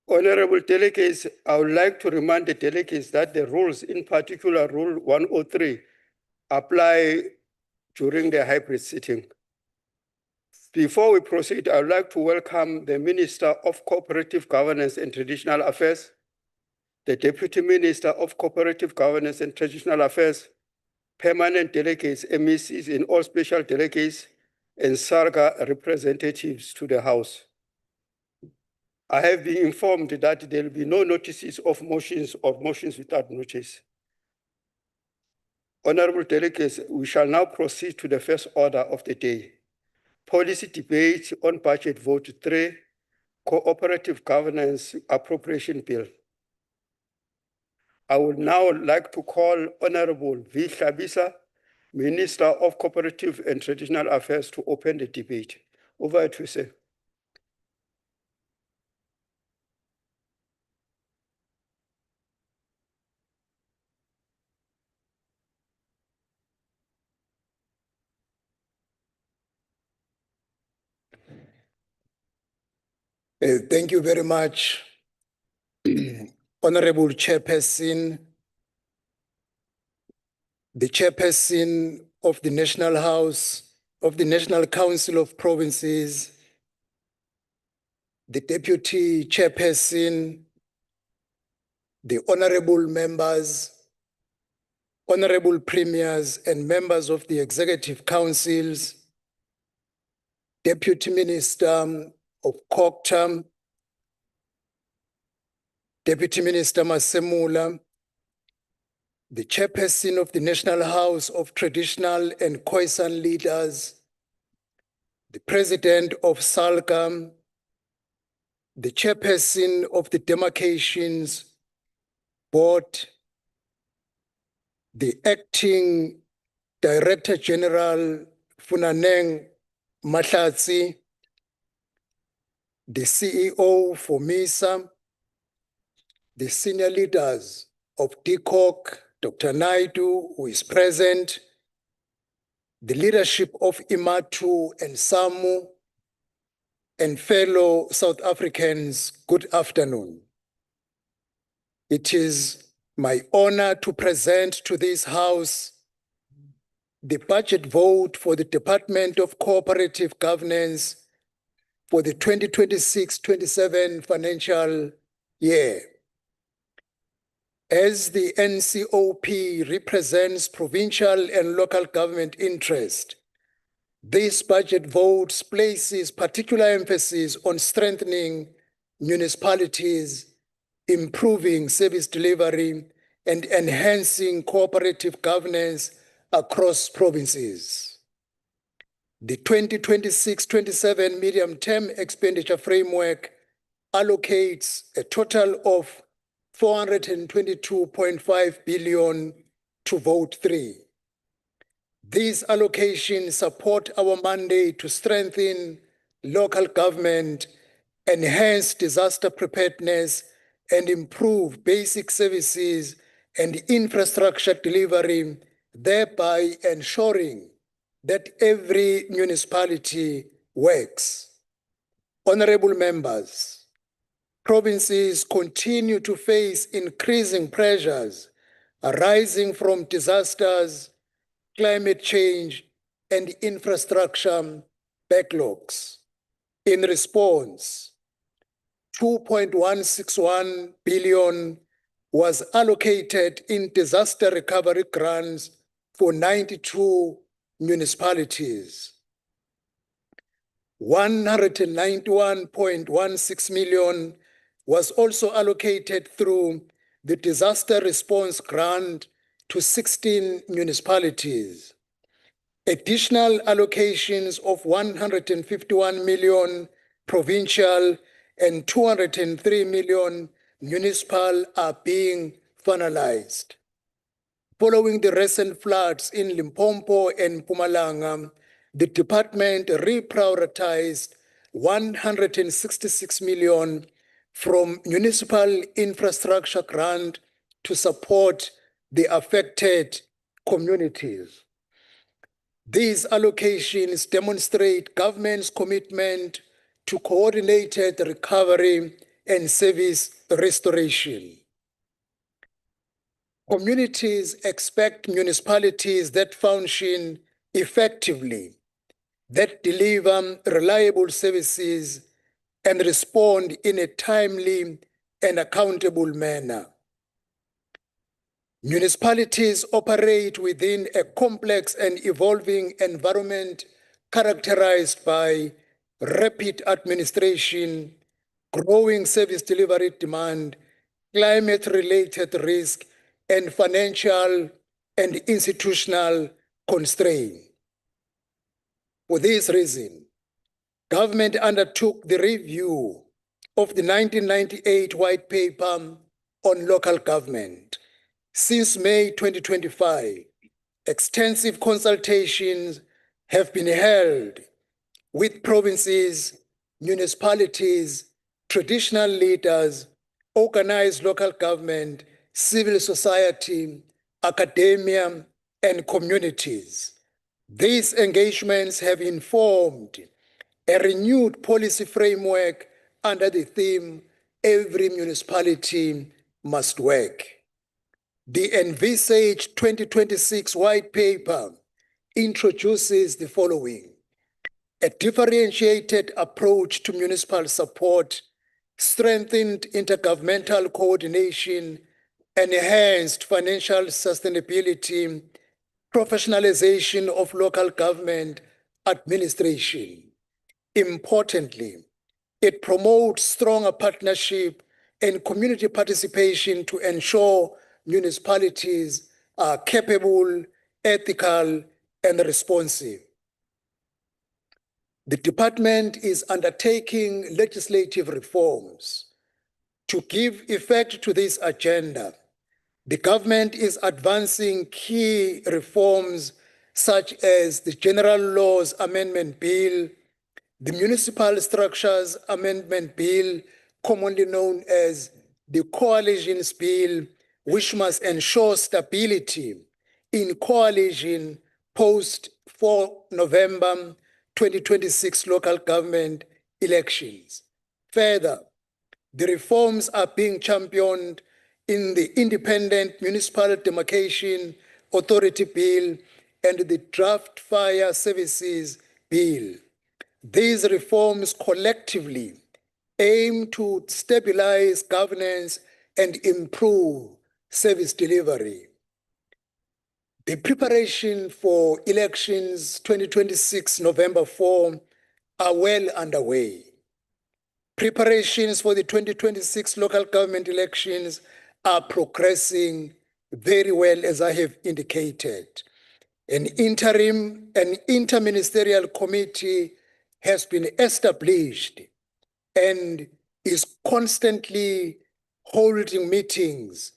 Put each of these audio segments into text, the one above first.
Honorable delegates, I would like to remind the delegates that the rules, in particular Rule 103, apply during the hybrid sitting. Before we proceed, I would like to welcome the Minister of Cooperative Governance and Traditional Affairs, the Deputy Minister of Cooperative Governance and Traditional Affairs, permanent delegates, MECs in all special delegates, and SARGA representatives to the House. I have been informed that there will be no notices of motions or motions without notice. Honorable delegates, we shall now proceed to the first order of the day. Policy debate on budget vote 3, Cooperative Governance Appropriation Bill. I would now like to call Honorable V. Hlabisa, Minister of Cooperative and Traditional Affairs, to open the debate. Over to you, sir. Thank you very much, Honorable Chairperson, the Chairperson of the National House, of the National Council of Provinces, the Deputy Chairperson, the Honorable Members, Honorable Premiers and members of the Executive Councils, Deputy Minister of Cooperative, Deputy Minister Masemula, the Chairperson of the National House of Traditional and Khoisan Leaders, the President of SALGA, the Chairperson of the Demarcations Board, the Acting Director General Funaneng Mahlatsi, the CEO for MISA, the senior leaders of DCOC, Dr. Naidu, who is present, the leadership of IMATU and SAMU, and fellow South Africans, good afternoon. It is my honor to present to this House the budget vote for the Department of Cooperative Governance for the 2026-27 financial year. As the NCOP represents provincial and local government interest, this budget vote places particular emphasis on strengthening municipalities, improving service delivery, and enhancing cooperative governance across provinces. The 2026-27 medium-term expenditure framework allocates a total of 422.5 billion to vote 3. These allocations support our mandate to strengthen local government, enhance disaster preparedness, and improve basic services and infrastructure delivery, thereby ensuring that every municipality works. Honorable members, provinces continue to face increasing pressures arising from disasters, climate change, and infrastructure backlogs. In response, 2.161 billion was allocated in disaster recovery grants for 92 municipalities. 191.16 million was also allocated through the disaster response grant to 16 municipalities. Additional allocations of 151 million provincial and 203 million municipal are being finalized. Following the recent floods in Limpopo and Mpumalanga, the department reprioritized 166 million from municipal infrastructure grant to support the affected communities. These allocations demonstrate government's commitment to coordinated recovery and service restoration. Communities expect municipalities that function effectively, that deliver reliable services and respond in a timely and accountable manner. Municipalities operate within a complex and evolving environment characterized by rapid administration, growing service delivery demand, climate-related risk, and financial and institutional constraint. For this reason, government undertook the review of the 1998 White Paper on Local Government. Since May 2025, extensive consultations have been held with provinces, municipalities, traditional leaders, organized local government, civil society, academia, and communities. These engagements have informed a renewed policy framework under the theme, Every Municipality Must Work. The envisaged 2026 White Paper introduces the following: a differentiated approach to municipal support, strengthened intergovernmental coordination, enhanced financial sustainability, professionalization of local government administration. Importantly, it promotes stronger partnership and community participation to ensure municipalities are capable, ethical, and responsive. The department is undertaking legislative reforms. To give effect to this agenda, the government is advancing key reforms such as the General Laws Amendment Bill, the Municipal Structures Amendment Bill, commonly known as the Coalitions Bill, which must ensure stability in coalition post 4 November 2026 local government elections. Further, the reforms are being championed in the Independent Municipal Demarcation Authority Bill and the Draft Fire Services Bill. These reforms collectively aim to stabilize governance and improve service delivery. The preparation for elections 2026 November 4 are well underway. Preparations for the 2026 local government elections are progressing very well, as I have indicated. An interministerial committee has been established and is constantly holding meetings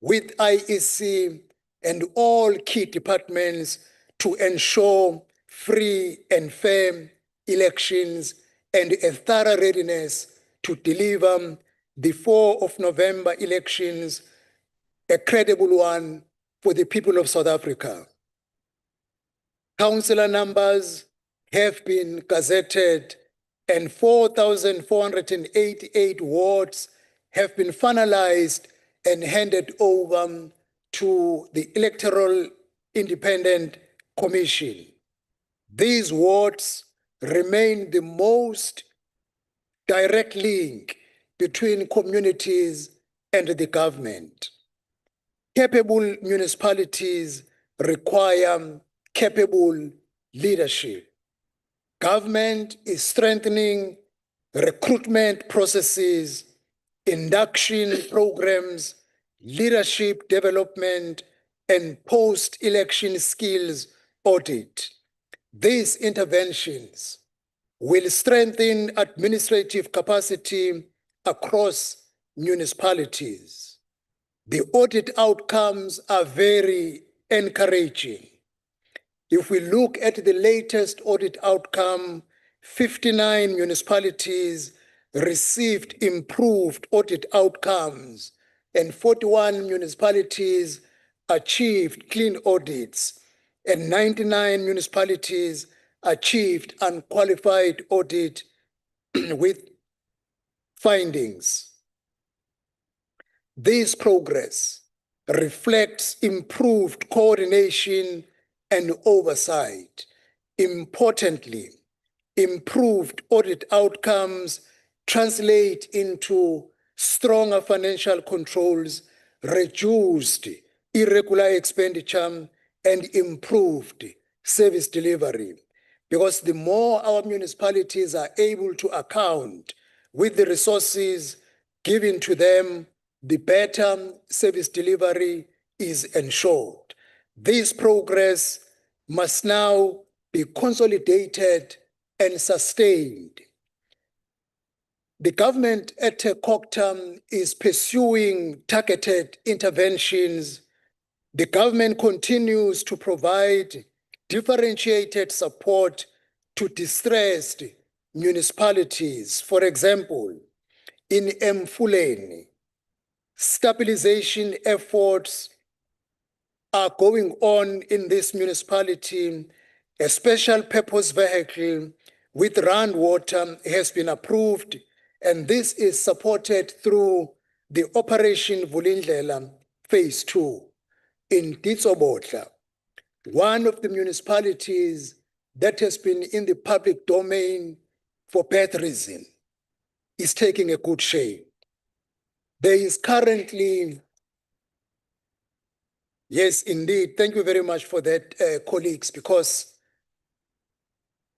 with IEC and all key departments to ensure free and fair elections and a thorough readiness to deliver the 4 of November elections, a credible one for the people of South Africa. Councillor numbers have been gazetted and 4,488 wards have been finalized and handed over to the Electoral Independent Commission. These wards remain the most direct link between communities and the government. Capable municipalities require capable leadership. Government is strengthening recruitment processes, induction programs, leadership development, and post-election skills audit. These interventions will strengthen administrative capacity across municipalities. The audit outcomes are very encouraging. If we look at the latest audit outcome, 59 municipalities received improved audit outcomes and 41 municipalities achieved clean audits and 99 municipalities achieved unqualified audit with findings. This progress reflects improved coordination and oversight. Importantly, improved audit outcomes translate into stronger financial controls, reduced irregular expenditure, and improved service delivery. Because the more our municipalities are able to account with the resources given to them, the better service delivery is ensured. This progress must now be consolidated and sustained. The government at COCTA is pursuing targeted interventions. The government continues to provide differentiated support to distressed municipalities. For example, in Mfuleni, stabilization efforts are going on in this municipality. A special purpose vehicle with Rand Water has been approved, and this is supported through the Operation Vulindlela Phase 2. In Ditsobotla, one of the municipalities that has been in the public domain for bad reason, is taking a good shape. There is currently, yes, indeed, thank you very much for that, colleagues, because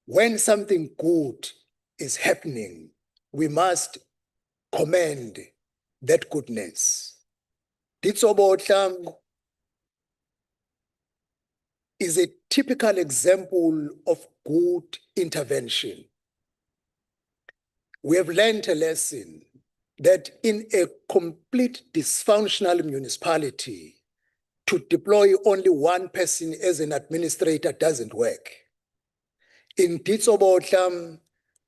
when something good is happening, we must commend that goodness. Ditsobotla is a typical example of good intervention. We have learned a lesson that in a complete dysfunctional municipality, to deploy only one person as an administrator doesn't work. In Ditsobotla,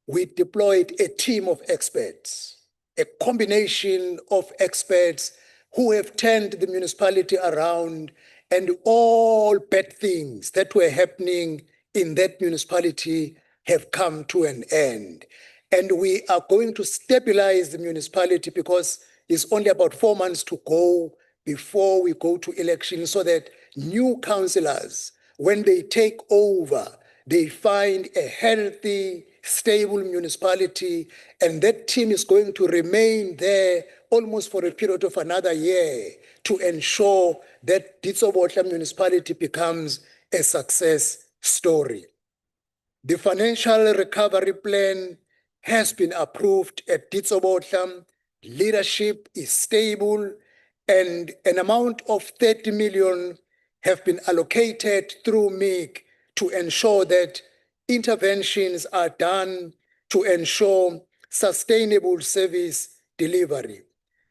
we deployed a team of experts, a combination of experts who have turned the municipality around, and all bad things that were happening in that municipality have come to an end. And we are going to stabilize the municipality because it's only about 4 months to go before we go to election, so that new councillors, when they take over, they find a healthy, stable municipality, and that team is going to remain there almost for a period of another year to ensure that Ditsobotla municipality becomes a success story. The financial recovery plan has been approved at Ditsobotla. Leadership is stable, and an amount of 30 million have been allocated through MIG to ensure that interventions are done to ensure sustainable service delivery.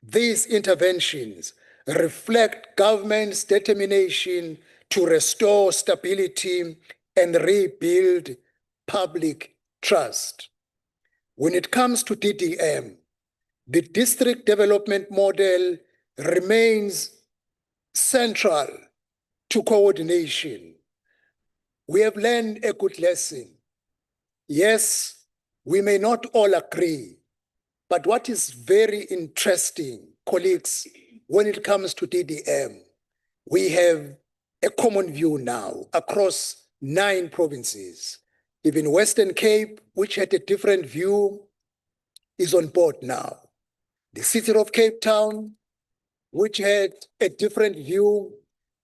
These interventions reflect government's determination to restore stability and rebuild public trust. When it comes to DDM, the district development model remains central to coordination. We have learned a good lesson. Yes, we may not all agree, but what is very interesting, colleagues, when it comes to DDM, we have a common view now across 9 provinces. Even Western Cape, which had a different view, is on board now. The city of Cape Town, which had a different view,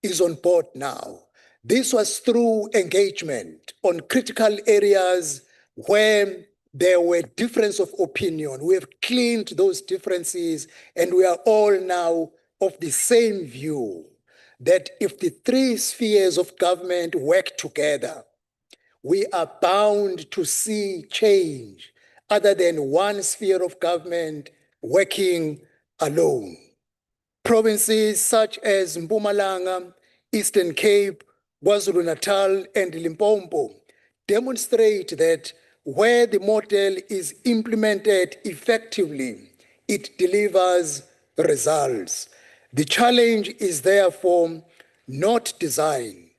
is on board now. This was through engagement on critical areas where there were differences of opinion. We have cleaned those differences, and we are all now of the same view that if the 3 spheres of government work together, we are bound to see change other than one sphere of government working alone. Provinces such as Mpumalanga, Eastern Cape, KwaZulu-Natal, and Limpopo demonstrate that where the model is implemented effectively, it delivers results. The challenge is therefore not design,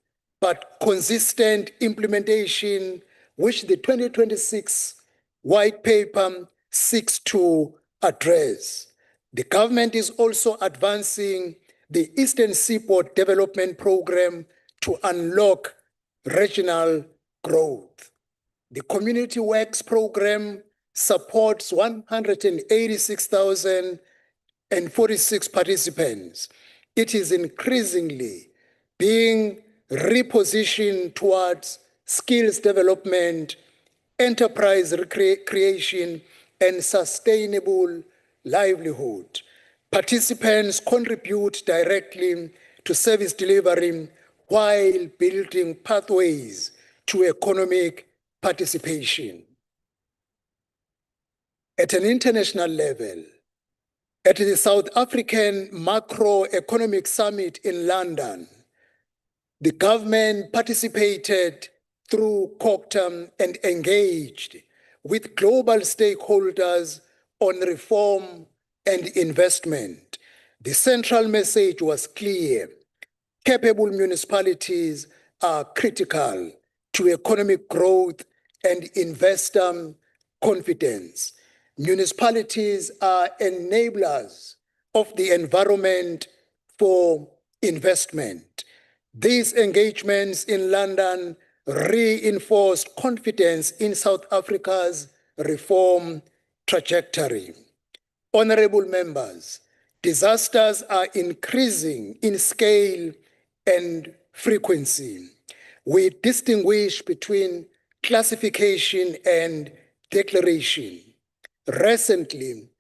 but consistent implementation, which the 2026 white paper seeks to address. The government is also advancing the Eastern Seaboard Development Program to unlock regional growth. The Community Works Program supports 186,046 participants. It is increasingly being repositioned towards skills development, enterprise creation, and sustainable livelihood. Participants contribute directly to service delivery while building pathways to economic participation. At an international level, at the South African Macroeconomic Summit in London, the government participated through Cooperative and engaged with global stakeholders on reform and investment. The central message was clear. Capable municipalities are critical to economic growth and investor confidence. Municipalities are enablers of the environment for investment. These engagements in London reinforced confidence in South Africa's reform trajectory. Honorable members, disasters are increasing in scale and frequency. We distinguish between classification and declaration. Recently,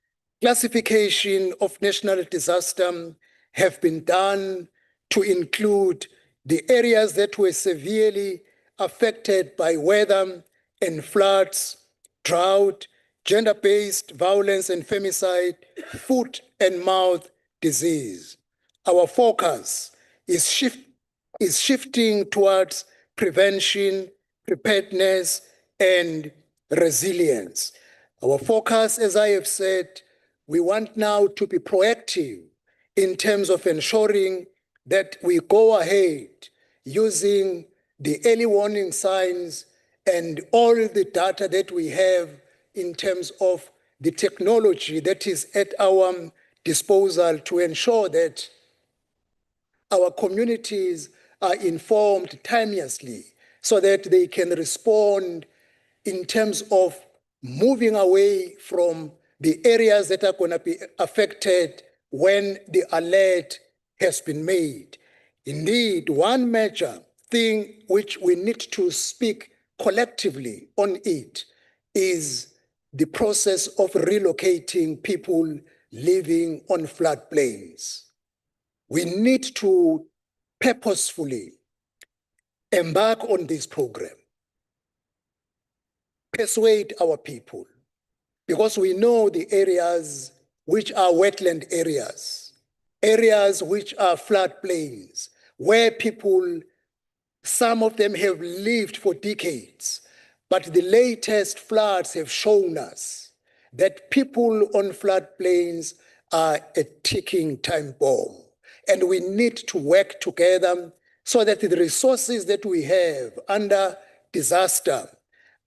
classification of national disaster have been done to include the areas that were severely affected by weather and floods, drought, gender-based violence and femicide, foot and mouth disease. Our focus is shifting towards prevention, preparedness, and resilience. Our focus, as I have said, we want now to be proactive in terms of ensuring that we go ahead using the early warning signs and all the data that we have in terms of the technology that is at our disposal to ensure that our communities are informed timeously so that they can respond in terms of moving away from the areas that are going to be affected when the alert has been made. Indeed, one major thing which we need to speak collectively on it is the process of relocating people living on floodplains. We need to purposefully embark on this program, persuade our people, because we know the areas which are wetland areas, areas which are floodplains, where people, some of them have lived for decades, but the latest floods have shown us that people on floodplains are a ticking time bomb. And we need to work together so that the resources that we have under disaster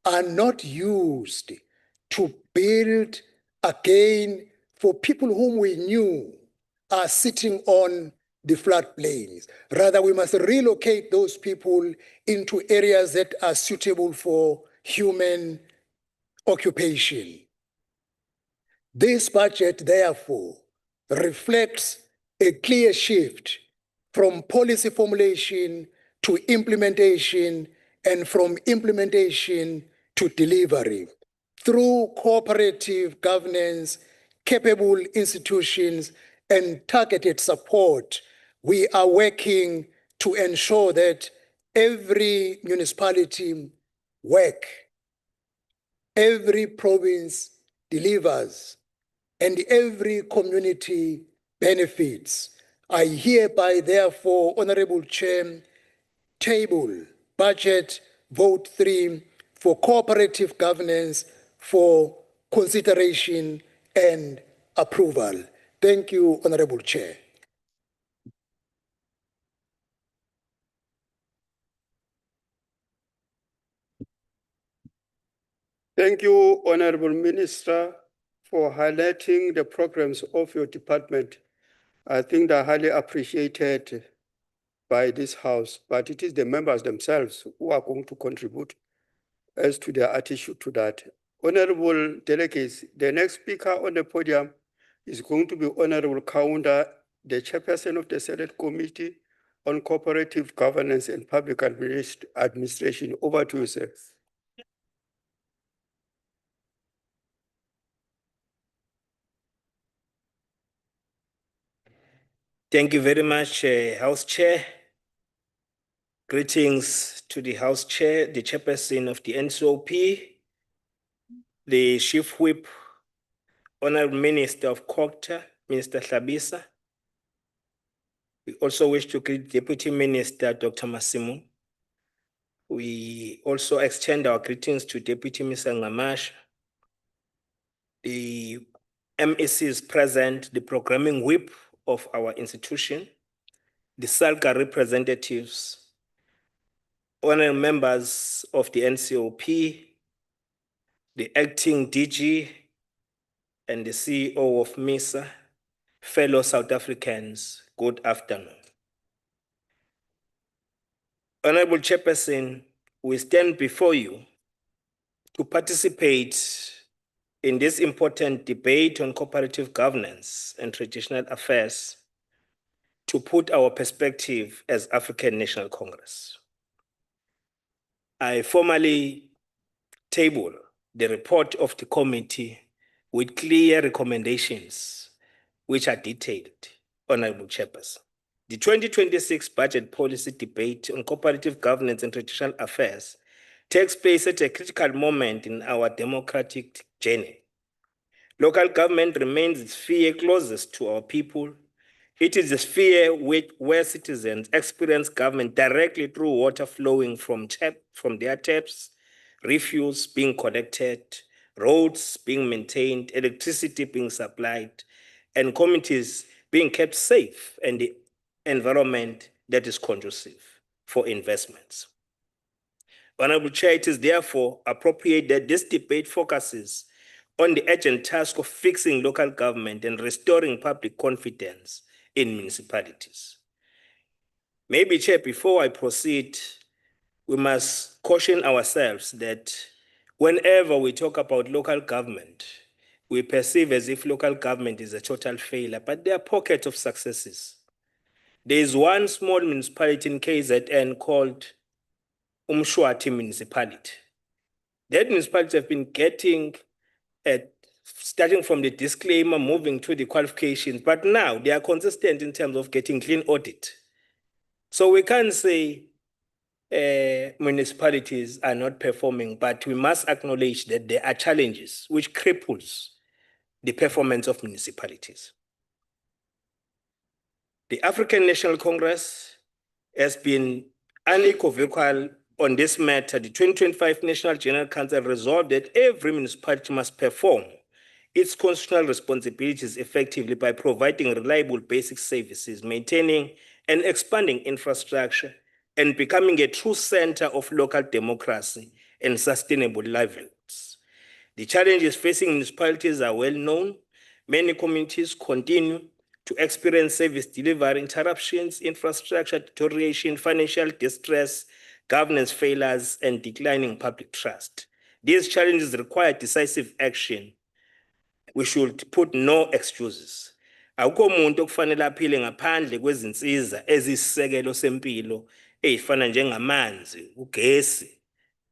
are not used to build again for people whom we knew are sitting on the floodplains. Rather, we must relocate those people into areas that are suitable for human occupation. This budget, therefore, reflects a clear shift from policy formulation to implementation and from implementation to delivery through cooperative governance, capable institutions, and targeted support. We are working to ensure that every municipality every province delivers, and every community benefits. I hereby, therefore, Honorable Chair, table budget vote 3 for cooperative governance for consideration and approval. Thank you, Honorable Chair. Thank you, Honorable Minister, for highlighting the programs of your department. I think they're highly appreciated by this House, but it is the members themselves who are going to contribute as to their attitude to that. Honorable delegates, the next speaker on the podium is going to be Honorable Kaunda, the chairperson of the Senate Committee on Cooperative Governance and Public Administration. Over to you, sir. Thank you very much, House Chair. Greetings to the House Chair, the Chairperson of the NCOP, the Chief Whip, Honorable Minister of Culture, Minister Hlabisa. We also wish to greet Deputy Minister, Dr. Massimo. We also extend our greetings to Deputy Mr. Ngamash, the MECs present, the programming whip of our institution, the SALGA representatives, honorable members of the NCOP, the acting DG, and the CEO of MISA, fellow South Africans, good afternoon. Honorable Chairperson, we stand before you to participate in this important debate on cooperative governance and traditional affairs to put our perspective as African National Congress. I formally table the report of the committee with clear recommendations which are detailed, Honorable Chairperson. The 2026 budget policy debate on cooperative governance and traditional affairs takes place at a critical moment in our democratic journey. Local government remains the sphere closest to our people. It is a sphere where citizens experience government directly through water flowing from their taps, refuse being collected, roads being maintained, electricity being supplied, and communities being kept safe, and the environment that is conducive for investments. Honorable Chair, it is therefore appropriate that this debate focuses on the urgent task of fixing local government and restoring public confidence in municipalities. Maybe, Chair, before I proceed, we must caution ourselves that whenever we talk about local government, we perceive as if local government is a total failure, but there are pockets of successes. There is one small municipality in KZN called Umshwati municipality. That municipality have been getting, starting from the disclaimer, moving to the qualifications, but now they are consistent in terms of getting clean audit. So we can't say municipalities are not performing, but we must acknowledge that there are challenges which cripples the performance of municipalities. The African National Congress has been unequivocal on this matter. The 2025 National General Council resolved that every municipality must perform its constitutional responsibilities effectively by providing reliable basic services, maintaining and expanding infrastructure, and becoming a true center of local democracy and sustainable livelihoods. The challenges facing municipalities are well known. Many communities continue to experience service delivery interruptions, infrastructure deterioration, financial distress, governance failures, and declining public trust. These challenges require decisive action. We should put no excuses. Akukho umuntu okufanele aphile ngaphandle kwezinsiza ezisisekelo sempilo ezifana njengamanzi, ugesi,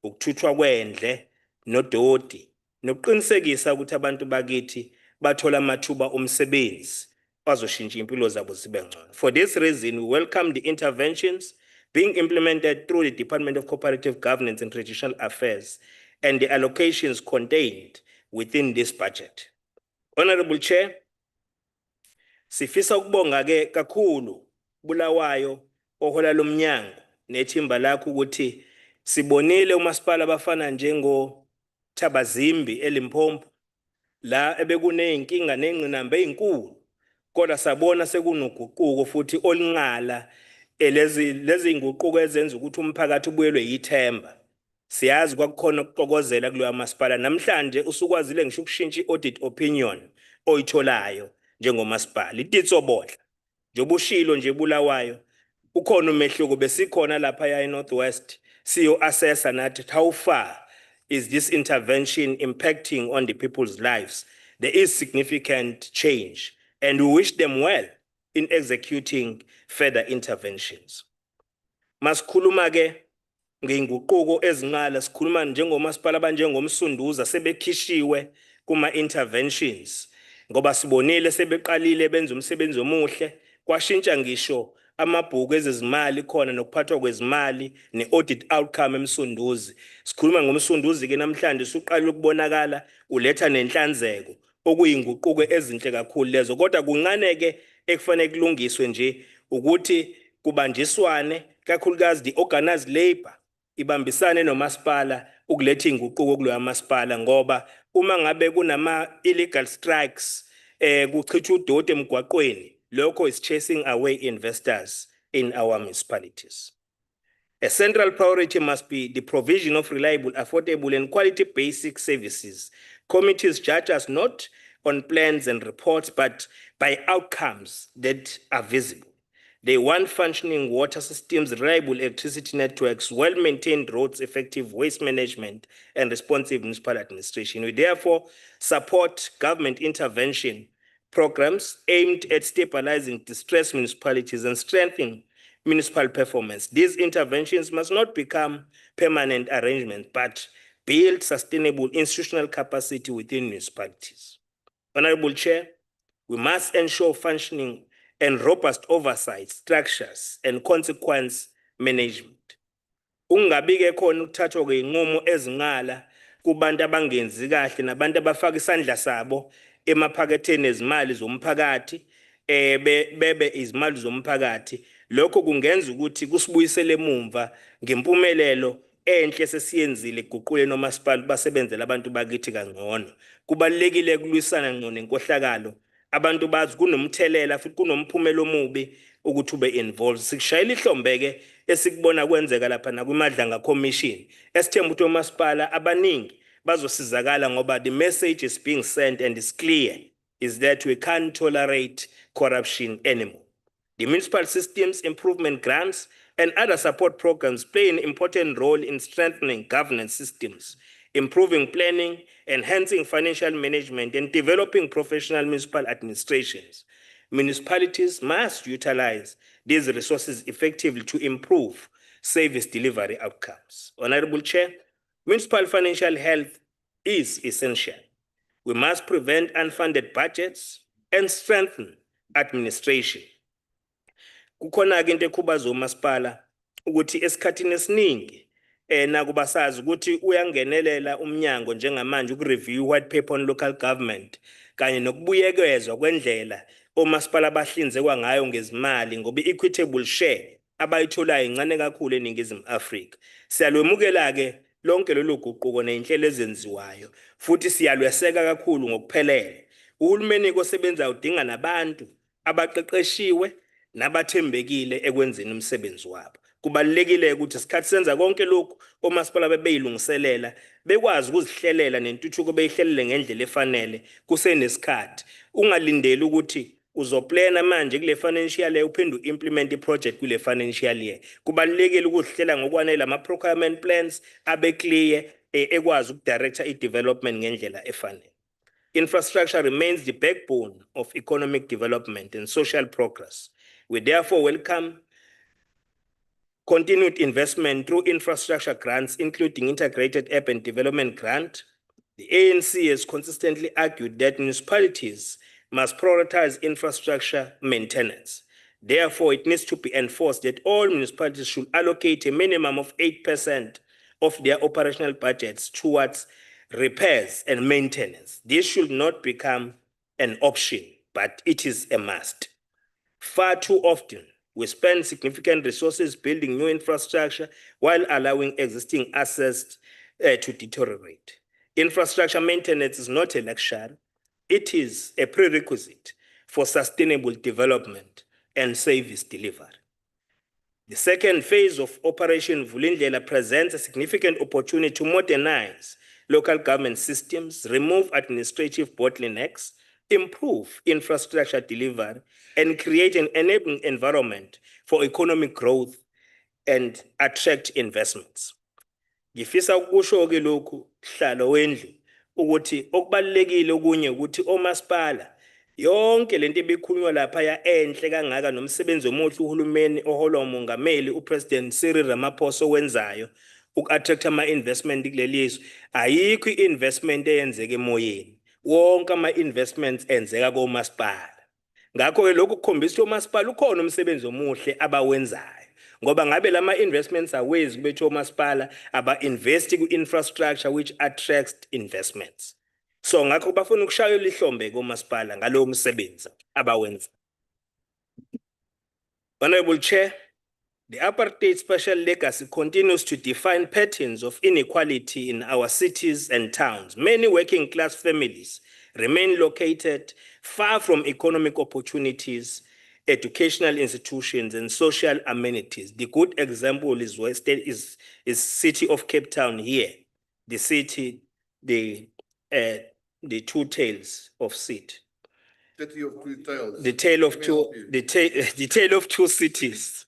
ukuthuthwa kwendle, nodoti, nokuqinisekisa ukuthi abantu bakithi bathola amathuba omsebenzi bazoshintsha impilo zabo zibe ngcono. For this reason, we welcome the interventions being implemented through the Department of Cooperative Governance and Traditional Affairs and the allocations contained within this budget. Honorable Chair, sifisa ukubonga ke kakhulu Bulawayo ohola lomnyango nethimba lakho ukuthi sibonile umasipala abafana njengo Thabazimbi eLimpopo la ebekuneyinkinga nengqinamba ezinkulu, kodwa sabona sekunoguquko futhi olingala lezi nguquko ezenza ukuthi umphakathi ubuyelwe yithemba. Siyazi kwakukhona ukuxokozela kuloya masipala namhlanje usukwazile ngisho ukushintsha i-audit opinion oyitholayo njengomasipala ititsobodla njengoba ushilo nje Bulawayo ukhona umehluko besikhona lapha ya eNorthwest siyo-assessa nathi how far is this intervention impacting on the people's lives. There is significant change and we wish them well in executing further interventions. Masikhuluma ke ngeinguquko ezinqala sikhuluma njengomasipala abanjengomsunduza sebekhishiwe kuma interventions ngoba sibonile sebeqalile benza umsebenzi omuhle kwashintsha ngisho amabhuku ezezimali khona nokuphathwa kwezimali ne-audit outcome emsunduzi. Sikhuluma ngomsunduzi ke namhlanje usuqala ukubonakala uletha nenhlanzeko okuyinguquko ezinhle kakhulu lezo kodwa kuncane ke ekufanele kulungiswe nje ukuthi kubanjiswane kakhulukazi the organized labor ibambisane nomasipala ukuletha inguquko kuloya masipala ngoba uma ngabe kunama illegal strikes kuchitha udoti emgwaqweni lokho is chasing away investors in our municipalities. A central priority must be the provision of reliable, affordable and quality basic services. Committees judge us not on plans and reports but by outcomes that are visible. They want functioning water systems, reliable electricity networks, well-maintained roads, effective waste management, and responsive municipal administration. We therefore support government intervention programs aimed at stabilizing distressed municipalities and strengthening municipal performance. These interventions must not become permanent arrangements, but build sustainable institutional capacity within municipalities. Honorable Chair, we must ensure functioning and robust oversight structures and consequence management. Ungabike khona ukuthathwa kweinqumo ezinqala kubantu abangenzi kahle nabantu abafaka isandla sabo emaphaketheni ezimali zomphakathi bebe izimali zomphakathi. Lokho kungenza ukuthi kusibuyisele emumva ngempumelelo enhle sesiyenzile iguqule nomasipala basebenzele abantu bakithi kangcono. Kubalekile kulwisana ngcono nenkohlakalo. Abantu bazi kunomthelela futhi kunomphumela omubi ukuthi ube involved. Sikushayela ihlombeke esikubona kwenzeka lapha nakwimadlanga commission. Esithemba ukuthi omasipala abaningi bazosizakala ngoba the message is being sent and is clear is that we can't tolerate corruption anymore. The municipal systems improvement grants and other support programs play an important role in strengthening governance systems, improving planning, enhancing financial management, and developing professional municipal administrations. Municipalities must utilize these resources effectively to improve service delivery outcomes. Honorable Chair, municipal financial health is essential. We must prevent unfunded budgets and strengthen administration. Kukhona ke into ekhubaza umasipala ukuthi esikhathini esiningi nakuba sazi ukuthi uyangenelela umnyango njengamanje ukureview white paper on local government kanye nokubuyekezwa kwendlela omasipala abahlinzekwa ngayo ngezimali ngoba equitable share abayitholayo incane kakhulu eNingizimu Afrika. Siyalwemukela ke lonke lolu guquko nezinhlelo ezenziwayo futhi siyalweseka kakhulu ngokuphelele. Uhulumeni kosebenza udinga nabantu abaqeqeshiwe nabathembekile ekwenzeni umsebenzi wabo. Kubalekile ukuthi isikhathi senza konke lokhu omasipala bebeyilungiselela bekwazi ukuzihlelela nentuthuko beyihlelele ngendlela efanele kusenesikhathi. Ungalindeli ukuthi uzoplana manje kule financial year uphinde implement iproject kule financial year. Kubalekile ukuzihlela ngokwanele ama procurement plans abe clear ekwazi ukudirector i-development ngendlela efanele. Infrastructure remains the backbone of economic development and social progress. We therefore welcome continued investment through infrastructure grants, including Integrated Urban Development Grant. The ANC has consistently argued that municipalities must prioritize infrastructure maintenance. Therefore, it needs to be enforced that all municipalities should allocate a minimum of 8% of their operational budgets towards repairs and maintenance. This should not become an option, but it is a must. Far too often, we spend significant resources building new infrastructure while allowing existing assets to deteriorate. Infrastructure maintenance is not a luxury. It is a prerequisite for sustainable development and service delivery. The second phase of Operation Vulindlela presents a significant opportunity to modernize local government systems, remove administrative bottlenecks, improve infrastructure delivery, and create an enabling environment for economic growth and attract investments. Ngifisa ukusho ke lokhu hlalo wendlu ukuthi okubalekile okunye ukuthi omasipala yonke lento ebikhulunywa lapha ya enhle kangaka nomsebenzi omuhle uhulumeni oholwa umongameli uPresident Cyril Ramaphosa wenzayo uku-attract ama-investment kuleli izwe ayikho i-investment eyenzeka emoyeni wonke ama-investments enzeka komasipala ngakho ke lokhu kukhombisa ukuthi omasipala ukhona umsebenzi omuhle abawenzayo ngoba ngabe lama investments awezi kubethi omasipala aba-investi ku-infrastructure which attracts investments. So ngakho bafuna ukushayela ihlombe komasipala ngalowo msebenzi abawenza. Honorable Chair, the apartheid special legacy continues to define patterns of inequality in our cities and towns. Many working class families remain located far from economic opportunities, educational institutions, and social amenities. The good example is city of Cape Town here, the city, the two tales of city. City of two tales. The tale of the tale of two cities.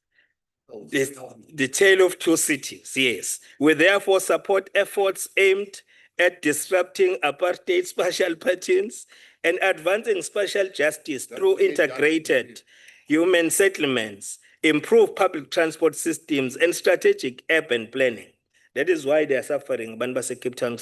The tale of two cities, yes. We therefore support efforts aimed at disrupting apartheid spatial patterns and advancing spatial justice through integrated human settlements, improved public transport systems, and strategic urban planning. That is why they are suffering. Cape Town,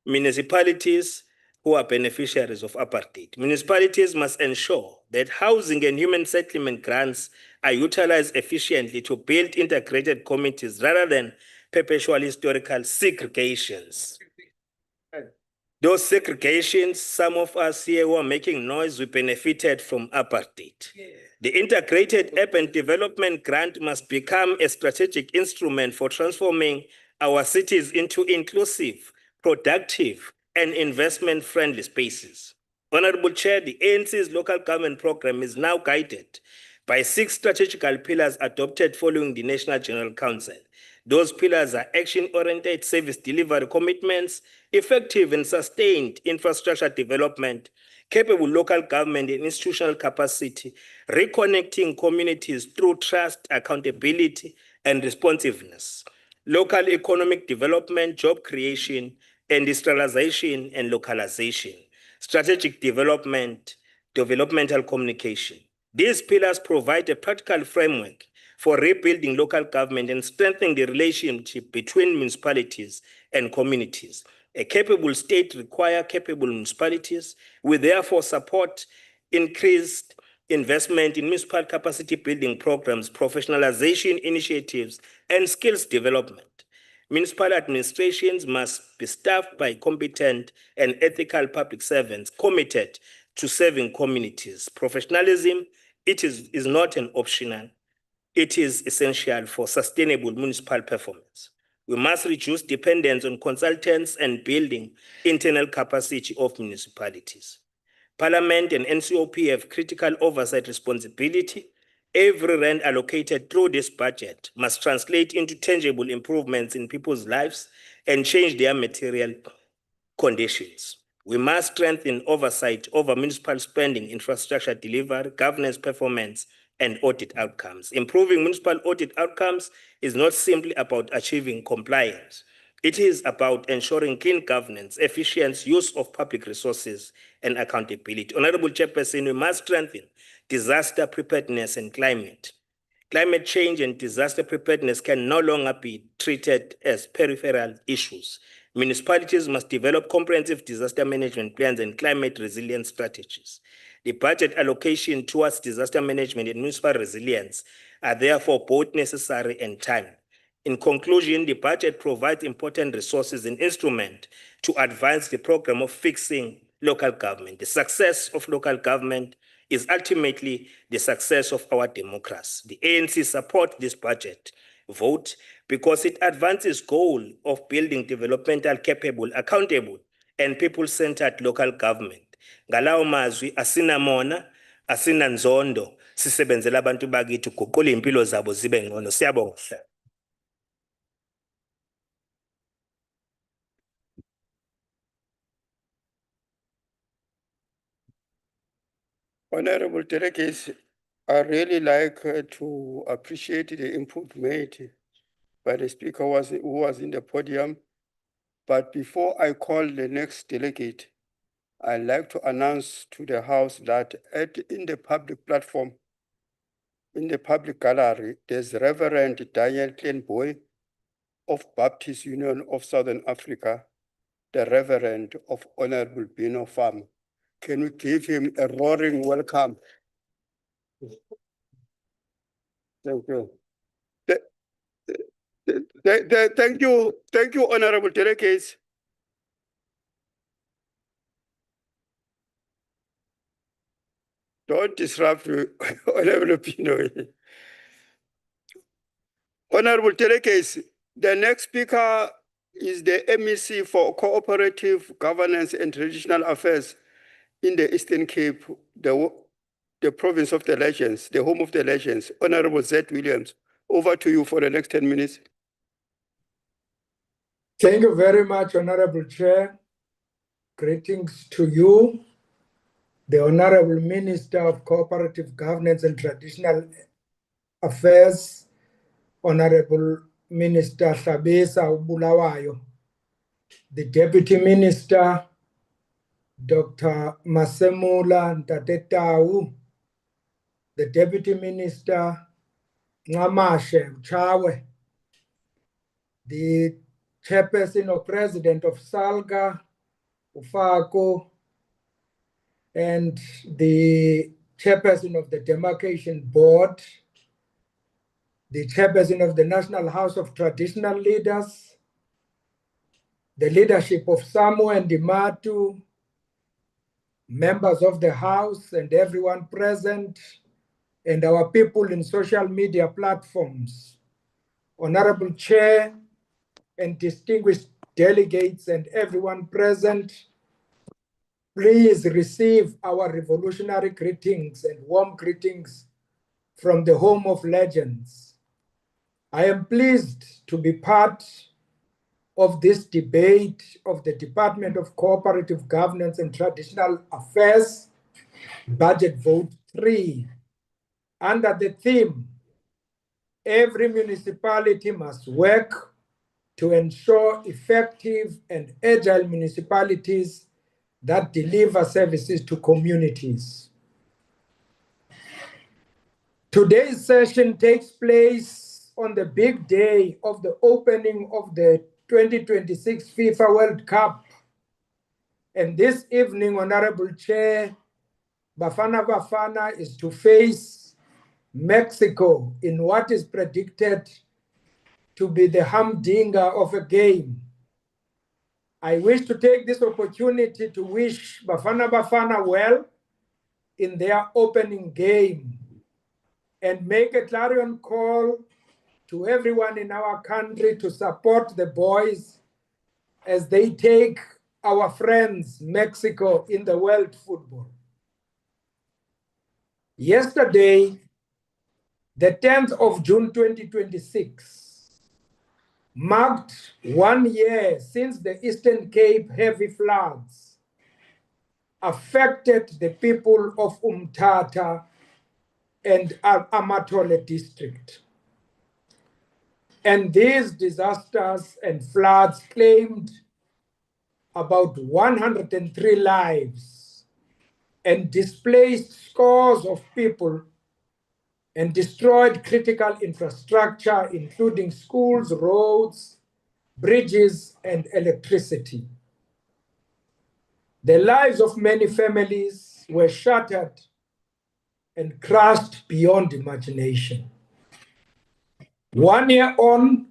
municipalities who are beneficiaries of apartheid. Municipalities must ensure that housing and human settlement grants are utilized efficiently to build integrated communities rather than perpetual historical segregations. Those segregations, some of us here who are making noise, we benefited from apartheid. The integrated urban development grant must become a strategic instrument for transforming our cities into inclusive, productive, and investment-friendly spaces. Honorable Chair, the ANC's local government program is now guided by 6 strategical pillars adopted following the National General Council. Those pillars are action-oriented service delivery commitments, effective and sustained infrastructure development, capable local government and institutional capacity, reconnecting communities through trust, accountability, and responsiveness, local economic development, job creation, industrialization and localization, strategic development, developmental communication. These pillars provide a practical framework for rebuilding local government and strengthening the relationship between municipalities and communities. A capable state requires capable municipalities. We therefore support increased investment in municipal capacity building programs, professionalization initiatives, and skills development. Municipal administrations must be staffed by competent and ethical public servants committed to serving communities. Professionalism, it is not an optional. It is essential for sustainable municipal performance. We must reduce dependence on consultants and building internal capacity of municipalities. Parliament and NCOP have critical oversight responsibility. Every rand allocated through this budget must translate into tangible improvements in people's lives and change their material conditions. We must strengthen oversight over municipal spending, infrastructure delivery, governance performance, and audit outcomes. Improving municipal audit outcomes is not simply about achieving compliance. It is about ensuring clean governance, efficient use of public resources, and accountability. Honorable Chairperson, we must strengthen disaster preparedness and climate. Climate change and disaster preparedness can no longer be treated as peripheral issues. Municipalities must develop comprehensive disaster management plans and climate resilience strategies. The budget allocation towards disaster management and municipal resilience are therefore both necessary and timely. In conclusion, the budget provides important resources and instruments to advance the program of fixing local government. The success of local government is ultimately the success of our democracy. The ANC supports this budget vote because it advances goal of building developmental capable, accountable, and people-centered local government. Ngalawo mazwi asina mona, asina nzondo, sisebenzele abantu bakithi uguqula impilo zabo zibe ngcono. Siyabonga. Honorable delegates, I really like to appreciate the input made by the speaker who was in the podium. But before I call the next delegate, I'd like to announce to the House that in the public platform, in the public gallery, there's Reverend Daniel Klenboy of Baptist Union of Southern Africa, the Reverend of Honorable Bino Farm. Can we give him a roaring welcome? Thank you. Thank you, honorable delegates. Don't disrupt me, honorable Pino. Honorable delegates, the next speaker is the MEC for Cooperative Governance and Traditional Affairs in the Eastern Cape, the province of the legends, the home of the legends. Honorable Z. Williams, over to you for the next 10 minutes. Thank you very much, Honorable Chair. Greetings to you, the Honorable Minister of Cooperative Governance and Traditional Affairs, Honorable Minister Sabisa Ubulawayo, the Deputy Minister, Dr. Masemula Ntatetau, the Deputy Minister, Ngamashe Chawe, the Chairperson or President of Salga, Ufako, and the Chairperson of the Demarcation Board, the Chairperson of the National House of Traditional Leaders, the leadership of Samu and Dimatu, members of the House and everyone present, and our people in social media platforms, Honorable Chair and distinguished delegates and everyone present, please receive our revolutionary greetings and warm greetings from the home of legends. I am pleased to be part of this debate of the Department of Cooperative Governance and Traditional Affairs, Budget Vote 3, under the theme, every municipality must work to ensure effective and agile municipalities that deliver services to communities. Today's session takes place on the big day of the opening of the 2026 FIFA World Cup. And this evening, Honorable Chair, Bafana Bafana is to face Mexico in what is predicted to be the humdinger of a game. I wish to take this opportunity to wish Bafana Bafana well in their opening game and make a clarion call to everyone in our country to support the boys as they take our friends Mexico in the world football. Yesterday, the 10th of June 2026, marked 1 year since the Eastern Cape heavy floods affected the people of Umtata and Amatole district. And these disasters and floods claimed about 103 lives and displaced scores of people and destroyed critical infrastructure, including schools, roads, bridges, and electricity. The lives of many families were shattered and crushed beyond imagination. 1 year on,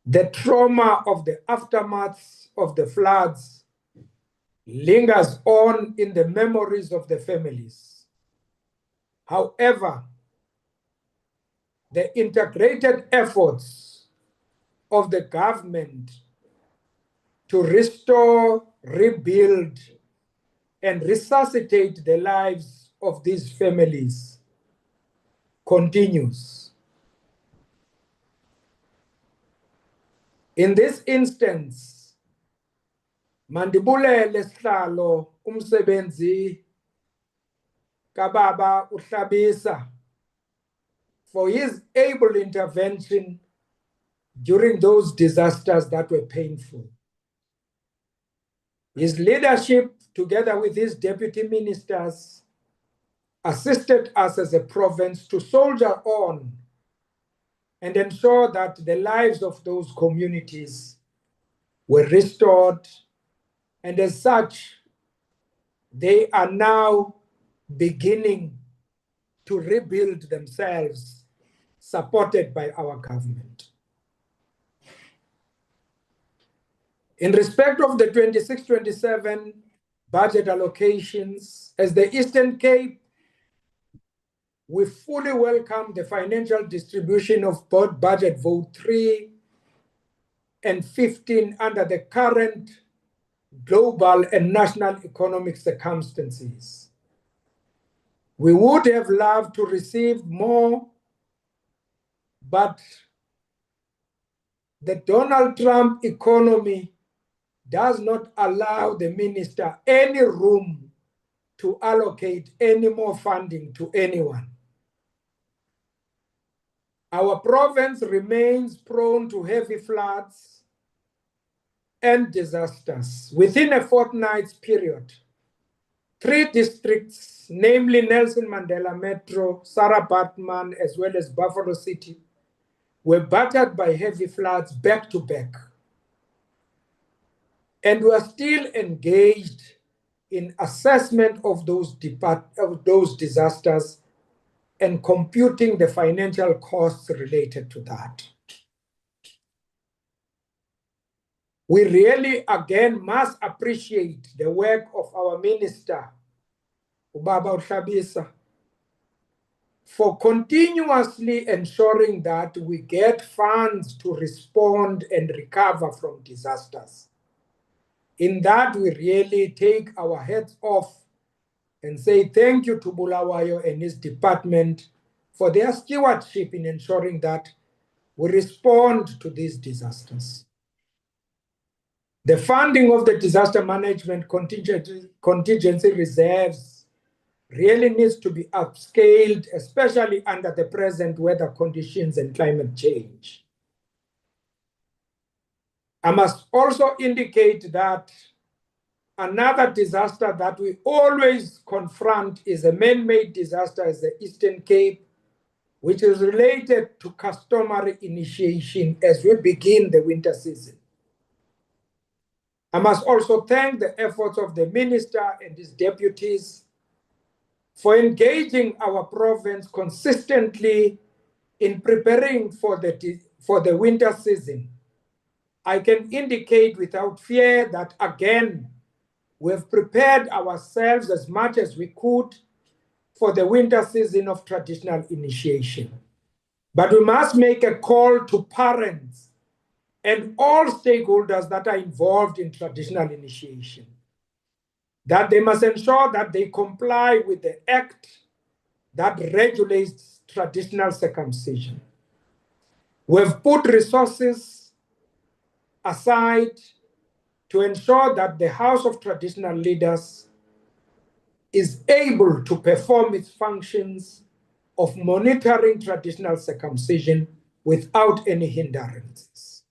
the trauma of the aftermath of the floods lingers on in the memories of the families. However, the integrated efforts of the government to restore, rebuild, and resuscitate the lives of these families continues. In this instance, mandibulele sihlalo umsebenzi kababa uhlabisa for his able intervention during those disasters that were painful. His leadership, together with his deputy ministers, assisted us as a province to soldier on and ensure that the lives of those communities were restored, and as such, they are now beginning to rebuild themselves, supported by our government. In respect of the 26-27 budget allocations, as the Eastern Cape, we fully welcome the financial distribution of both budget vote 3 and 15 under the current global and national economic circumstances. We would have loved to receive more, but the Donald Trump economy does not allow the minister any room to allocate any more funding to anyone. Our province remains prone to heavy floods and disasters. Within a fortnight's period, 3 districts, namely Nelson Mandela Metro, Sarah Baartman, as well as Buffalo City, were battered by heavy floods back to back. And we are still engaged in assessment of those disasters and computing the financial costs related to that. We really, again, must appreciate the work of our minister, Ubaba Uhlabisa, for continuously ensuring that we get funds to respond and recover from disasters. In that, we really take our heads off and say thank you to Bulawayo and his department for their stewardship in ensuring that we respond to these disasters. The funding of the disaster management contingency reserves really needs to be upscaled, especially under the present weather conditions and climate change. I must also indicate that another disaster that we always confront is a man-made disaster as the Eastern Cape, which is related to customary initiation as we begin the winter season. I must also thank the efforts of the minister and his deputies for engaging our province consistently in preparing for the winter season. I can indicate without fear that, again, we have prepared ourselves as much as we could for the winter season of traditional initiation. But we must make a call to parents and all stakeholders that are involved in traditional initiation, that they must ensure that they comply with the act that regulates traditional circumcision. We've put resources aside to ensure that the House of Traditional Leaders is able to perform its functions of monitoring traditional circumcision without any hindrances.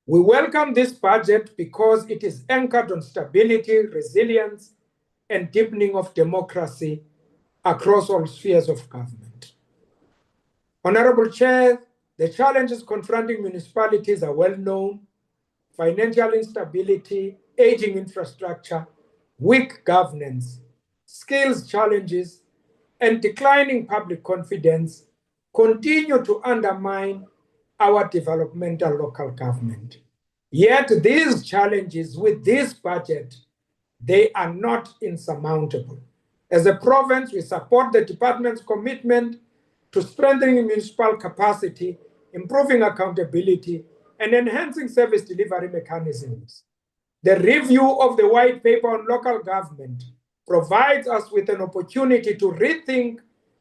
We welcome this budget because it is anchored on stability, resilience, and deepening of democracy across all spheres of government. Honorable Chair, the challenges confronting municipalities are well known: financial instability, aging infrastructure, weak governance, skills challenges, and declining public confidence continue to undermine our developmental local government. Yet these challenges with this budget, they are not insurmountable. As a province, we support the department's commitment to strengthening municipal capacity, improving accountability, and enhancing service delivery mechanisms. The review of the white paper on local government provides us with an opportunity to rethink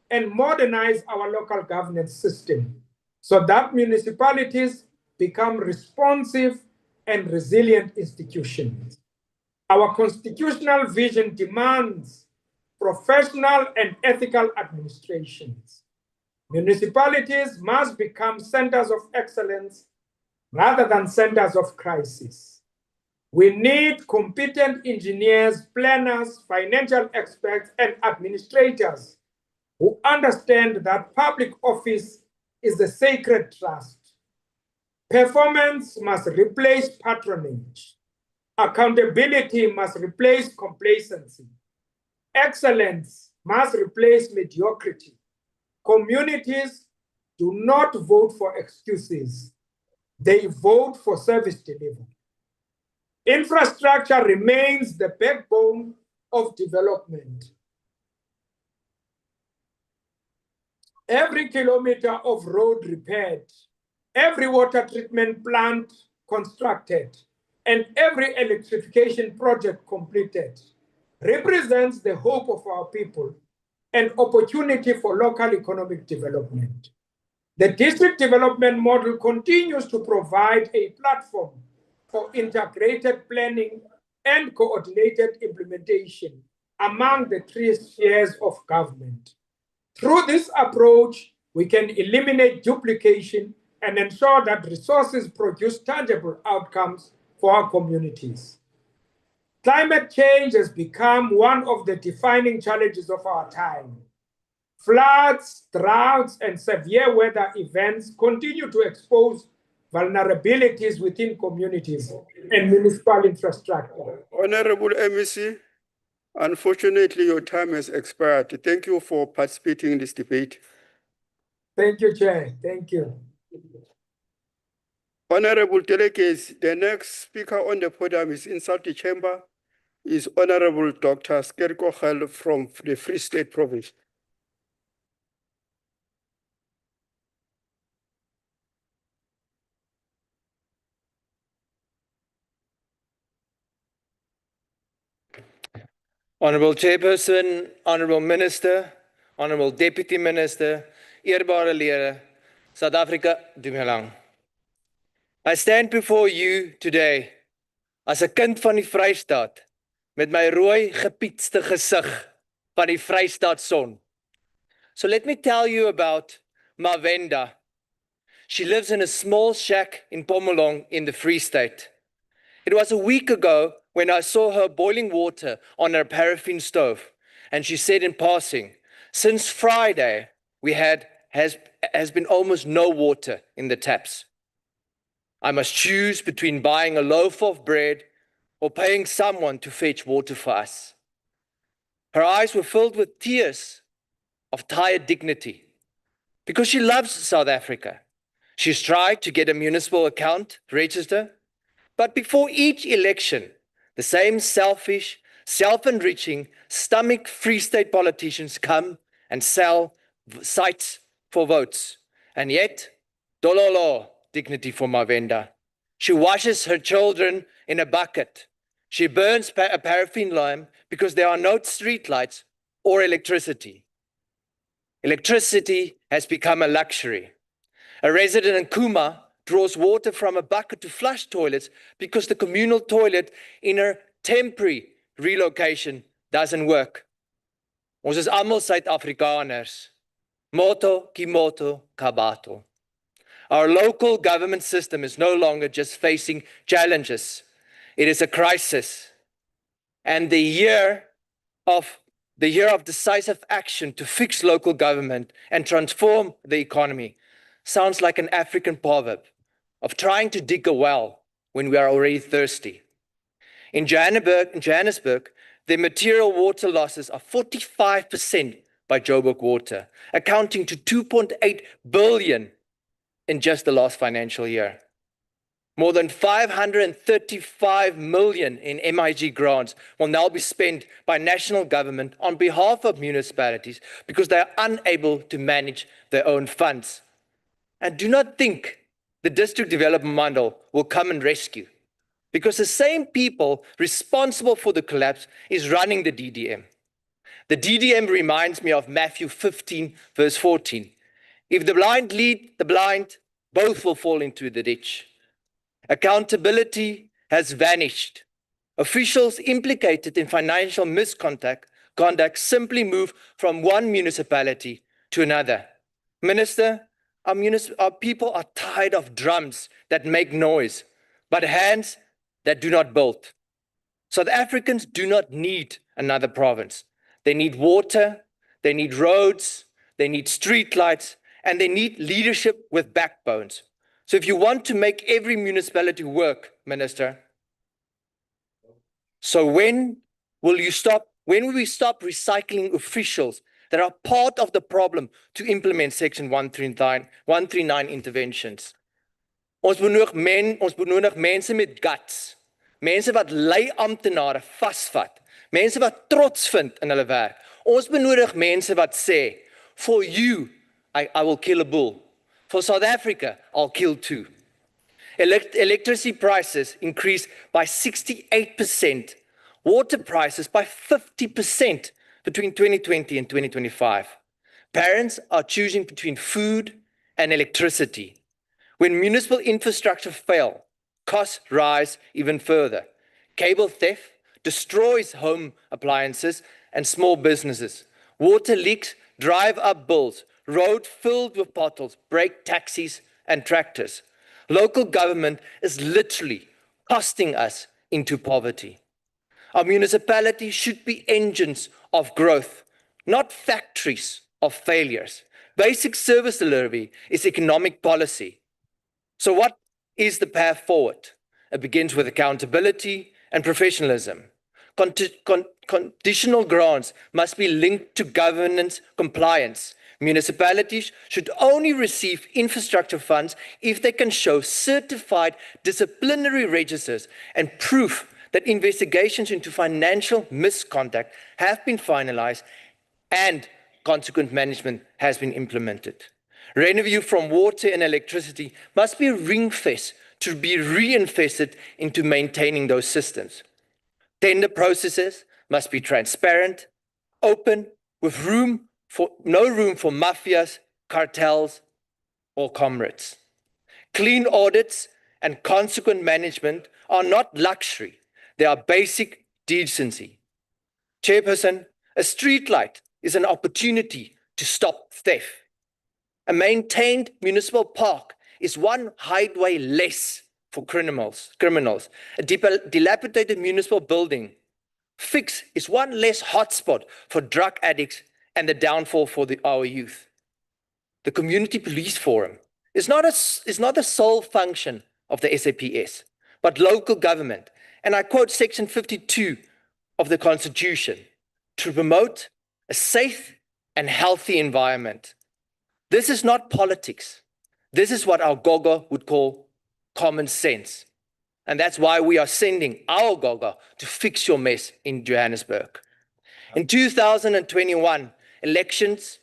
and modernize our local governance system so that municipalities become responsive and resilient institutions. Our constitutional vision demands professional and ethical administrations. Municipalities must become centers of excellence rather than centers of crisis. We need competent engineers, planners, financial experts, and administrators who understand that public office is a sacred trust. Performance must replace patronage. Accountability must replace complacency. Excellence must replace mediocrity. Communities do not vote for excuses. They vote for service delivery. Infrastructure remains the backbone of development. Every kilometer of road repaired, every water treatment plant constructed, and every electrification project completed represents the hope of our people and opportunity for local economic development. The district development model continues to provide a platform for integrated planning and coordinated implementation among the three spheres of government. Through this approach, we can eliminate duplication and ensure that resources produce tangible outcomes for our communities. Climate change has become one of the defining challenges of our time. Floods, droughts, and severe weather events continue to expose vulnerabilities within communities and municipal infrastructure. Honorable MEC, unfortunately, your time has expired. Thank you for participating in this debate. Thank you, Chair. Thank you. Honorable delegates, the next speaker on the podium is inside the chamber, is Honorable Dr. Skerkochel from the Free State Province. Honorable Chairperson, Honorable Minister, Honorable Deputy Minister, eerbare lede, South Africa, Dumelang. I stand before you today as 'n kind van die Vrystaat met my rooi gepietste gesig van die Vrystaat son. So let me tell you about Mavenda. She lives in a small shack in Pomolong in the Free State. It was a week ago when I saw her boiling water on her paraffin stove, and she said in passing, since Friday, has been almost no water in the taps. I must choose between buying a loaf of bread or paying someone to fetch water for us. Her eyes were filled with tears of tired dignity because she loves South Africa. She's tried to get a municipal account register, but before each election, the same selfish, self-enriching, stomach Free State politicians come and sell sites for votes. And yet, dololo, dignity for Mavenda. She washes her children in a bucket. She burns a paraffin lamp because there are no street lights or electricity. Electricity has become a luxury. A resident in Kuma draws water from a bucket to flush toilets because the communal toilet in her temporary relocation doesn't work. Ons is almal Suid-Afrikaners. Moto ki moto kabato. Our local government system is no longer just facing challenges. It is a crisis. And the year of decisive action to fix local government and transform the economy sounds like an African proverb of trying to dig a well when we are already thirsty. In Johannesburg, the material water losses are 45% by Joburg Water, accounting to 2.8 billion in just the last financial year. More than 535 million in MIG grants will now be spent by national government on behalf of municipalities because they are unable to manage their own funds. And do not think the district development model will come and rescue, because the same people responsible for the collapse is running the DDM. The DDM reminds me of Matthew 15, verse 14. If the blind lead the blind, both will fall into the ditch. Accountability has vanished. Officials implicated in financial misconduct simply move from one municipality to another. Minister, our people are tired of drums that make noise, but hands that do not build. South Africans do not need another province. They need water, they need roads, they need streetlights, and they need leadership with backbones. So if you want to make every municipality work, Minister, so when will we stop recycling officials that are part of the problem to implement Section 139 interventions? Ons benodig mense met guts, mense wat lei amptenare vasvat, mense wat trots vind in hulle werk. Ons benodig mense wat sê, for you, I will kill a bull. For South Africa, I'll kill two. Electricity prices increased by 68%, water prices by 50% between 2020 and 2025. Parents are choosing between food and electricity. When municipal infrastructure fails, costs rise even further. Cable theft destroys home appliances and small businesses. Water leaks drive up bills. Road filled with potholes break taxis and tractors. Local government is literally costing us into poverty. Our municipalities should be engines of growth, not factories of failures. Basic service delivery is economic policy. So what is the path forward? It begins with accountability and professionalism. Conditional grants must be linked to governance compliance. Municipalities should only receive infrastructure funds if they can show certified disciplinary registers and proof that investigations into financial misconduct have been finalized and consequent management has been implemented. Revenue from water and electricity must be ring-fenced to be reinvested into maintaining those systems. Tender processes must be transparent, open, with no room for mafias, cartels, or comrades. Clean audits and consequent management are not luxury. They are basic decency. Chairperson, a streetlight is an opportunity to stop theft. A maintained municipal park is one hideaway less for criminals. A dilapidated municipal building fix is one less hotspot for drug addicts and the downfall for our youth. The Community Police Forum is not the sole function of the SAPS, but local government. And I quote Section 52 of the Constitution, to promote a safe and healthy environment. This is not politics. This is what our Gogo would call common sense. And that's why we are sending our Gogo to fix your mess in Johannesburg. In 2021 elections,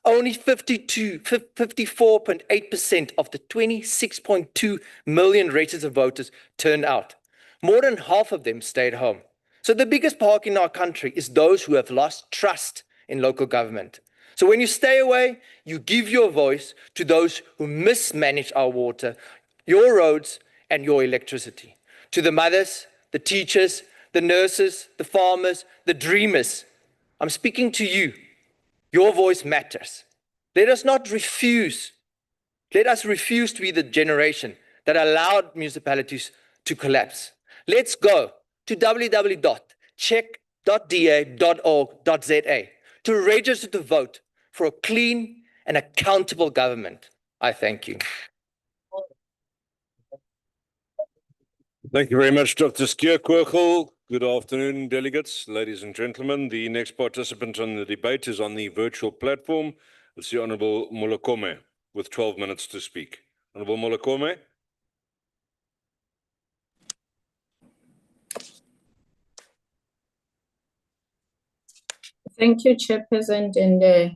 only 54.8% of the 26.2 million registered voters turned out. More than half of them stayed home. So the biggest part in our country is those who have lost trust in local government. So when you stay away, you give your voice to those who mismanage our water, your roads, and your electricity. To the mothers, the teachers, the nurses, the farmers, the dreamers, I'm speaking to you. Your voice matters. Let us refuse to be the generation that allowed municipalities to collapse. Let's go to www.check.da.org.za to register to vote for a clean and accountable government. I thank you. Thank you very much, Dr. Skierkogel. Good afternoon, delegates, ladies and gentlemen. The next participant on the debate is on the virtual platform. It's the Honourable Molokome, with 12 minutes to speak. Honourable Molokome. Thank you, Chairperson, and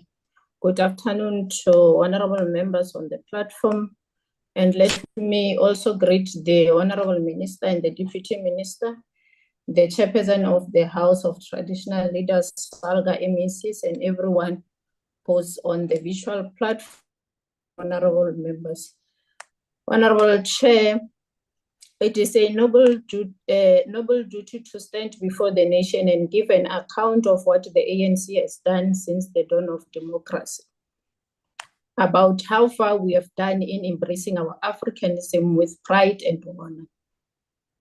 good afternoon to honourable members on the platform. And let me also greet the Honourable Minister and the Deputy Minister the chairperson of the House of Traditional Leaders, SALGA MECs, and everyone who's on the visual platform, honorable members. Honorable Chair, it is a noble duty to stand before the nation and give an account of what the ANC has done since the dawn of democracy, about how far we have done in embracing our Africanism with pride and honor.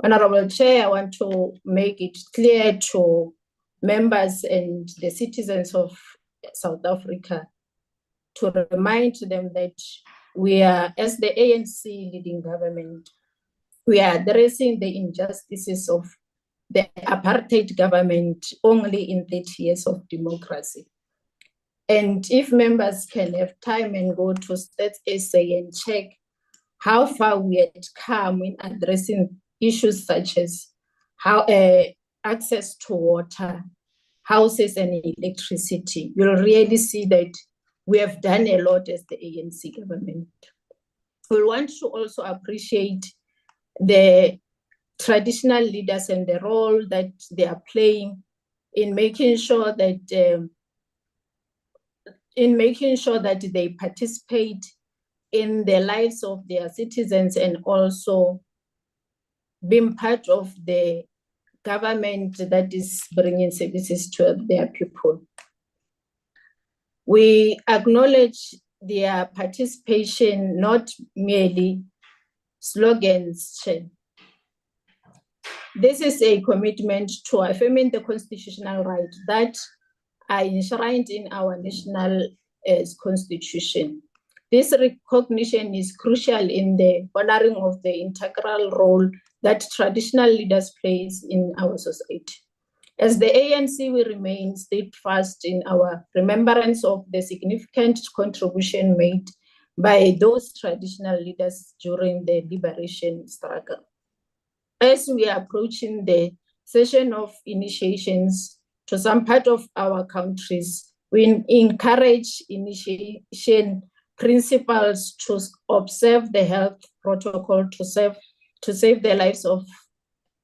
Honorable Chair, I want to make it clear to members and the citizens of South Africa to remind them that we are, as the ANC leading government, we are addressing the injustices of the apartheid government only in 30 years of democracy. And if members can have time and go to Stats SA and check how far we had come in addressing issues such as how access to water, houses, and electricity, you'll really see that we have done a lot as the ANC government. We want to also appreciate the traditional leaders and the role that they are playing in making sure that they participate in the lives of their citizens and also being part of the government that is bringing services to their people. We acknowledge their participation, not merely slogans. This is a commitment to affirming the constitutional rights that are enshrined in our national constitution. This recognition is crucial in the honoring of the integral role that traditional leaders play in our society. As the ANC, we remain steadfast in our remembrance of the significant contribution made by those traditional leaders during the liberation struggle. As we are approaching the session of initiations to some part of our countries, we encourage initiation principles to observe the health protocol to save the lives of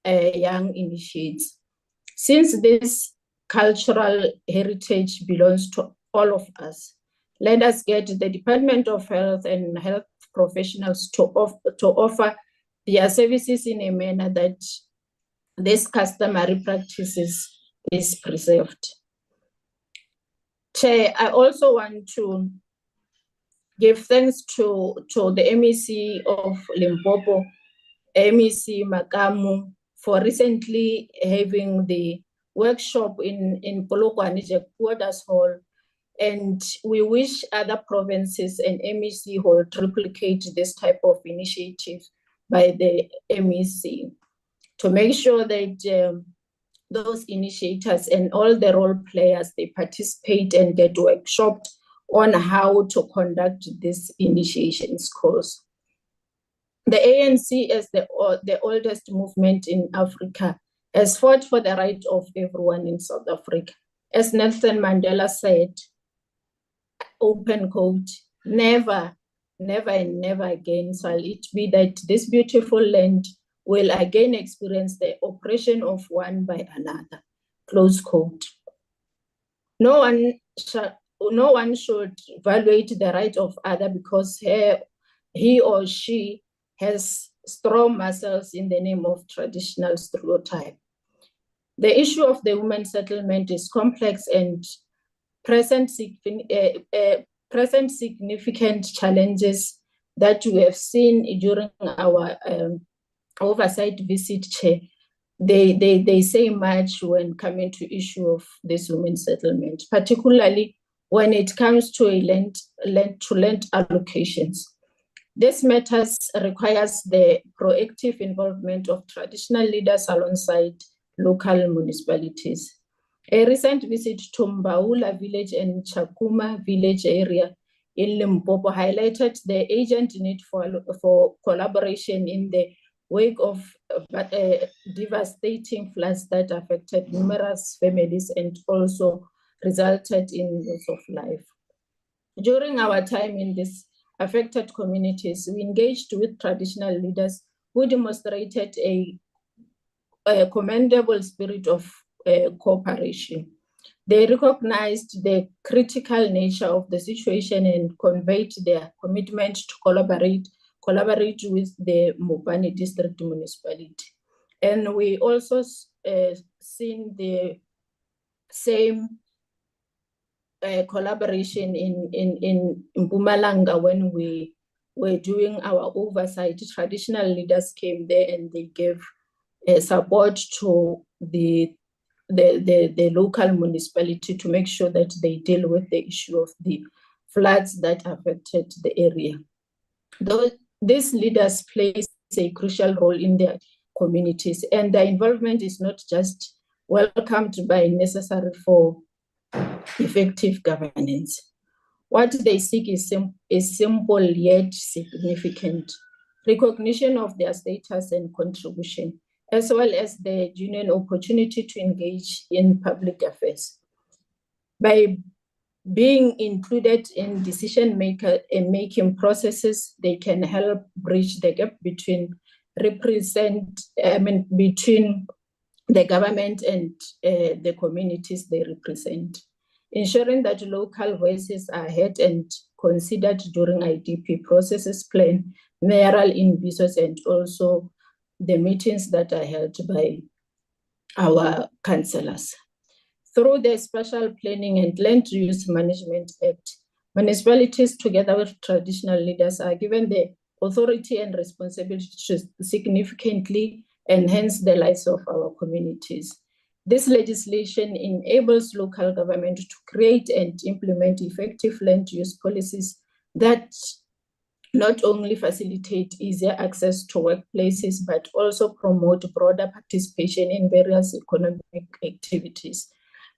young initiates. Since this cultural heritage belongs to all of us, let us get the Department of Health and health professionals to offer their services in a manner that this customary practices is preserved. Chair, I also want to give thanks to the MEC of Limpopo, MEC Makamu, for recently having the workshop in Polokwane Quarters Hall. And we wish other provinces and MEC will replicate this type of initiative by the MEC to make sure that those initiators and all the role players, they participate and get workshopped on how to conduct this initiations course. The ANC, as the oldest movement in Africa, has fought for the right of everyone in South Africa. As Nelson Mandela said, open quote, never, never and never again shall it be that this beautiful land will again experience the oppression of one by another, close quote. No one should evaluate the right of other because he or she has strong muscles in the name of traditional stereotype. The issue of the women's settlement is complex and present significant challenges that we have seen during our oversight visit, Chair. They say much when coming to issue of this women's settlement, particularly when it comes to land allocations. This matters requires the proactive involvement of traditional leaders alongside local municipalities. A recent visit to Mbaula village and Chakuma village area in Limpopo highlighted the urgent need for collaboration in the wake of devastating floods that affected numerous families and also resulted in loss of life. During our time in these affected communities, we engaged with traditional leaders who demonstrated a a commendable spirit of cooperation. They recognized the critical nature of the situation and conveyed their commitment to collaborate with the Mopani District Municipality. And we also seen the same collaboration in Mpumalanga when we were doing our oversight. Traditional leaders came there and they gave support to the local municipality to make sure that they deal with the issue of the floods that affected the area. These leaders play a crucial role in their communities, and their involvement is not just welcomed but necessary for effective governance. What they seek is simple yet significant: recognition of their status and contribution, as well as the genuine opportunity to engage in public affairs. By being included in decision-making processes, they can help bridge the gap between between the government and the communities they represent, ensuring that local voices are heard and considered during IDP processes, plan, mayoral envisos, and also the meetings that are held by our councillors. Through the Special Planning and Land Use Management Act, municipalities together with traditional leaders are given the authority and responsibility to significantly enhance the lives of our communities. This legislation enables local government to create and implement effective land use policies that not only facilitate easier access to workplaces, but also promote broader participation in various economic activities.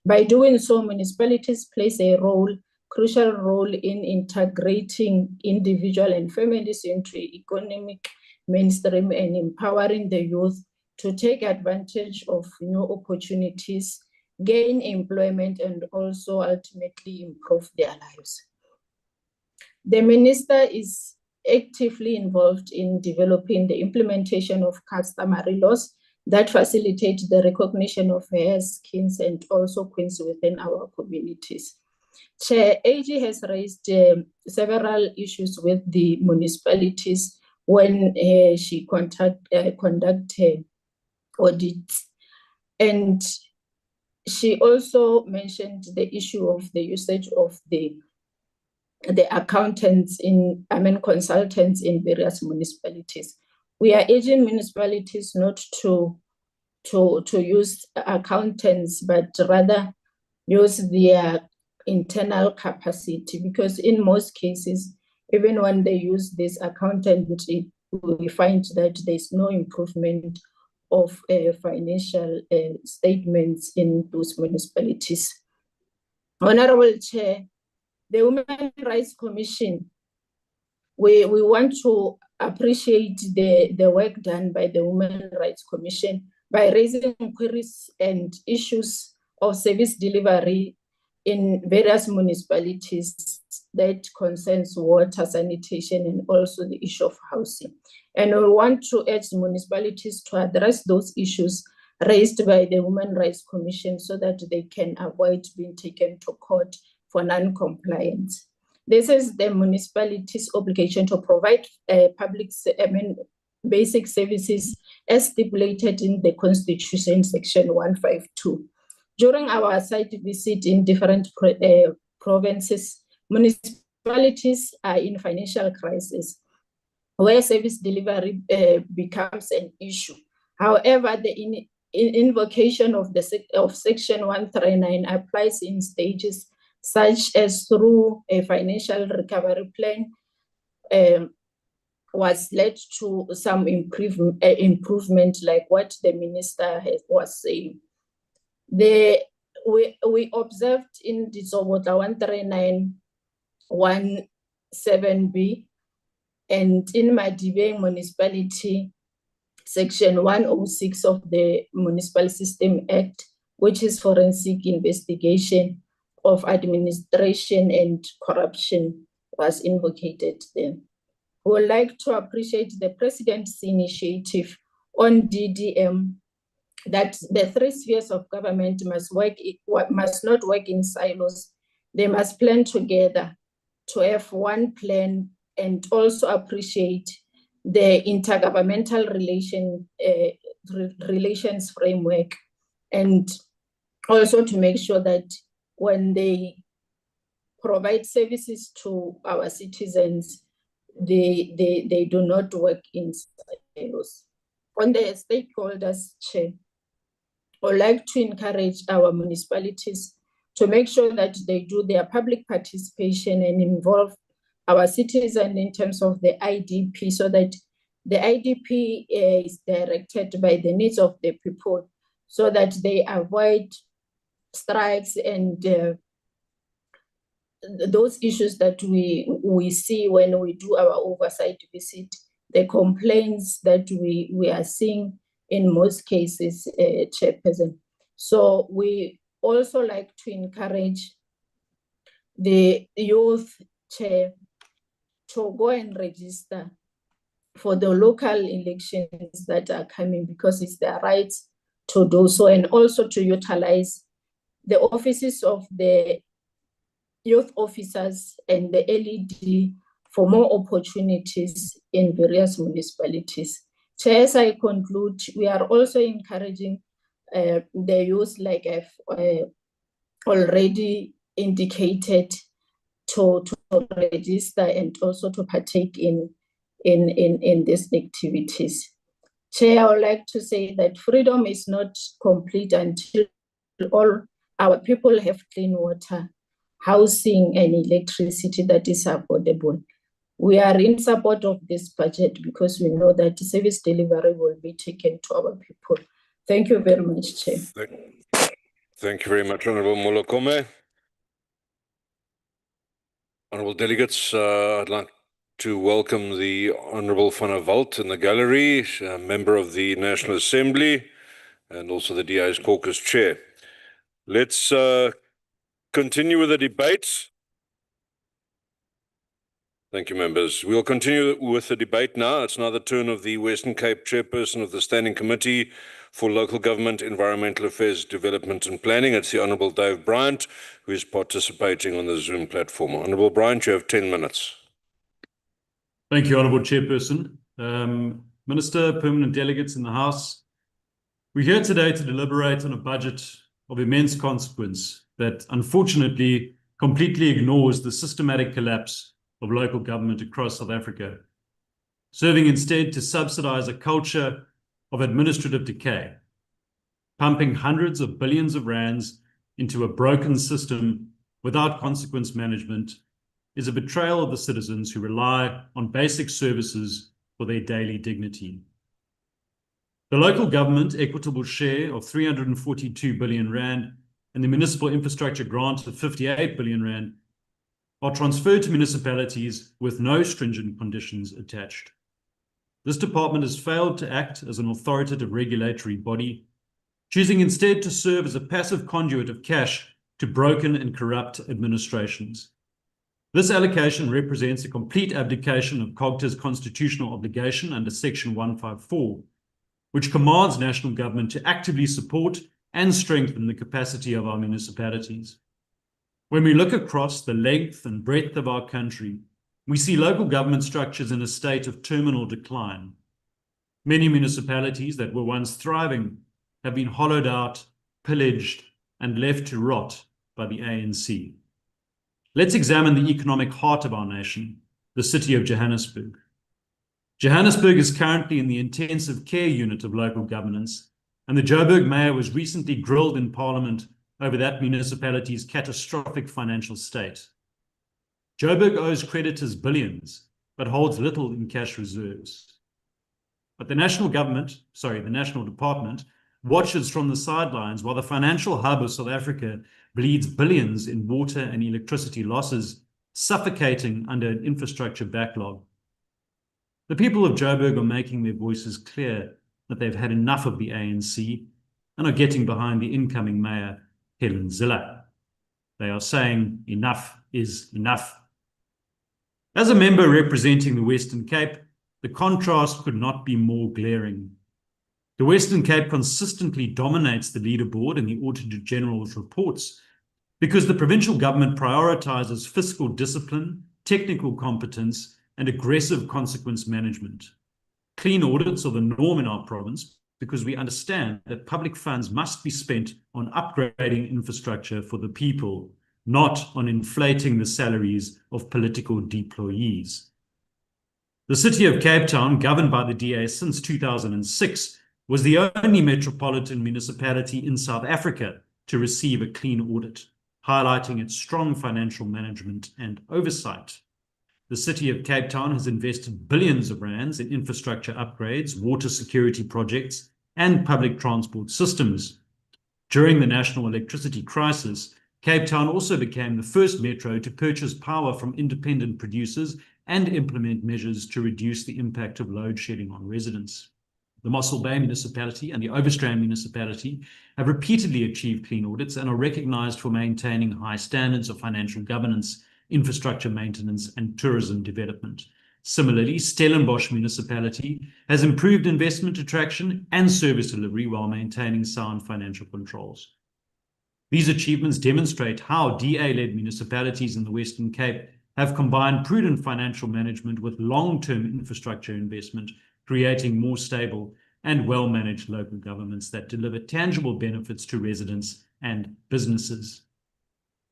By doing so, municipalities plays a crucial role in integrating individual and families into economic mainstream and empowering the youth to take advantage of new opportunities, gain employment, and also ultimately improve their lives. The minister is actively involved in developing the implementation of customary laws that facilitate the recognition of heirs, skins, and also queens within our communities. Chair AG has raised several issues with the municipalities when she conducted audits. And she also mentioned the issue of the usage of the accountants consultants in various municipalities. We are urging municipalities not to use accountants, but rather use their internal capacity, because in most cases, even when they use this accountant, we find that there's no improvement of financial statements in those municipalities. Honorable Chair, the Women Rights Commission, we want to appreciate the work done by the Women Rights Commission by raising queries and issues of service delivery in various municipalities that concerns water, sanitation, and also the issue of housing. And we want to urge municipalities to address those issues raised by the Women Rights Commission so that they can avoid being taken to court for non-compliance. This is the municipality's obligation to provide basic services as stipulated in the Constitution, Section 152. During our site visit in different provinces, municipalities are in financial crisis where service delivery becomes an issue. However, the invocation of Section 139 applies in stages, such as through a financial recovery plan was led to some improvement, like what the minister was saying. We observed in the Sobota 139.17b and in Madibeng municipality, Section 106 of the Municipal System Act, which is forensic investigation of administration and corruption, was invocated there. We would like to appreciate the President's initiative on DDM that the three spheres of government must not work in silos. They must plan together to have one plan and also appreciate the intergovernmental relations framework, and also to make sure that when they provide services to our citizens, they do not work in silos. On the stakeholders, Chair, I would like to encourage our municipalities to make sure that they do their public participation and involve our citizens in terms of the IDP, so that the IDP is directed by the needs of the people, so that they avoid strikes and those issues that we see when we do our oversight visit, the complaints that we are seeing in most cases, Chairperson. So we also like to encourage the youth, Chair, to go and register for the local elections that are coming, because it's their right to do so, and also to utilize the offices of the youth officers and the LED for more opportunities in various municipalities. Chair, as I conclude, we are also encouraging the youth, like I've already indicated, to register and also to partake in these activities. Chair, I would like to say that freedom is not complete until all our people have clean water, housing, and electricity that is affordable. We are in support of this budget because we know that service delivery will be taken to our people. Thank you very much, Chair. Thank you very much, Honourable Molokome. Honourable delegates, I'd like to welcome the Honourable Van der Walt in the gallery, a member of the National Assembly, and also the DA's caucus chair. Let's continue with the debate. Thank you, members. We'll continue with the debate now. It's now the turn of the Western Cape chairperson of the Standing Committee for Local Government, Environmental Affairs, Development and Planning. It's the Honourable Dave Bryant, who is participating on the Zoom platform. Honourable Bryant, you have 10 minutes. Thank you, Honourable Chairperson. Minister, permanent delegates in the House, we're here today to deliberate on a budget of immense consequence that unfortunately completely ignores the systematic collapse of local government across South Africa, serving instead to subsidize a culture of administrative decay, pumping hundreds of billions of rands into a broken system without consequence management is a betrayal of the citizens who rely on basic services for their daily dignity. The local government equitable share of 342 billion rand and the municipal infrastructure grant of 58 billion rand are transferred to municipalities with no stringent conditions attached. This department has failed to act as an authoritative regulatory body, choosing instead to serve as a passive conduit of cash to broken and corrupt administrations. This allocation represents a complete abdication of COGTA's constitutional obligation under Section 154, which commands national government to actively support and strengthen the capacity of our municipalities. When we look across the length and breadth of our country, we see local government structures in a state of terminal decline. Many municipalities that were once thriving have been hollowed out, pillaged, and left to rot by the ANC. Let's examine the economic heart of our nation, the city of Johannesburg. Johannesburg is currently in the intensive care unit of local governance, and the Joburg mayor was recently grilled in Parliament over that municipality's catastrophic financial state. Joburg owes creditors billions, but holds little in cash reserves. But the national department watches from the sidelines while the financial hub of South Africa bleeds billions in water and electricity losses, suffocating under an infrastructure backlog. The people of Joburg are making their voices clear that they've had enough of the ANC and are getting behind the incoming mayor, Helen Zille. They are saying enough is enough. As a member representing the Western Cape, the contrast could not be more glaring. The Western Cape consistently dominates the leaderboard in the Auditor General's reports because the provincial government prioritizes fiscal discipline, technical competence, and aggressive consequence management. Clean audits are the norm in our province because we understand that public funds must be spent on upgrading infrastructure for the people, not on inflating the salaries of political deployees. The city of Cape Town, governed by the DA since 2006, was the only metropolitan municipality in South Africa to receive a clean audit, highlighting its strong financial management and oversight. The city of Cape Town has invested billions of rands in infrastructure upgrades, water security projects, and public transport systems. During the national electricity crisis, Cape Town also became the first metro to purchase power from independent producers and implement measures to reduce the impact of load shedding on residents. The Mossel Bay municipality and the Overstrand municipality have repeatedly achieved clean audits and are recognized for maintaining high standards of financial governance, infrastructure maintenance, and tourism development. Similarly, Stellenbosch municipality has improved investment attraction and service delivery while maintaining sound financial controls. These achievements demonstrate how DA-led municipalities in the Western Cape have combined prudent financial management with long-term infrastructure investment, creating more stable and well-managed local governments that deliver tangible benefits to residents and businesses.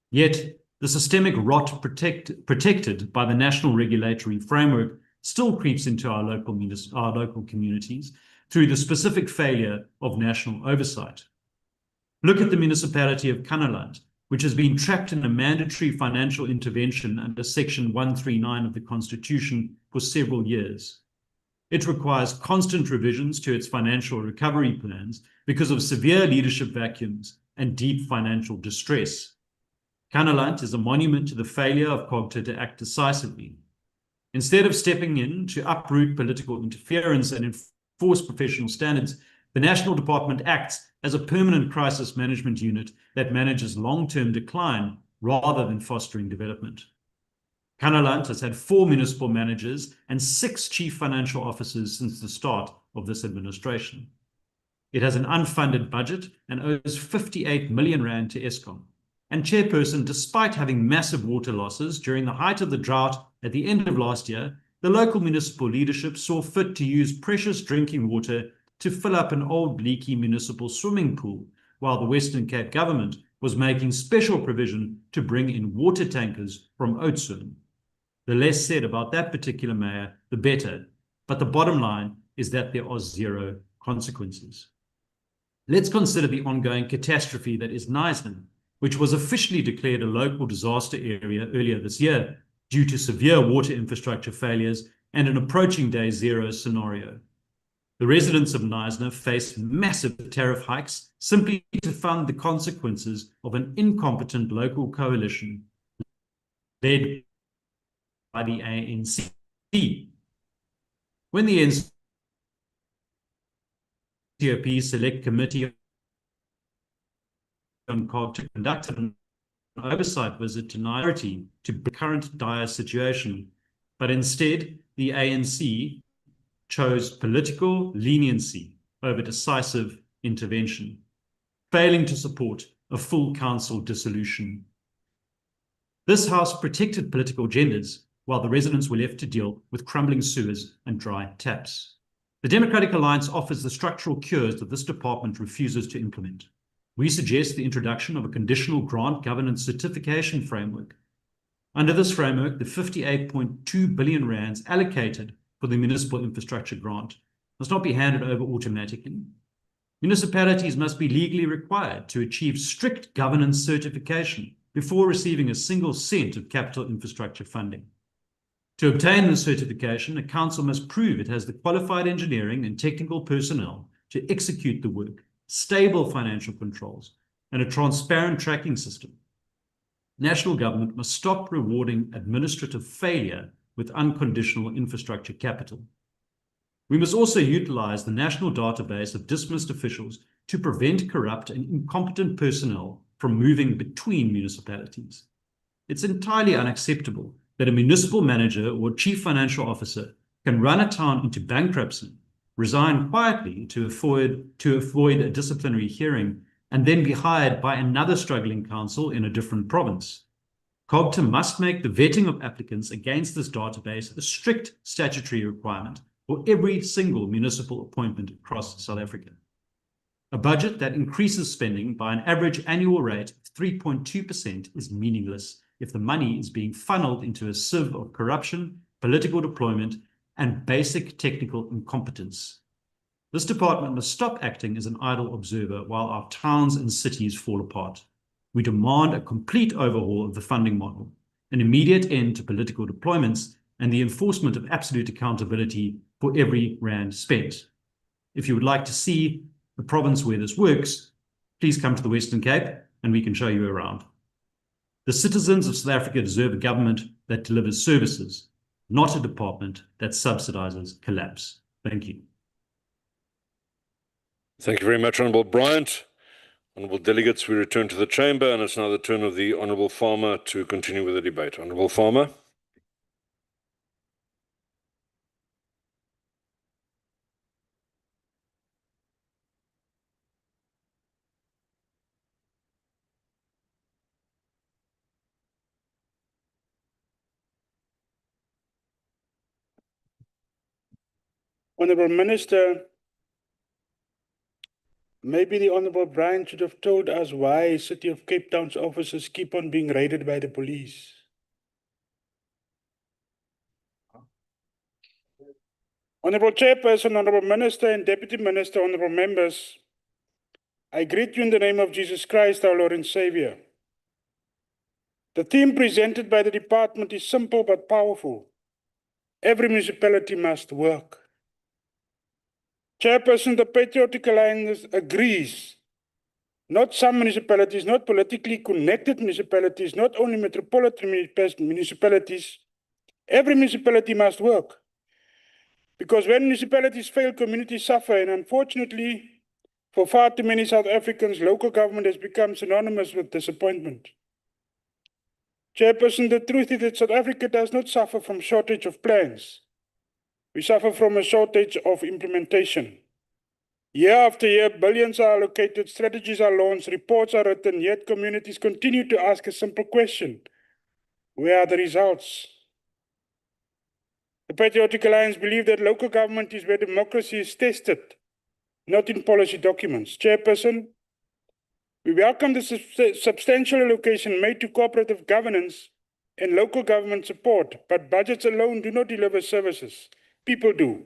Yet, the systemic rot protected by the national regulatory framework still creeps into our local communities through the specific failure of national oversight. Look at the municipality of Kannaland, which has been trapped in a mandatory financial intervention under Section 139 of the Constitution for several years. It requires constant revisions to its financial recovery plans because of severe leadership vacuums and deep financial distress. Kannaland is a monument to the failure of COGTA to act decisively. Instead of stepping in to uproot political interference and enforce professional standards, the National Department acts as a permanent crisis management unit that manages long-term decline rather than fostering development. Kannaland has had 4 municipal managers and 6 chief financial officers since the start of this administration. It has an unfunded budget and owes 58 million rand to Eskom. And chairperson, despite having massive water losses during the height of the drought at the end of last year, the local municipal leadership saw fit to use precious drinking water to fill up an old leaky municipal swimming pool, while the Western Cape government was making special provision to bring in water tankers from Oudtshoorn. The less said about that particular mayor, the better, but the bottom line is that there are 0 consequences. Let's consider the ongoing catastrophe that is Knysna, which was officially declared a local disaster area earlier this year due to severe water infrastructure failures and an approaching day 0 scenario. The residents of Knysna face massive tariff hikes simply to fund the consequences of an incompetent local coalition led by the ANC. When the NCOP Select Committee on COGTA conducted an oversight visit to Knysna to the current dire situation, but instead the ANC chose political leniency over decisive intervention, failing to support a full council dissolution. This House protected political agendas while the residents were left to deal with crumbling sewers and dry taps. The Democratic Alliance offers the structural cures that this department refuses to implement. We suggest the introduction of a conditional grant governance certification framework. Under this framework, the 58.2 billion rands allocated for the municipal infrastructure grant must not be handed over automatically. Municipalities must be legally required to achieve strict governance certification before receiving a single cent of capital infrastructure funding. To obtain the certification, a council must prove it has the qualified engineering and technical personnel to execute the work, stable financial controls, and a transparent tracking system. National government must stop rewarding administrative failure with unconditional infrastructure capital. We must also utilize the national database of dismissed officials to prevent corrupt and incompetent personnel from moving between municipalities. It's entirely unacceptable that a municipal manager or chief financial officer can run a town into bankruptcy resign quietly to avoid a disciplinary hearing, and then be hired by another struggling council in a different province. Cooperative must make the vetting of applicants against this database a strict statutory requirement for every single municipal appointment across South Africa. A budget that increases spending by an average annual rate of 3.2% is meaningless if the money is being funneled into a sieve of corruption, political deployment, and basic technical incompetence. This department must stop acting as an idle observer while our towns and cities fall apart. We demand a complete overhaul of the funding model, an immediate end to political deployments, and the enforcement of absolute accountability for every rand spent. If you would like to see the province where this works, please come to the Western Cape and we can show you around. The citizens of South Africa deserve a government that delivers services, not a department that subsidizes collapse. Thank you. Thank you very much, Honourable Bryant. Honourable delegates, we return to the chamber, and it's now the turn of the Honourable Farmer to continue with the debate. Honourable Farmer. Honourable Minister, maybe the Honourable Brian should have told us why City of Cape Town's offices keep on being raided by the police. Honourable Chairperson, Honourable Minister and Deputy Minister, Honourable Members, I greet you in the name of Jesus Christ, our Lord and Saviour. The theme presented by the department is simple but powerful. Every municipality must work. Chairperson, the Patriotic Alliance agrees. Not some municipalities, not politically connected municipalities, not only metropolitan municipalities. Every municipality must work. Because when municipalities fail, communities suffer. And unfortunately, for far too many South Africans, local government has become synonymous with disappointment. Chairperson, the truth is that South Africa does not suffer from shortage of plans. We suffer from a shortage of implementation. Year after year, billions are allocated, strategies are launched, reports are written, yet communities continue to ask a simple question: where are the results? The Patriotic Alliance believes that local government is where democracy is tested, not in policy documents. Chairperson, we welcome the substantial allocation made to cooperative governance and local government support, but budgets alone do not deliver services. People do,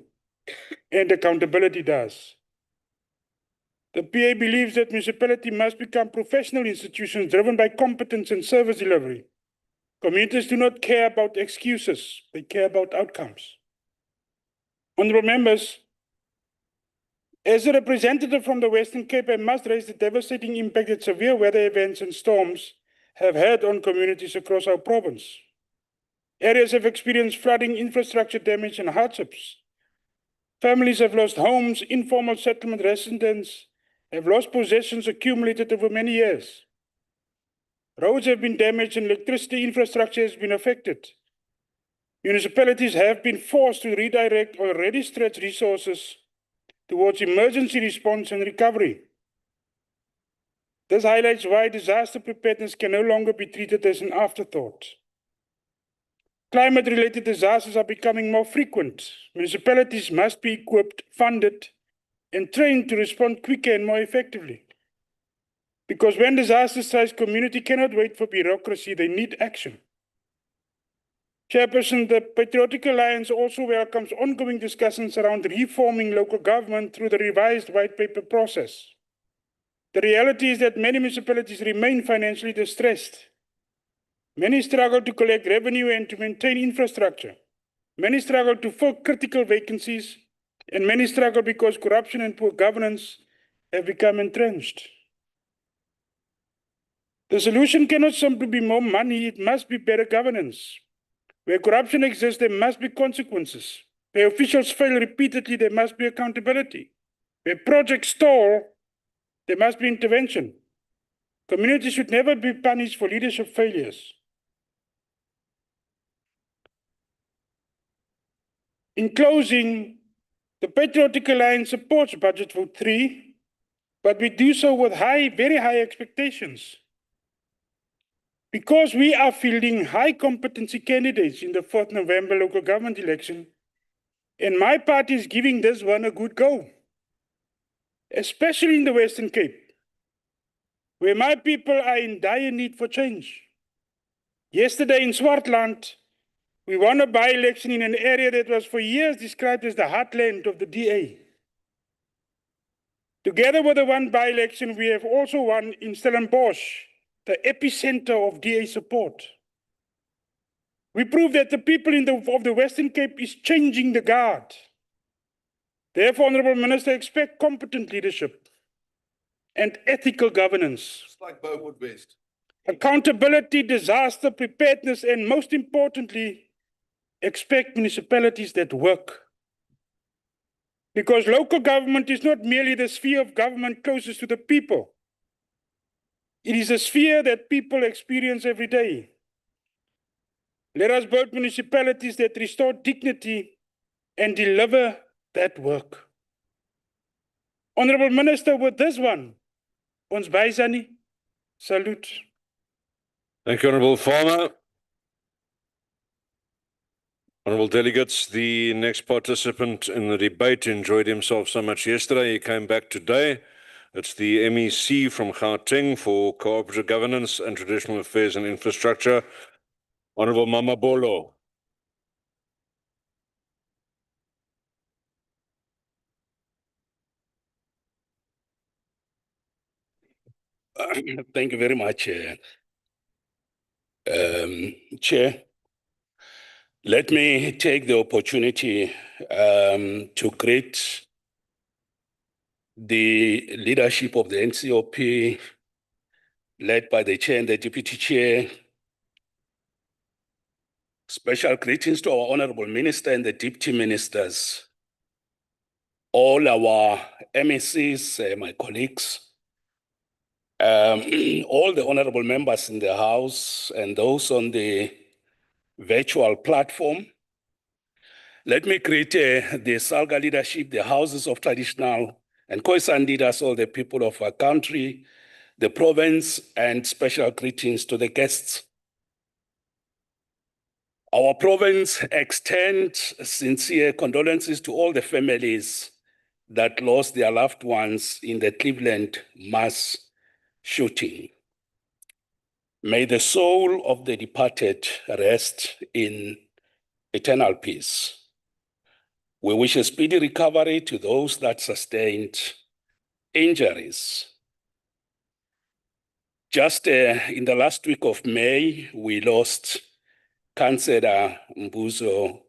and accountability does. The PA believes that municipality must become professional institutions driven by competence and service delivery. Communities do not care about excuses, they care about outcomes. Honourable Members, as a representative from the Western Cape, I must raise the devastating impact that severe weather events and storms have had on communities across our province. Areas have experienced flooding, infrastructure damage, and hardships. Families have lost homes, informal settlement residents have lost possessions accumulated over many years. Roads have been damaged and electricity infrastructure has been affected. Municipalities have been forced to redirect already stretched resources towards emergency response and recovery. This highlights why disaster preparedness can no longer be treated as an afterthought. Climate-related disasters are becoming more frequent. Municipalities must be equipped, funded, and trained to respond quicker and more effectively. Because when disaster strikes, community cannot wait for bureaucracy, they need action. Chairperson, the Patriotic Alliance also welcomes ongoing discussions around reforming local government through the revised white paper process. The reality is that many municipalities remain financially distressed. Many struggle to collect revenue and to maintain infrastructure. Many struggle to fill critical vacancies, and many struggle because corruption and poor governance have become entrenched. The solution cannot simply be more money, it must be better governance. Where corruption exists, there must be consequences. Where officials fail repeatedly, there must be accountability. Where projects stall, there must be intervention. Communities should never be punished for leadership failures. In closing, The Patriotic Alliance supports Budget Vote 3, but we do so with very high expectations. Because we are fielding high competency candidates in the 4th November local government election, and my party is giving this one a good go, especially in the Western Cape, where my people are in dire need for change. Yesterday in Swartland, we won a by-election in an area that was for years described as the heartland of the DA. Together with the one by-election, we have also won in Stellenbosch, the epicenter of DA support. We proved that the people of the Western Cape is changing the guard. Therefore, Honourable Minister, expect competent leadership and ethical governance. It's like Beaufort West. Accountability, disaster preparedness, and most importantly, expect municipalities that work. Because local government is not merely the sphere of government closest to the people. It is a sphere that people experience every day. Let us build municipalities that restore dignity and deliver that work. Honourable Minister, with this one, ons byzani, salute. Thank you, Honourable Farmer. Honourable delegates, the next participant in the debate enjoyed himself so much yesterday, he came back today. It's the MEC from Gauteng for Cooperative Governance and Traditional Affairs and Infrastructure, Honourable Mamabolo. Thank you very much, Chair. Let me take the opportunity to greet the leadership of the NCOP, led by the Chair and the Deputy Chair. Special greetings to our Honourable Minister and the Deputy Ministers, all our MECs, my colleagues, all the honourable members in the House and those on the virtual platform. Let me greet the Salga leadership, the houses of traditional and Khoisan leaders, all the people of our country, the province, and special greetings to the guests. Our province extends sincere condolences to all the families that lost their loved ones in the Cleveland mass shooting. May the soul of the departed rest in eternal peace. We wish a speedy recovery to those that sustained injuries. Just in the last week of May, we lost Councillor Mbuzo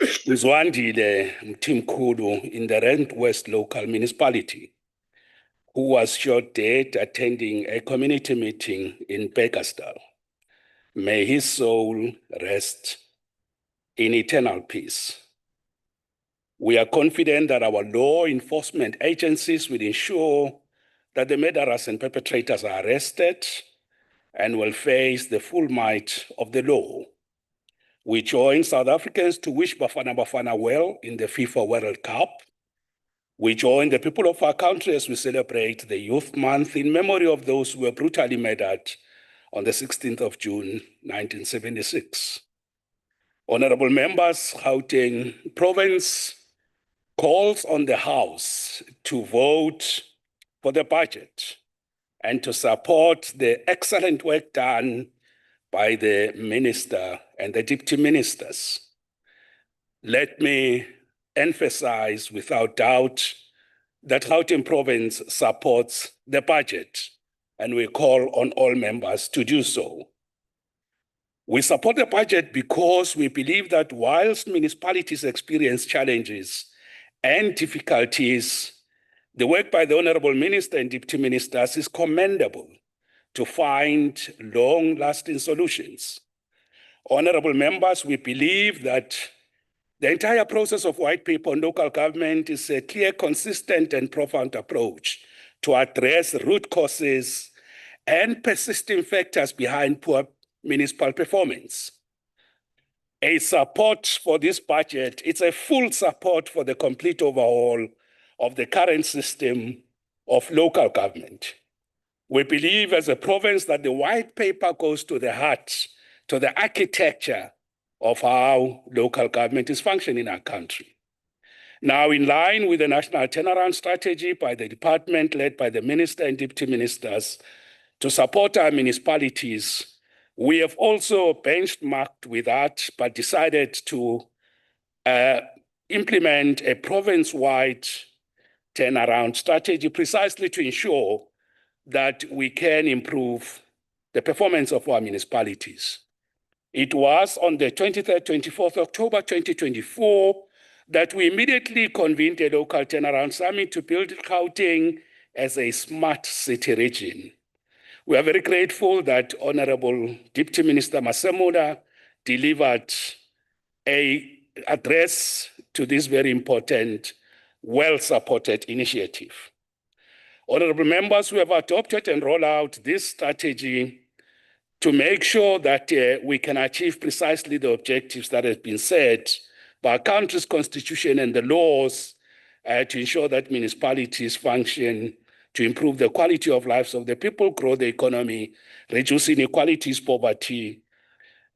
Mzwandile Mtimkulu in the Rand West local municipality, who was shot dead attending a community meeting in Bakersdal. May his soul rest in eternal peace. We are confident that our law enforcement agencies will ensure that the murderers and perpetrators are arrested and will face the full might of the law. We join South Africans to wish Bafana Bafana well in the FIFA World Cup. We join the people of our country as we celebrate the Youth Month in memory of those who were brutally murdered on the 16th of June, 1976. Honorable members, Gauteng Province calls on the House to vote for the budget and to support the excellent work done by the Minister and the Deputy Ministers. Let me emphasize without doubt that Gauteng Province supports the budget, and we call on all members to do so. We support the budget because we believe that whilst municipalities experience challenges and difficulties, the work by the Honourable Minister and Deputy Ministers is commendable to find long-lasting solutions. Honourable members, we believe that the entire process of white paper on local government is a clear, consistent, and profound approach to address root causes and persisting factors behind poor municipal performance. a support for this budget. It's a full support for the complete overhaul of the current system of local government. We believe as a province that the white paper goes to the heart, to the architecture of how local government is functioning in our country. Now, in line with the national turnaround strategy by the department led by the minister and deputy ministers to support our municipalities, we have also benchmarked with that, but decided to implement a province-wide turnaround strategy precisely to ensure that we can improve the performance of our municipalities. It was on the 23rd, 24th October 2024 that we immediately convened a local turnaround summit to build Gauteng as a smart city region. We are very grateful that Honorable Deputy Minister Masemola delivered an address to this very important, well-supported initiative. Honorable members, we have adopted and rolled out this strategy to make sure that we can achieve precisely the objectives that have been set by our country's constitution and the laws to ensure that municipalities function to improve the quality of lives of the people, grow the economy, reduce inequalities, poverty,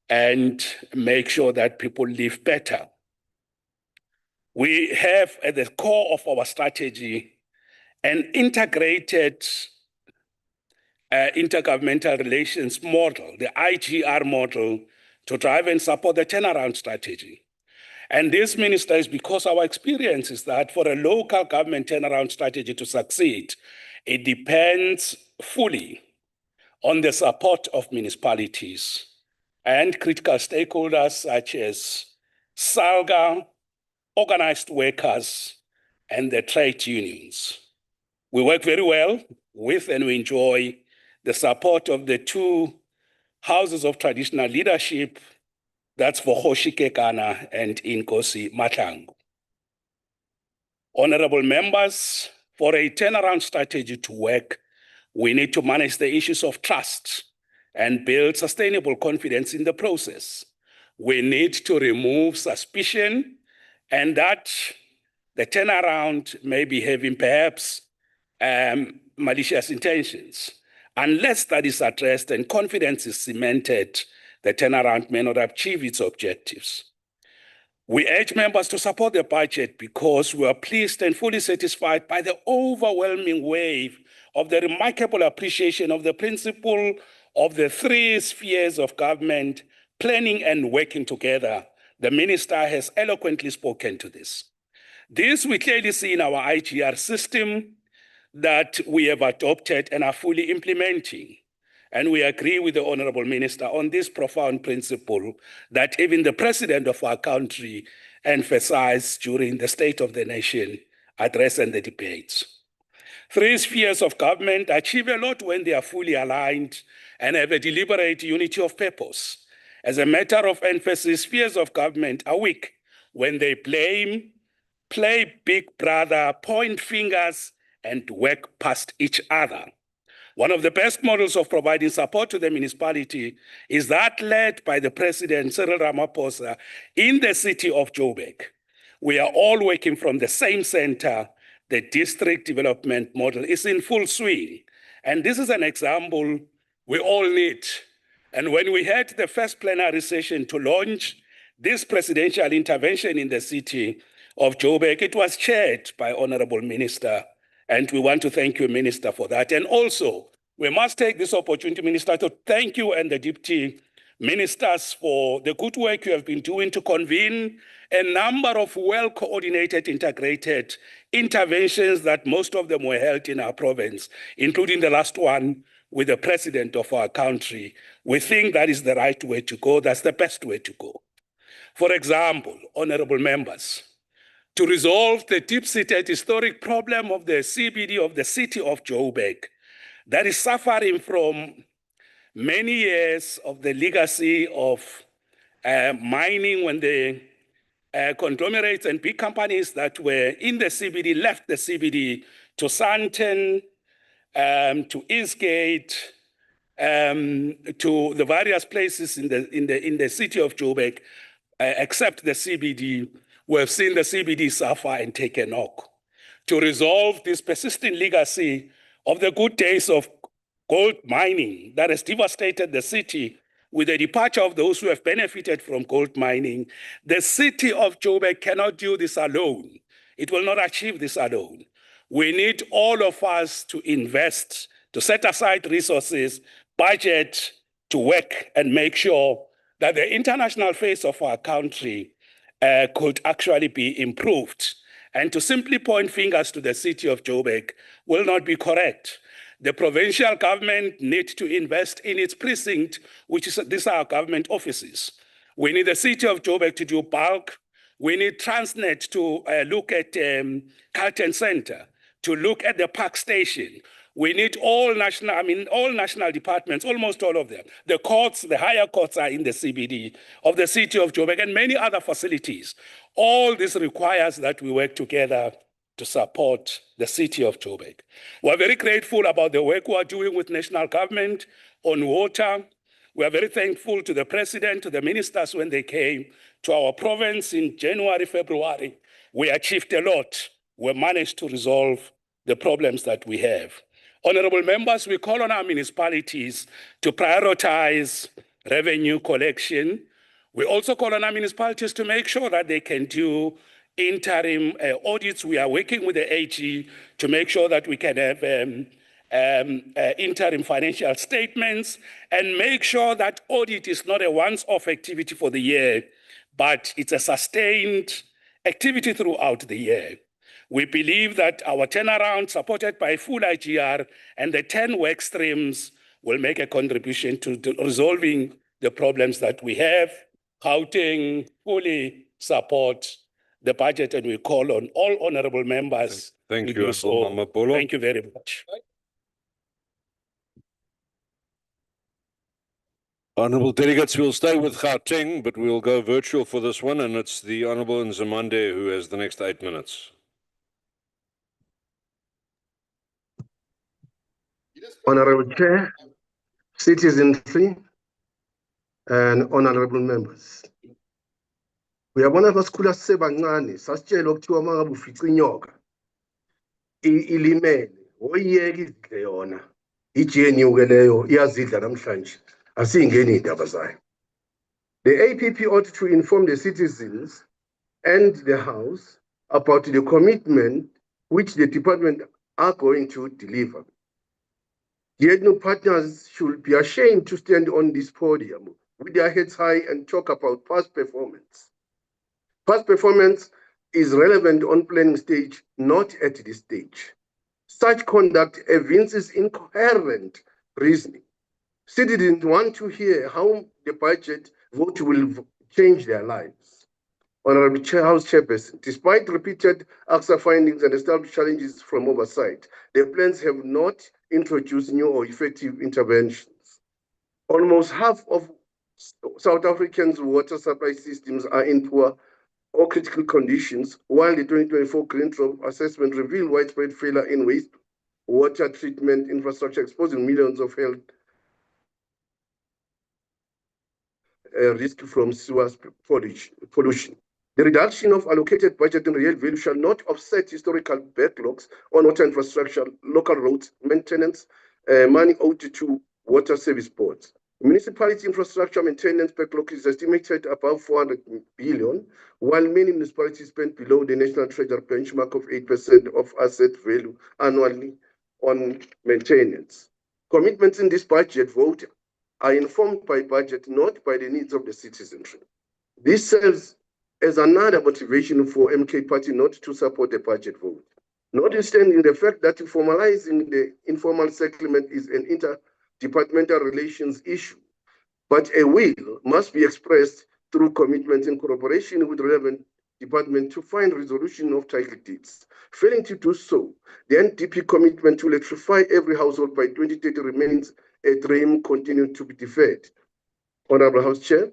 and make sure that people live better. We have at the core of our strategy an integrated intergovernmental relations model, the IGR model, to drive and support the turnaround strategy. And this, Minister, is because our experience is that for a local government turnaround strategy to succeed, it depends fully on the support of municipalities and critical stakeholders such as SALGA, organized workers, and the trade unions. We work very well with and we enjoy the support of the two houses of traditional leadership, that's for Kgoshi Kekana and Inkosi Mahlangu. Honorable members, for a turnaround strategy to work, we need to manage the issues of trust and build sustainable confidence in the process. We need to remove suspicion and that the turnaround may be having perhaps malicious intentions. Unless that is addressed and confidence is cemented, the turnaround may not achieve its objectives. We urge members to support the budget because we are pleased and fully satisfied by the overwhelming wave of the remarkable appreciation of the principle of the three spheres of government, planning and working together. The minister has eloquently spoken to this. This we clearly see in our IGR system that we have adopted and are fully implementing. And we agree with the Honorable Minister on this profound principle that even the President of our country emphasized during the State of the Nation address and the debates. Three spheres of government achieve a lot when they are fully aligned and have a deliberate unity of purpose. As a matter of emphasis, spheres of government are weak when they blame, play big brother, point fingers, and work past each other. One of the best models of providing support to the municipality is that led by the President, Cyril Ramaphosa, in the city of Joburg. We are all working from the same center. The district development model is in full swing. And this is an example we all need. And when we had the first plenary session to launch this presidential intervention in the city of Joburg, it was chaired by Honorable Minister. And we want to thank you, Minister, for that. And also, we must take this opportunity, Minister, to thank you and the Deputy Ministers for the good work you have been doing to convene a number of well-coordinated, integrated interventions that most of them were held in our province, including the last one with the President of our country. We think that is the right way to go. That's the best way to go. For example, honorable members, to resolve the deep-seated historic problem of the CBD of the city of Joburg that is suffering from many years of the legacy of mining when the conglomerates and big companies that were in the CBD left the CBD to Sandton, to Eastgate, to the various places in the city of Joburg. except the CBD, we have seen the CBD suffer and take a knock. To resolve this persistent legacy of the good days of gold mining that has devastated the city with the departure of those who have benefited from gold mining, the city of Joburg cannot do this alone. It will not achieve this alone. We need all of us to invest, to set aside resources, budget, to work and make sure that the international face of our country could actually be improved. And to simply point fingers to the city of Joburg will not be correct. The provincial government needs to invest in its precinct, which is these are our government offices. We need the city of Joburg to do bulk. We need Transnet to look at Carlton Center, to look at the Park Station. We need all national departments, almost all of them. The courts, the higher courts are in the CBD of the city of Joburg and many other facilities. All this requires that we work together to support the city of Joburg. We're very grateful about the work we are doing with national government on water. We are very thankful to the president, to the ministers when they came to our province in January, February. We achieved a lot. We managed to resolve the problems that we have. Honorable members, we call on our municipalities to prioritize revenue collection. We also call on our municipalities to make sure that they can do interim audits. We are working with the AG to make sure that we can have interim financial statements and make sure that audit is not a once-off activity for the year, but it's a sustained activity throughout the year. We believe that our turnaround, supported by full IGR and the 10 work streams, will make a contribution to resolving the problems that we have. Gauteng fully support the budget, and we call on all honorable members. Thank to you, do so. Honorable Mamapolo. Thank you very much. Honourable delegates, we'll stay with Gauteng, but we'll go virtual for this one, and it's the Honourable Nzimande who has the next 8 minutes. Honorable Chair, citizenry, and honorable members. Uyabona kwasikhula sisebancane sasitshelwa kuthiwa mangabe ufica inyoka ilimele oyiyeka izidle yona iGNU ke leyo iyazidla namhlanje asingeni indaba zayo. The APP ought to inform the citizens and the House about the commitment which the department are going to deliver. GNU partners should be ashamed to stand on this podium with their heads high and talk about past performance. Past performance is relevant on planning stage, not at this stage. Such conduct evinces incoherent reasoning. Citizens want to hear how the budget vote will change their lives. Honorable House Chairperson, despite repeated AXA findings and established challenges from oversight, the plans have not introduced new or effective interventions. Almost half of South Africans' water supply systems are in poor or critical conditions, while the 2024 Green Drop assessment revealed widespread failure in waste water treatment infrastructure, exposing millions of health risk from sewer pollution. The reduction of allocated budget in real value shall not offset historical backlogs on water infrastructure, local roads, maintenance, money owed to water service boards. Municipality infrastructure maintenance backlog is estimated above 400 billion, while many municipalities spend below the national treasury benchmark of 8% of asset value annually on maintenance. Commitments in this budget vote are informed by budget, not by the needs of the citizenry. This serves as another motivation for MK Party not to support the budget vote. Notwithstanding the fact that formalizing the informal settlement is an interdepartmental relations issue, but a will must be expressed through commitment in cooperation with relevant department to find resolution of title deeds. Failing to do so, the NDP commitment to electrify every household by 2030 remains a dream continued to be deferred. Honorable House Chair,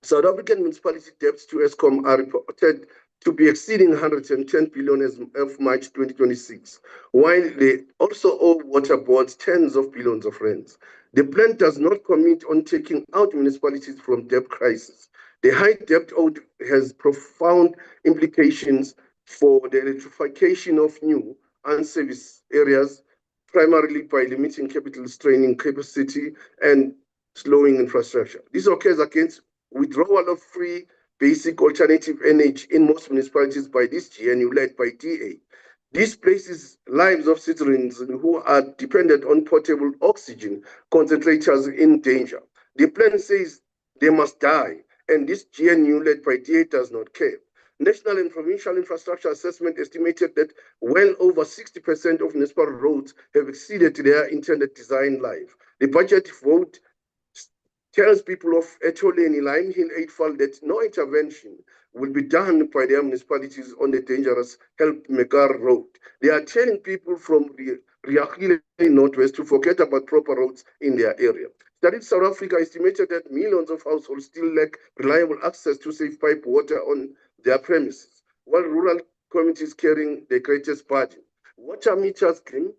South African municipality debts to ESCOM are reported to be exceeding 110 billion as of March 2026, while they also owe water boards tens of billions of rands. The plan does not commit on taking out municipalities from debt crisis. The high debt load has profound implications for the electrification of new unserviced areas, primarily by limiting capital straining capacity and slowing infrastructure. This occurs against withdrawal of free basic alternative energy in most municipalities by this GNU led by DA. This places lives of citizens who are dependent on portable oxygen concentrators in danger. The plan says they must die, and this GNU led by DA does not care. National and provincial infrastructure assessment estimated that well over 60% of municipal roads have exceeded their intended design life. The budget vote tells people of Etoleni, Lime Hill, Eightfall that no intervention will be done by their municipalities on the dangerous Help Megar Road. They are telling people from Riahile Northwest to forget about proper roads in their area. Studies South Africa estimated that millions of households still lack reliable access to safe pipe water on their premises, while rural communities carrying the greatest burden. Water meters clean,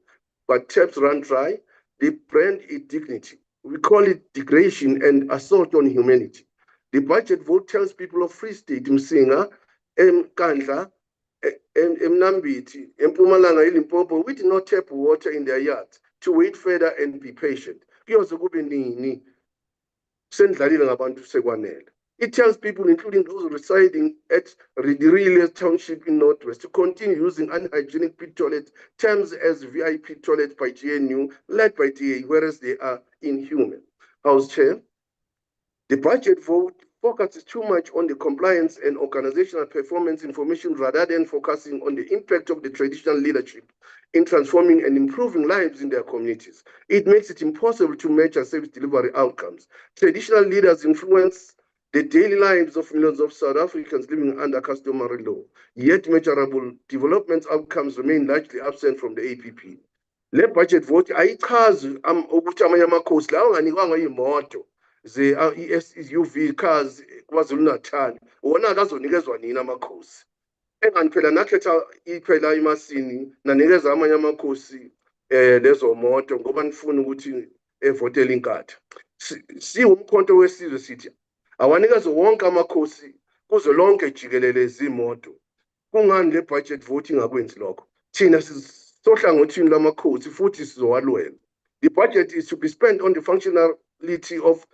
but taps run dry. They brand it dignity. We call it degradation and assault on humanity. The budget vote tells people of Free State, Msinga, Mkandla, Mnambiti, Mpumalanga, Limpopo, we did not tap water in their yards to wait further and be patient. It tells people, including those residing at Ridirile Township in Northwest, to continue using unhygienic pit toilets, terms as VIP toilets by GNU, led by DA, whereas they are inhuman. House Chair, the budget vote focuses too much on the compliance and organizational performance information rather than focusing on the impact of the traditional leadership in transforming and improving lives in their communities. It makes it impossible to measure service delivery outcomes. Traditional leaders influence the daily lives of millions of South Africans living under customary law, yet measurable development outcomes remain largely absent from the APP. Le budget vote ayichazi ukuthi amanye amakhosi lawo anganikwanga iy'moto ze-SUV cars KwaZulu-Natal, wona akazonikezwa nini amakhosi. Engani phela nakhetha iphela imasini nanikeza amanye amakhosi lezo moto ngoba nifuna ukuthi evotele inkatha. Siwumkhonto wesizwe sithi awanikeze wonke amakhosi kuzo lonke jikelele zimoto. Kungani le budget voting akwenzi lokho? Thina sohlangothini lamakhosi futhi sizowalwela. The budget is to be spent on the functionality of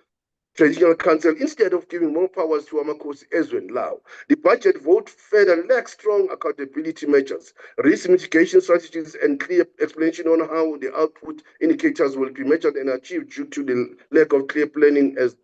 traditional council instead of giving more powers to Amakosi ezweni lawo. The budget vote further lacks strong accountability measures, risk mitigation strategies, and clear explanation on how the output indicators will be measured and achieved due to the lack of clear planning as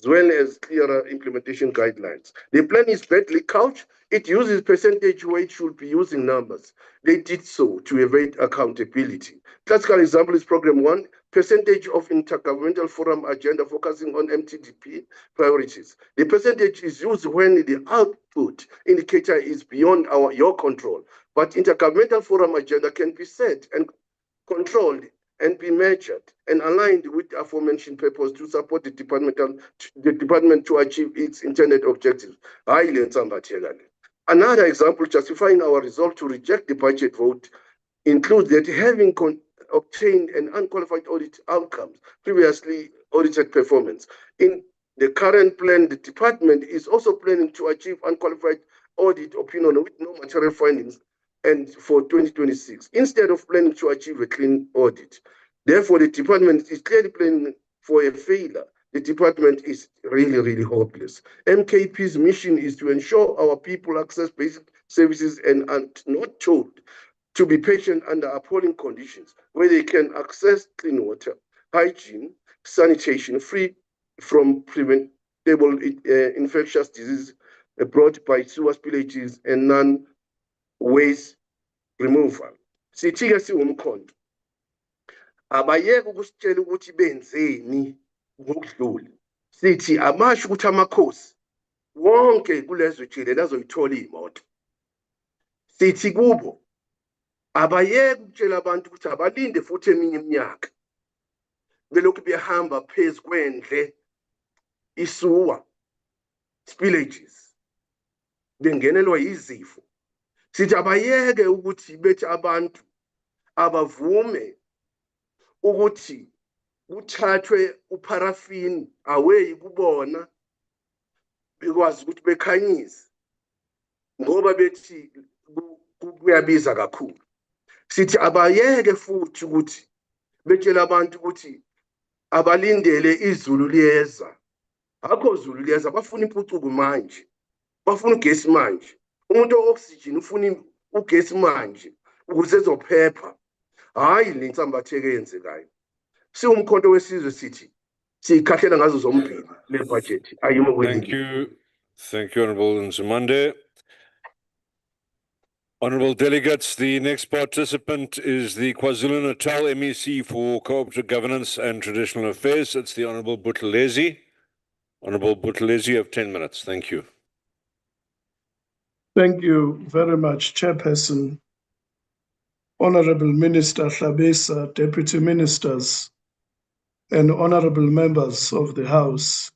well as clearer implementation guidelines. The plan is badly couched. It uses percentage where it should be using numbers. They did so to evade accountability. Classical example is Program 1, percentage of Intergovernmental Forum agenda focusing on MTDP priorities. The percentage is used when the output indicator is beyond your control, but Intergovernmental Forum agenda can be set and controlled and be measured and aligned with the aforementioned purpose to support the department to achieve its intended objectives. Another example justifying our resolve to reject the budget vote includes that having obtained an unqualified audit outcomes, previously audited performance. In the current plan, the department is also planning to achieve unqualified audit opinion with no material findings and for 2026, instead of planning to achieve a clean audit. Therefore, the department is clearly planning for a failure. The department is really, really hopeless. MKP's mission is to ensure our people access basic services and are not told to be patient under appalling conditions where they can access clean water, hygiene, sanitation, free from preventable infectious disease brought by sewer spillages and non-waste removal. Sithi-ke siwumkhonto. Abayeke ukusitshela ukuthi benzeni ngokudlula. Sithi amasho ukuthi amakhosi wonke kulezo jikelele azoyithola iy'moto. Sithi kubo abayeke ukutshela abantu ukuthi abalinde futhi eminye iminyaka belokhu behamba phezu kwendle isuwa spillages bengenelwa yizifo. Sithi abayeke ukuthi bethi abantu abavume ukuthi kuthathwe uparafini away kubona bekwazi ukuthi bekhanyise ngoba bethi kuyabiza kakhulu. Sithi abayeke futhi ukuthi betshela abantu ukuthi abalindele izulu liyeza. Akho zulu liyeza, bafuna impucuko manje. Bafuna ugesi manje. Umuntu o-oxygen ufuna ugesi manje ukuze ezophepha. Hayi le nsambatheke eyenzekayo. Siwumkhonto wesizwe sithi siyikhahlela ngazo zombili le budget. Ayimo Thank you. Thank you, Honorable Nzimande. Honorable delegates, the next participant is the KwaZulu-Natal MEC for Cooperative Governance and Traditional Affairs. It's the Honorable Buthelezi. Honorable Buthelezi, you have 10 minutes. Thank you. Thank you very much, Chairperson. Honorable Minister Hlabisa, Deputy Ministers, and honorable members of the House.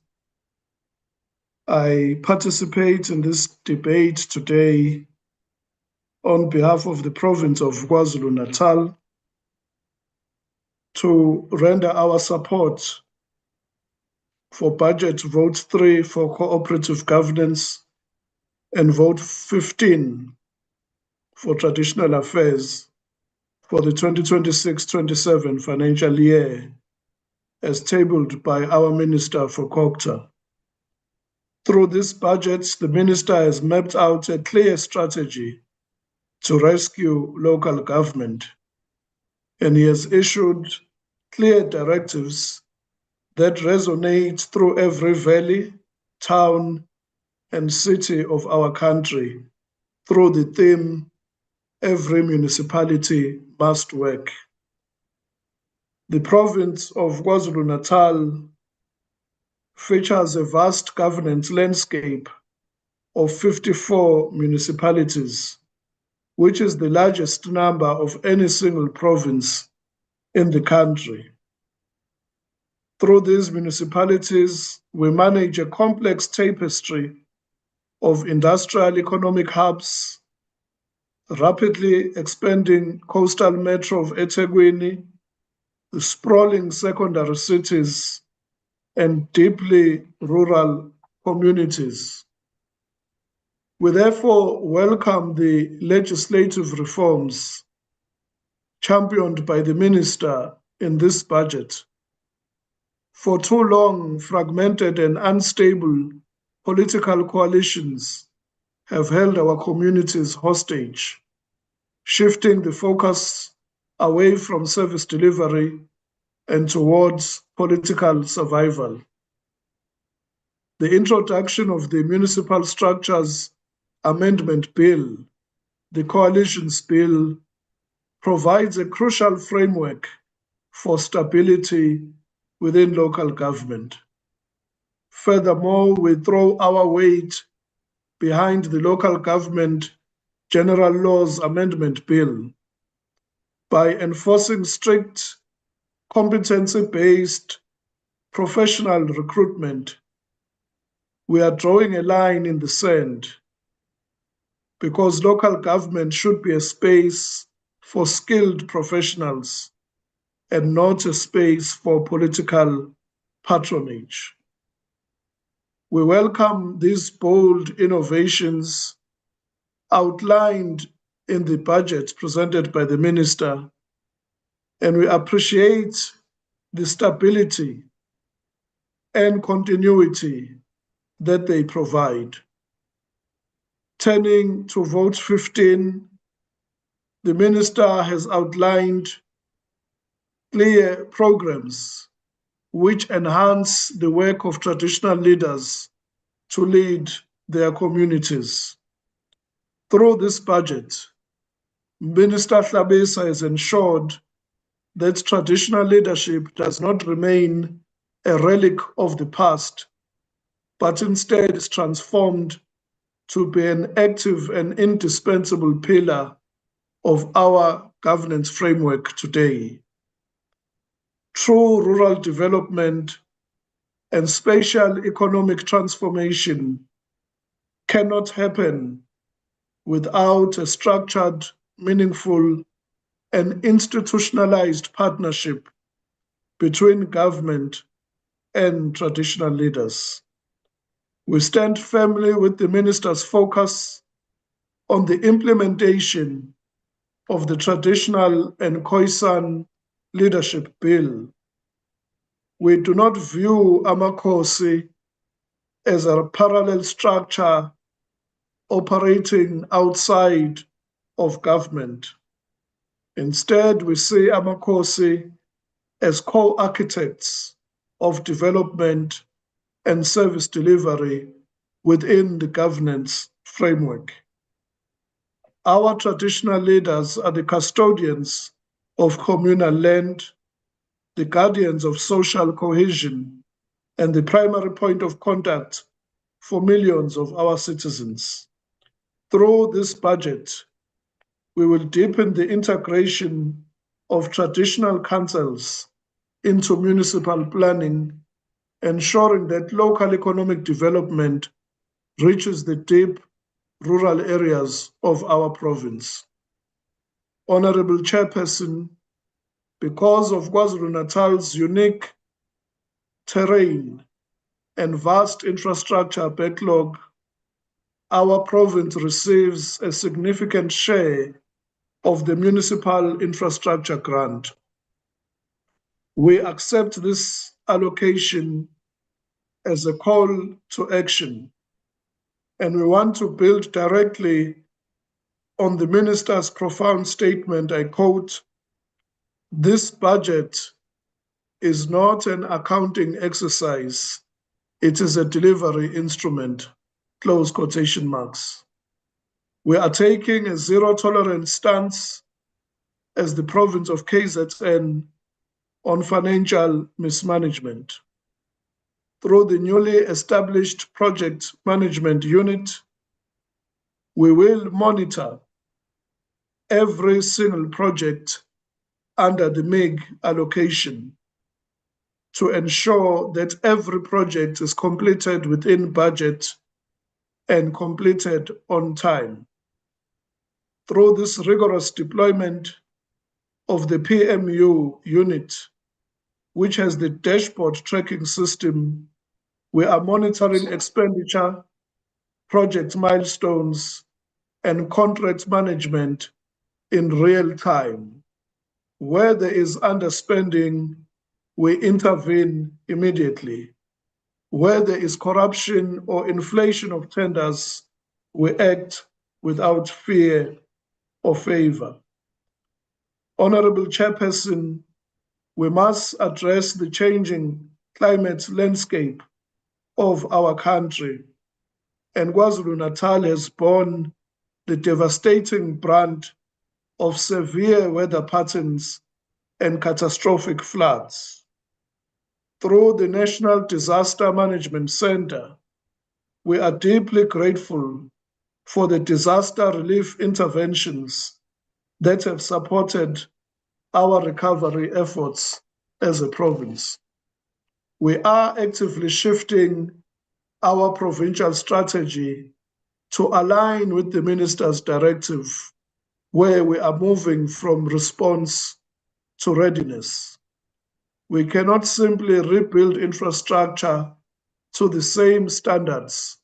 I participate in this debate today on behalf of the province of KwaZulu-Natal to render our support for budget vote 3 for cooperative governance and vote 15 for traditional affairs for the 2026-27 financial year as tabled by our Minister for COGTA. Through this budget, the Minister has mapped out a clear strategy to rescue local government, and he has issued clear directives that resonate through every valley, town, and city of our country through the theme, every municipality must work. The province of KwaZulu-Natal features a vast governance landscape of 54 municipalities, which is the largest number of any single province in the country. Through these municipalities, we manage a complex tapestry of industrial economic hubs, rapidly expanding coastal metro of eThekwini, the sprawling secondary cities, and deeply rural communities. We therefore welcome the legislative reforms championed by the Minister in this budget. For too long, fragmented and unstable political coalitions have held our communities hostage, shifting the focus away from service delivery and towards political survival. The introduction of the Municipal Structures Amendment Bill, the Coalition's Bill, provides a crucial framework for stability within local government. Furthermore, we throw our weight behind the Local Government General Laws Amendment Bill by enforcing strict competency-based professional recruitment. We are drawing a line in the sand because local government should be a space for skilled professionals and not a space for political patronage. We welcome these bold innovations outlined in the budget presented by the Minister, and we appreciate the stability and continuity that they provide. Turning to vote 15, the Minister has outlined clear programs which enhance the work of traditional leaders to lead their communities. Through this budget, Minister Hlabisa has ensured that traditional leadership does not remain a relic of the past, but instead is transformed to be an active and indispensable pillar of our governance framework today. True rural development and spatial economic transformation cannot happen without a structured, meaningful, and institutionalized partnership between government and traditional leaders. We stand firmly with the Minister's focus on the implementation of the Traditional and Khoisan Leadership Bill. We do not view Amakhosi as a parallel structure operating outside of government. Instead, we see Amakhosi as co-architects of development and service delivery within the governance framework. Our traditional leaders are the custodians of communal land, the guardians of social cohesion, and the primary point of contact for millions of our citizens. Through this budget, we will deepen the integration of traditional councils into municipal planning, ensuring that local economic development reaches the deep rural areas of our province. Honorable Chairperson, because of KwaZulu-Natal's unique terrain and vast infrastructure backlog, our province receives a significant share of the municipal infrastructure grant. We accept this allocation as a call to action, and we want to build directly on the Minister's profound statement. I quote, "This budget is not an accounting exercise, it is a delivery instrument," close quotation marks. We are taking a zero-tolerance stance as the province of KZN on financial mismanagement. Through the newly established Project Management Unit, we will monitor every single project under the MIG allocation to ensure that every project is completed within budget and completed on time. Through this rigorous deployment of the PMU unit, which has the dashboard tracking system, we are monitoring expenditure, project milestones, and contract management in real time. Where there is underspending, we intervene immediately. Where there is corruption or inflation of tenders, we act without fear or favor. Honorable Chairperson, we must address the changing climate landscape of our country, and KwaZulu-Natal has borne the devastating brunt of severe weather patterns and catastrophic floods. Through the National Disaster Management Center, we are deeply grateful for the disaster relief interventions that have supported our recovery efforts as a province. We are actively shifting our provincial strategy to align with the Minister's directive, where we are moving from response to readiness. We cannot simply rebuild infrastructure to the same standards,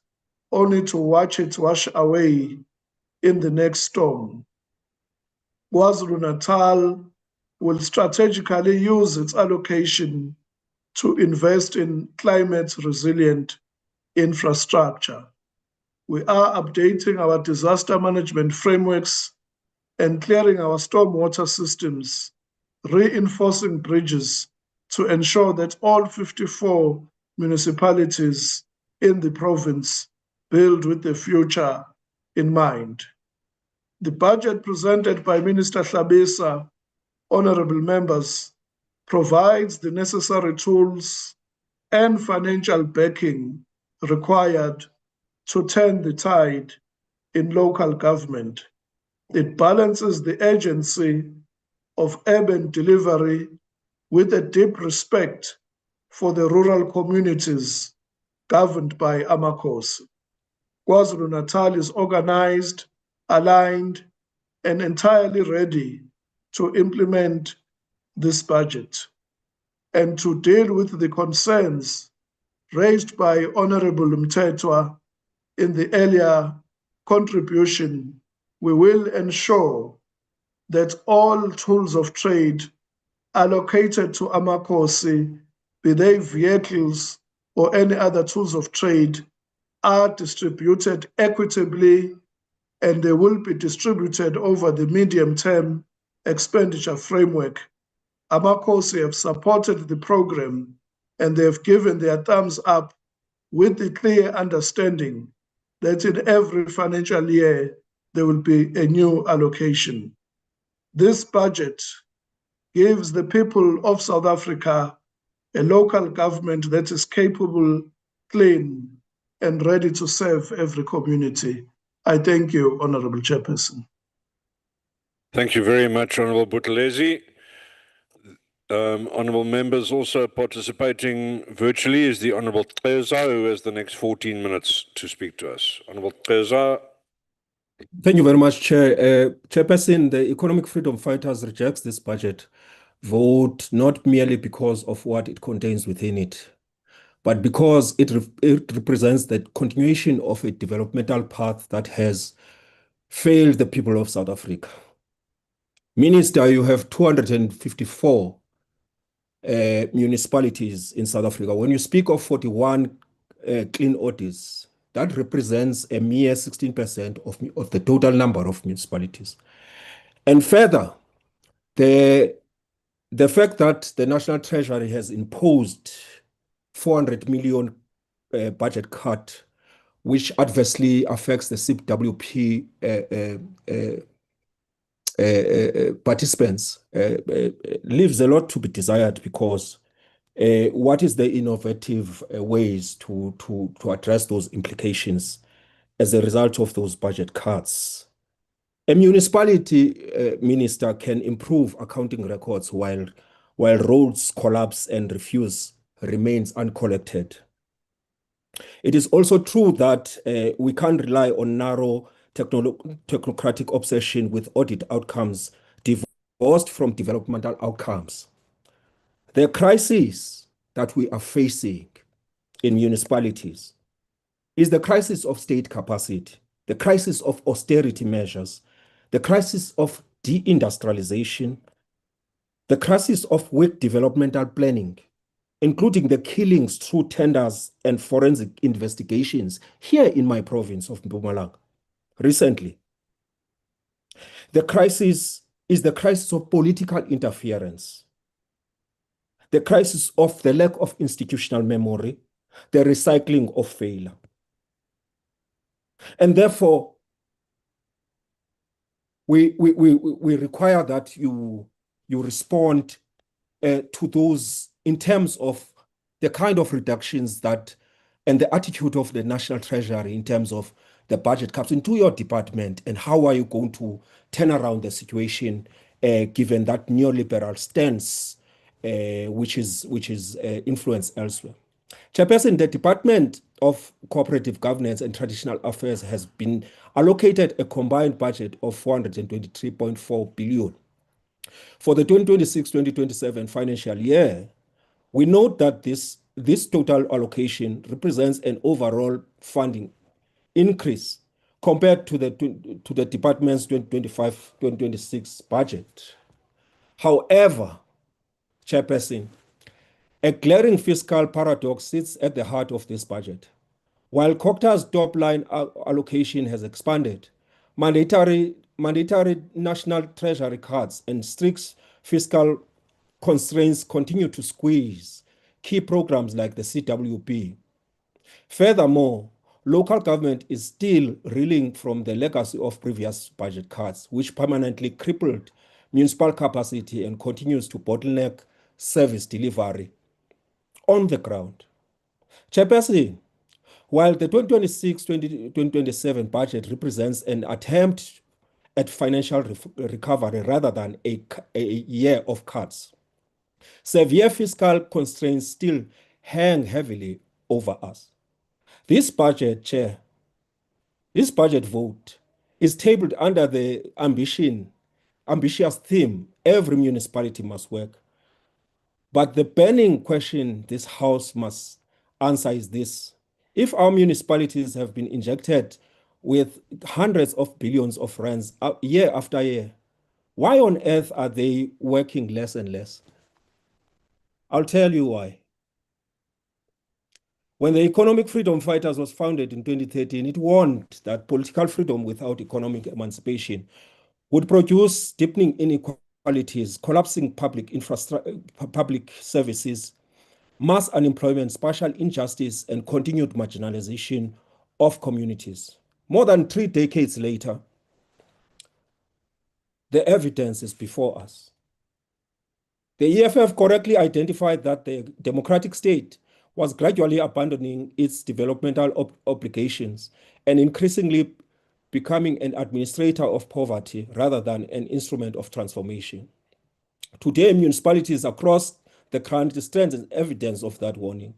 only to watch it wash away in the next storm. KwaZulu-Natal will strategically use its allocation to invest in climate-resilient infrastructure. We are updating our disaster management frameworks and clearing our stormwater systems, reinforcing bridges to ensure that all 54 municipalities in the province build with the future in mind. The budget presented by Minister Hlabisa, honorable members, provides the necessary tools and financial backing required to turn the tide in local government. It balances the urgency of urban delivery with a deep respect for the rural communities governed by Amakhosi. KwaZulu-Natal is organized, aligned, and entirely ready to implement this budget and to deal with the concerns raised by Honorable Mtetwa in the earlier contribution, we will ensure that all tools of trade allocated to Amakosi, be they vehicles or any other tools of trade, are distributed equitably, and they will be distributed over the medium-term expenditure framework. Amakosi have supported the program, and they have given their thumbs up with the clear understanding that in every financial year, there will be a new allocation. This budget gives the people of South Africa a local government that is capable, clean, and ready to serve every community. I thank you, Honorable Chairperson. Thank you very much, Honorable Buthelezi. Honorable members also participating virtually is the Honorable Xeza, who has the next 14 minutes to speak to us. Honorable Xeza. Thank you very much, Chair. Chairperson, the Economic Freedom Fighters rejects this budget vote not merely because of what it contains within it, but because it represents the continuation of a developmental path that has failed the people of South Africa. Minister, you have 254 municipalities in South Africa. When you speak of 41 clean audits, that represents a mere 16% of the total number of municipalities. And further, the fact that the National Treasury has imposed 400 million budget cut, which adversely affects the CWP participants, leaves a lot to be desired, because what is the innovative ways to address those implications as a result of those budget cuts? A municipality, Minister, can improve accounting records while roads collapse and refuse remains uncollected. It is also true that we can't rely on narrow technocratic obsession with audit outcomes divorced from developmental outcomes. The crisis that we are facing in municipalities is the crisis of state capacity, the crisis of austerity measures, the crisis of deindustrialization, the crisis of weak developmental planning, including the killings through tenders and forensic investigations here in my province of Mpumalanga recently. The crisis is the crisis of political interference, the crisis of the lack of institutional memory, the recycling of failure. And therefore, we require that you respond to those in terms of the kind of reductions that, and the attitude of the National Treasury in terms of the budget cuts into your department, and how are you going to turn around the situation given that neoliberal stance which is influenced elsewhere. Chairperson, the Department of Cooperative Governance and Traditional Affairs has been allocated a combined budget of 423.4 billion. For the 2026-2027 financial year, we note that this total allocation represents an overall funding increase compared to the department's 2025-2026 budget. However, Chairperson, a glaring fiscal paradox sits at the heart of this budget. While COGTA's top-line allocation has expanded, mandatory national treasury cuts and strict fiscal constraints continue to squeeze key programs like the CWP. Furthermore, local government is still reeling from the legacy of previous budget cuts, which permanently crippled municipal capacity and continues to bottleneck service delivery on the ground. Chairperson, while the 2026-2027 budget represents an attempt at financial recovery rather than a year of cuts, severe fiscal constraints still hang heavily over us. This budget, Chair, this budget vote is tabled under the ambitious theme, every municipality must work. But the burning question this House must answer is this. If our municipalities have been injected with hundreds of billions of rands year after year, why on earth are they working less and less? I'll tell you why. When the Economic Freedom Fighters was founded in 2013, it warned that political freedom without economic emancipation would produce deepening inequalities, collapsing public services, mass unemployment, spatial injustice, and continued marginalization of communities. More than 3 decades later, the evidence is before us. The EFF correctly identified that the democratic state was gradually abandoning its developmental obligations and increasingly becoming an administrator of poverty rather than an instrument of transformation. Today, municipalities across the country strengthen evidence of that warning.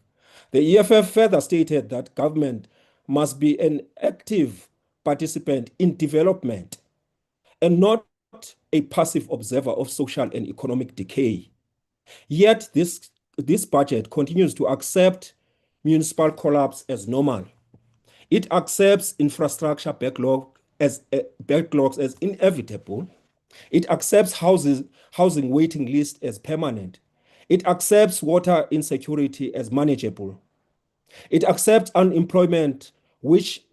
The EFF further stated that government must be an active participant in development and not a passive observer of social and economic decay. Yet this budget continues to accept municipal collapse as normal. It accepts infrastructure backlogs as inevitable. It accepts housing waiting list as permanent. It accepts water insecurity as manageable. It accepts unemployment, which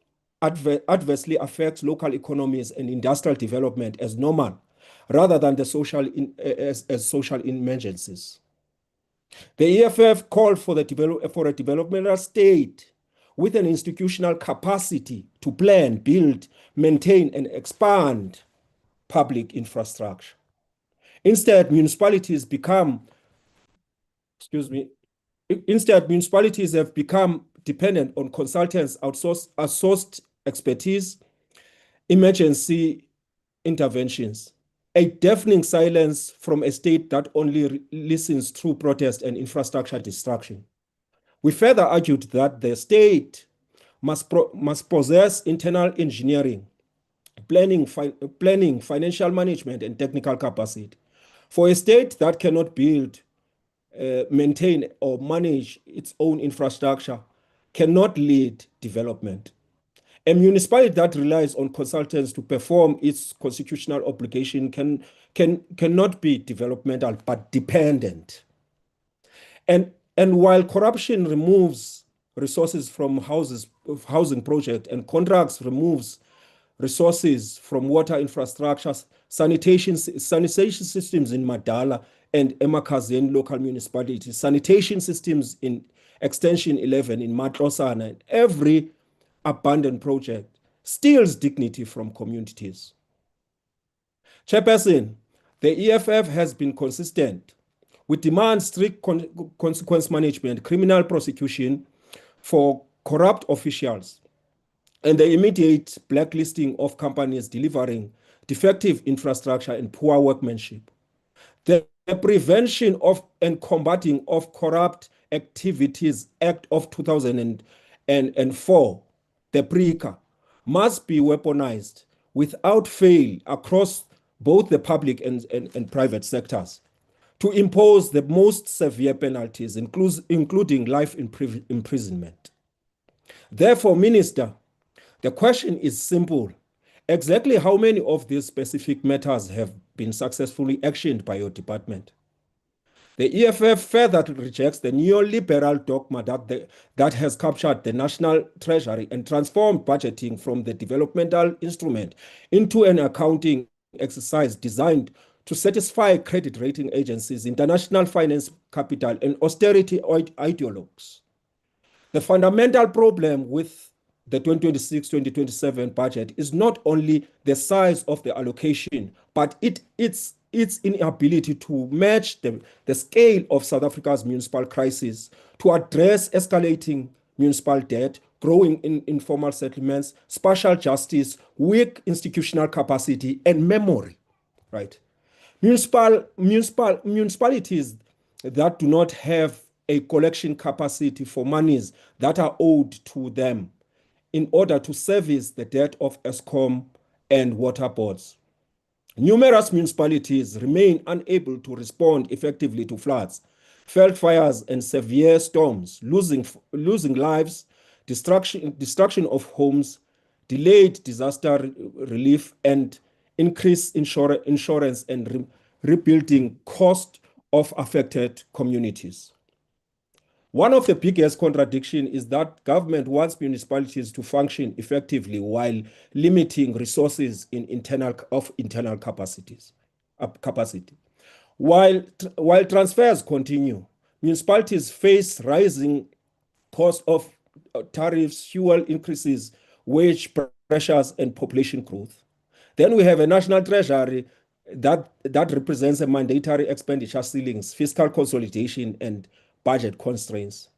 adversely affects local economies and industrial development as normal, rather than the as social emergencies. The EFF called for a developmental state with an institutional capacity to plan, build, maintain, and expand public infrastructure. Instead, municipalities have become dependent on consultants, outsourced expertise, emergency interventions, a deafening silence from a state that only listens through protest and infrastructure destruction. We further argued that the state must possess internal engineering, planning, financial management, and technical capacity. For a state that cannot build, maintain, or manage its own infrastructure, cannot lead development. A municipality that relies on consultants to perform its constitutional obligation cannot be developmental, but dependent. And while corruption removes resources from housing projects and contracts removes resources from water infrastructures, sanitation systems in Madala and Emakazeni local municipalities, sanitation systems in Extension 11 in Matlosana, and every abandoned project steals dignity from communities. Chairperson, the EFF has been consistent. We demand strict consequence management, criminal prosecution for corrupt officials, and the immediate blacklisting of companies delivering defective infrastructure and poor workmanship. The Prevention of and Combating of Corrupt Activities Act of 2004, the PRICA, must be weaponized without fail across both the public and private sectors to impose the most severe penalties, including life imprisonment. Therefore, Minister, the question is simple. Exactly how many of these specific matters have been successfully actioned by your department? The EFF further rejects the neoliberal dogma that has captured the national treasury and transformed budgeting from the developmental instrument into an accounting exercise designed to satisfy credit rating agencies, international finance capital, and austerity ideologues. The fundamental problem with the 2026-2027 budget is not only the size of the allocation, but its inability to match the scale of South Africa's municipal crisis, to address escalating municipal debt, growing informal settlements, spatial justice, weak institutional capacity, and memory, right? Municipalities that do not have a collection capacity for monies that are owed to them in order to service the debt of Eskom and water boards. Numerous municipalities remain unable to respond effectively to floods, felt fires and severe storms, losing lives, destruction of homes, delayed disaster relief, and increased insurance and rebuilding cost of affected communities. One of the biggest contradictions is that government wants municipalities to function effectively while limiting resources in internal capacity. While transfers continue, municipalities face rising cost of tariffs, fuel increases, wage pressures, and population growth. Then we have a national treasury that represents a mandatory expenditure ceilings, fiscal consolidation, and budget constraints.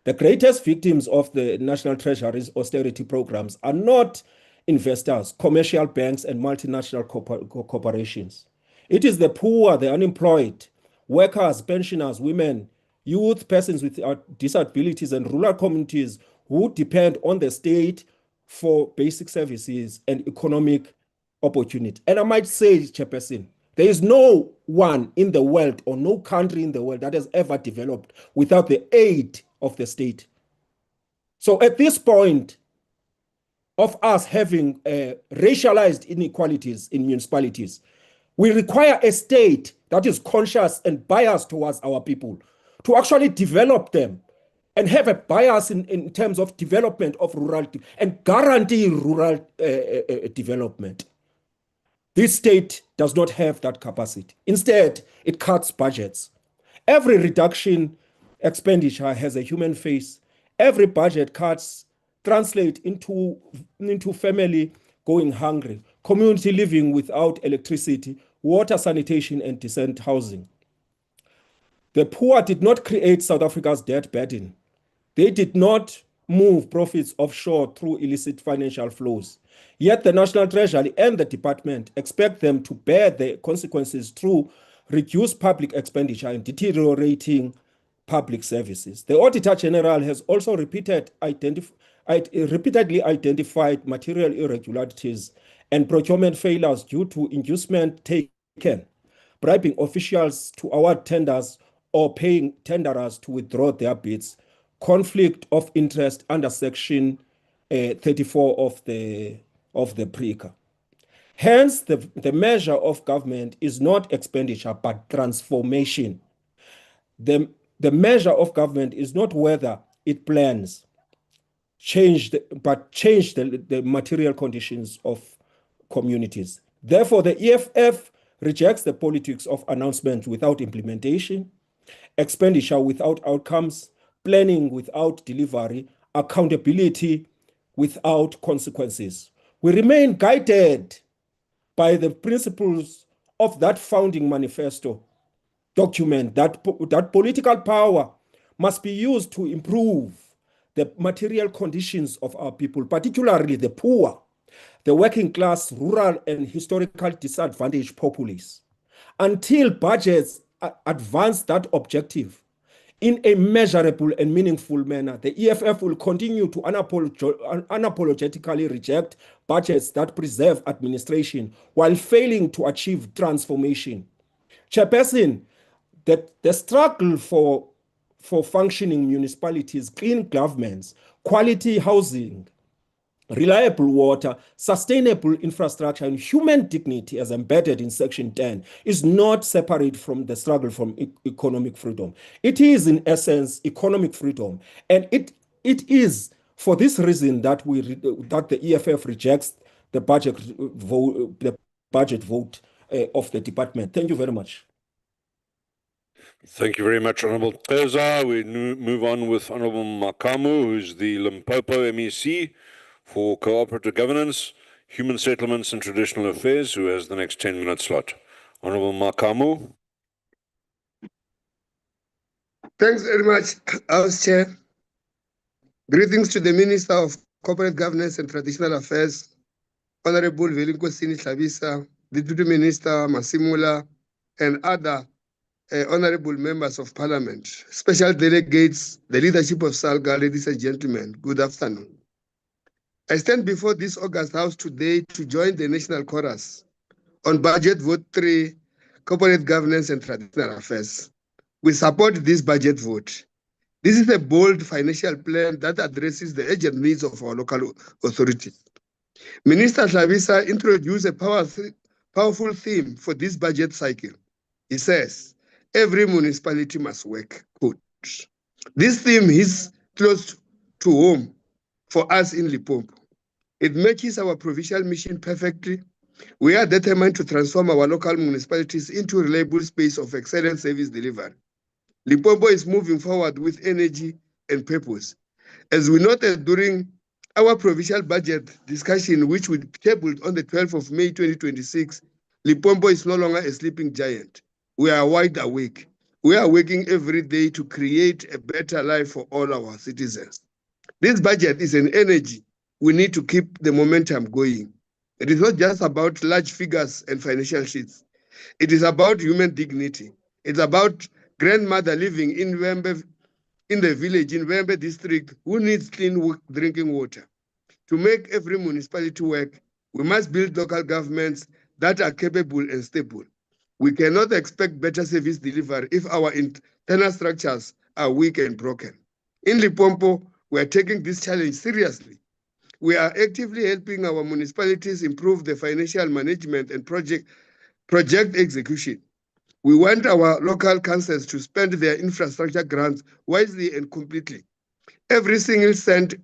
The greatest victims of the national treasury's austerity programs are not investors, commercial banks, and multinational corporations. It is the poor, the unemployed, workers, pensioners, women, youth, persons with disabilities, and rural communities who depend on the state for basic services and economic opportunity. And I might say, Chairperson, there is no one in the world or no country in the world that has ever developed without the aid of the state. So at this point of us having racialized inequalities in municipalities, we require a state that is conscious and biased towards our people to actually develop them and have a bias in terms of development of rural and guarantee rural development. This state does not have that capacity. Instead, it cuts budgets. Every reduction expenditure has a human face. Every budget cuts translate into family going hungry, community living without electricity, water, sanitation, and decent housing. The poor did not create South Africa's debt burden. They did not move profits offshore through illicit financial flows. Yet the National Treasury and the department expect them to bear the consequences through reduced public expenditure and deteriorating public services. The Auditor General has also repeatedly identified material irregularities and procurement failures due to inducement taken, bribing officials to award tenders or paying tenderers to withdraw their bids, conflict of interest under Section 34 of the PRICA. Hence, the measure of government is not expenditure, but transformation. The measure of government is not whether it plans, but change the material conditions of communities. Therefore, the EFF rejects the politics of announcement without implementation, expenditure without outcomes, planning without delivery, accountability without consequences. We remain guided by the principles of that founding manifesto document that political power must be used to improve the material conditions of our people, particularly the poor, the working class, rural, and historically disadvantaged populace. Until budgets advance that objective in a measurable and meaningful manner, the EFF will continue to unapologetically reject budgets that preserve administration while failing to achieve transformation. Chairperson, the struggle for functioning municipalities, clean governments, quality housing, reliable water, sustainable infrastructure, and human dignity as embedded in Section 10 is not separate from the struggle for economic freedom. It is, in essence, economic freedom. And it is for this reason that the EFF rejects the budget vote of the department. Thank you very much. Thank you very much, Honourable Teza. We move on with Honourable Makamu, who's the Limpopo MEC for Cooperative Governance, Human Settlements and Traditional Affairs, who has the next 10-minute slot. Honourable Makamu. Thanks very much, House Chair. Greetings to the Minister of Corporate Governance and Traditional Affairs, Honorable Velinkosini Tlhabisa, Deputy Minister Masimula, and other honorable members of Parliament, special delegates, the leadership of SALGA, ladies and gentlemen, good afternoon. I stand before this August House today to join the National Chorus on Budget Vote 3, Corporate Governance and Traditional Affairs. We support this budget vote. This is a bold financial plan that addresses the urgent needs of our local authorities. Minister Hlabisa introduced a powerful theme for this budget cycle. He says, every municipality must work. Quote. This theme is close to home for us in Limpopo. It matches our provincial mission perfectly. We are determined to transform our local municipalities into a reliable space of excellent service delivery. Limpopo is moving forward with energy and purpose. As we noted during our provincial budget discussion, which we tabled on the 12th of May 2026, Limpopo is no longer a sleeping giant. We are wide awake. We are working every day to create a better life for all our citizens. This budget is an energy. We need to keep the momentum going. It is not just about large figures and financial sheets. It is about human dignity. It's about grandmother living in the village in Wembe district who needs clean drinking water. To make every municipality work, we must build local governments that are capable and stable. We cannot expect better service delivery if our internal structures are weak and broken. In Limpopo, we are taking this challenge seriously. We are actively helping our municipalities improve the financial management and project execution. We want our local councils to spend their infrastructure grants wisely and completely. Every single cent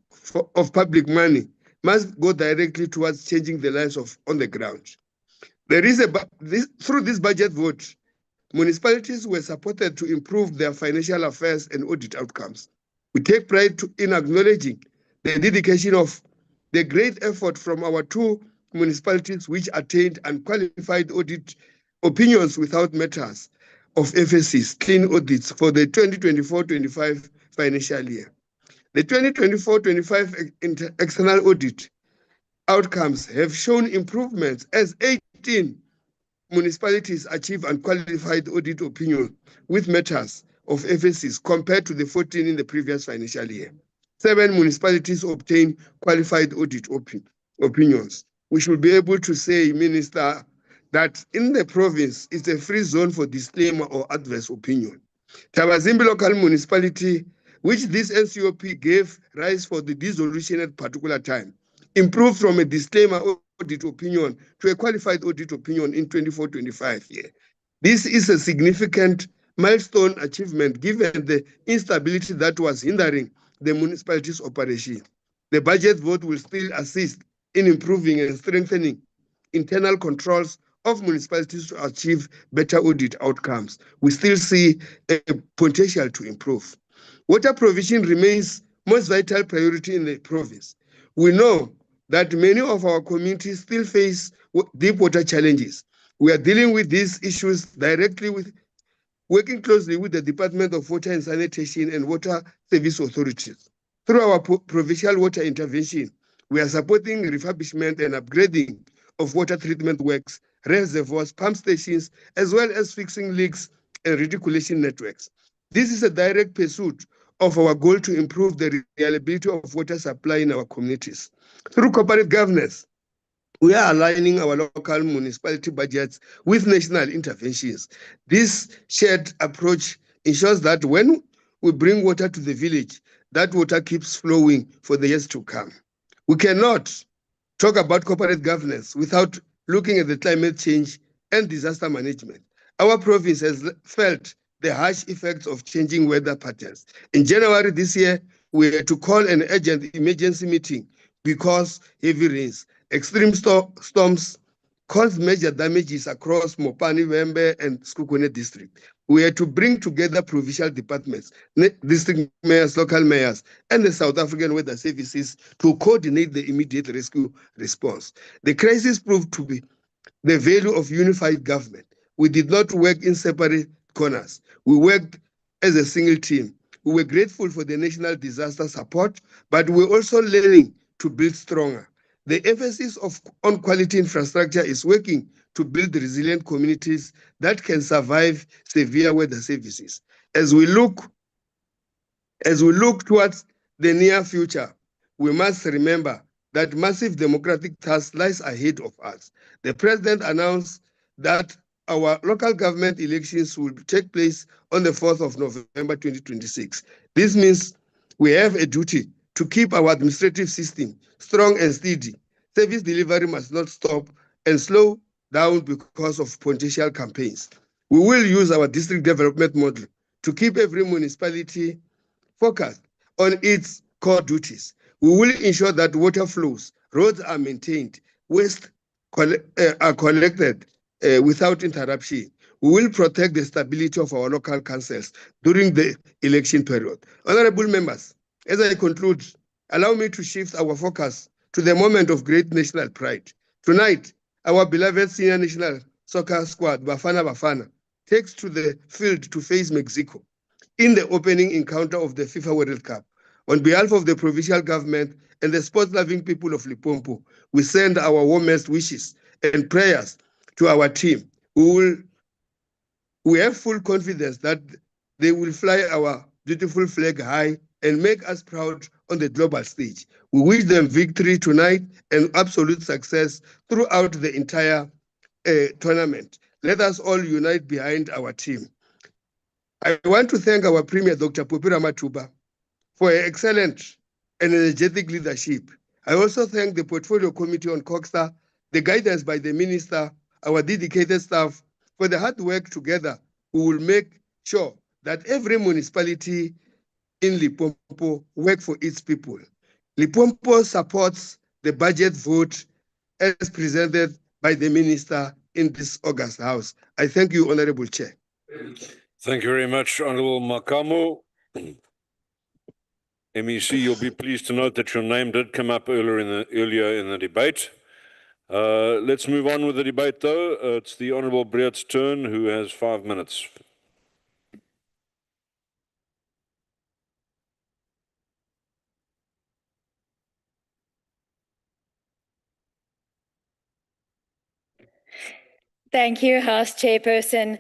of public money must go directly towards changing the lives on the ground. Through this budget vote, municipalities were supported to improve their financial affairs and audit outcomes. We take pride in acknowledging the dedication of the great effort from our two municipalities which attained unqualified audit opinions without matters of FSCs, clean audits for the 2024-25 financial year. The 2024-25 external audit outcomes have shown improvements as 18 municipalities achieve unqualified audit opinion with matters of FSCs compared to the 14 in the previous financial year. 7 municipalities obtain qualified audit opinions. We should be able to say, Minister, that in the province, it's a free zone for disclaimer or adverse opinion. Tabazimbi local municipality, which this NCOP gave rise for the dissolution at particular time, improved from a disclaimer audit opinion to a qualified audit opinion in 24-25 year. This is a significant milestone achievement given the instability that was hindering the municipality's operation. The budget vote will still assist in improving and strengthening internal controls of municipalities to achieve better audit outcomes. We still see a potential to improve. Water provision remains most vital priority in the province. We know that many of our communities still face deep water challenges. We are dealing with these issues directly working closely with the Department of Water and Sanitation and Water Service Authorities. Through our provincial water intervention, we are supporting refurbishment and upgrading of water treatment works, reservoirs, pump stations, as well as fixing leaks and reticulation networks. This is a direct pursuit of our goal to improve the reliability of water supply in our communities. Through cooperative governance, we are aligning our local municipality budgets with national interventions. This shared approach ensures that when we bring water to the village, that water keeps flowing for the years to come. We cannot talk about cooperative governance without looking at the climate change and disaster management. Our province has felt the harsh effects of changing weather patterns. In January this year, we had to call an urgent emergency meeting because heavy rains, extreme storms caused major damages across Mopani, Wembe, and Sekhukhune district. We had to bring together provincial departments, district mayors, local mayors, and the South African Weather Services to coordinate the immediate rescue response. The crisis proved to be the value of unified government. We did not work in separate corners. We worked as a single team. We were grateful for the national disaster support, but we're also learning to build stronger. The emphasis on quality infrastructure is working to build resilient communities that can survive severe weather services. As we look towards the near future, we must remember that massive democratic task lies ahead of us. The president announced that our local government elections will take place on the 4th of November 2026. This means we have a duty to keep our administrative system strong and steady. Service delivery must not stop and slow down because of potential campaigns. We will use our district development model to keep every municipality focused on its core duties. We will ensure that water flows, roads are maintained, waste are collected without interruption. We will protect the stability of our local councils during the election period. Honorable members, as I conclude, allow me to shift our focus to the moment of great national pride. Tonight, our beloved senior national soccer squad, Bafana Bafana, takes to the field to face Mexico in the opening encounter of the FIFA World Cup. On behalf of the provincial government and the sport-loving people of Limpopo, we send our warmest wishes and prayers to our team. We have full confidence that they will fly our beautiful flag high and make us proud on the global stage. We wish them victory tonight and absolute success throughout the entire tournament. Let us all unite behind our team. I want to thank our Premier, Dr. Popira Matuba, for her excellent and energetic leadership. I also thank the Portfolio Committee on COXA, the guidance by the Minister, our dedicated staff, for the hard work together. We will make sure that every municipality in Limpopo work for its people. Limpopo supports the budget vote as presented by the Minister in this August House. I thank you, Honorable Chair. Thank you very much, Honorable Makamo. MEC, you'll be pleased to note that your name did come up earlier in the debate. Let's move on with the debate, though. It's the Honorable Breedt's turn, who has 5 minutes. Thank you, House Chairperson.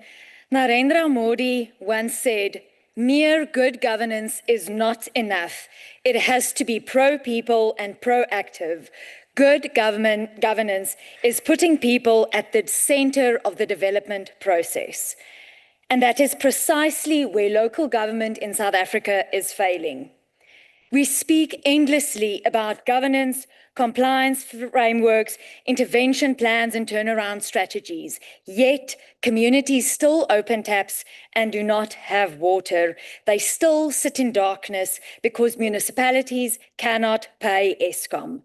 Narendra Modi once said, "Mere good governance is not enough. It has to be pro-people and proactive. Good governance is putting people at the center of the development process." And that is precisely where local government in South Africa is failing. We speak endlessly about governance, compliance frameworks, intervention plans, and turnaround strategies. Yet, communities still open taps and do not have water. They still sit in darkness because municipalities cannot pay Eskom.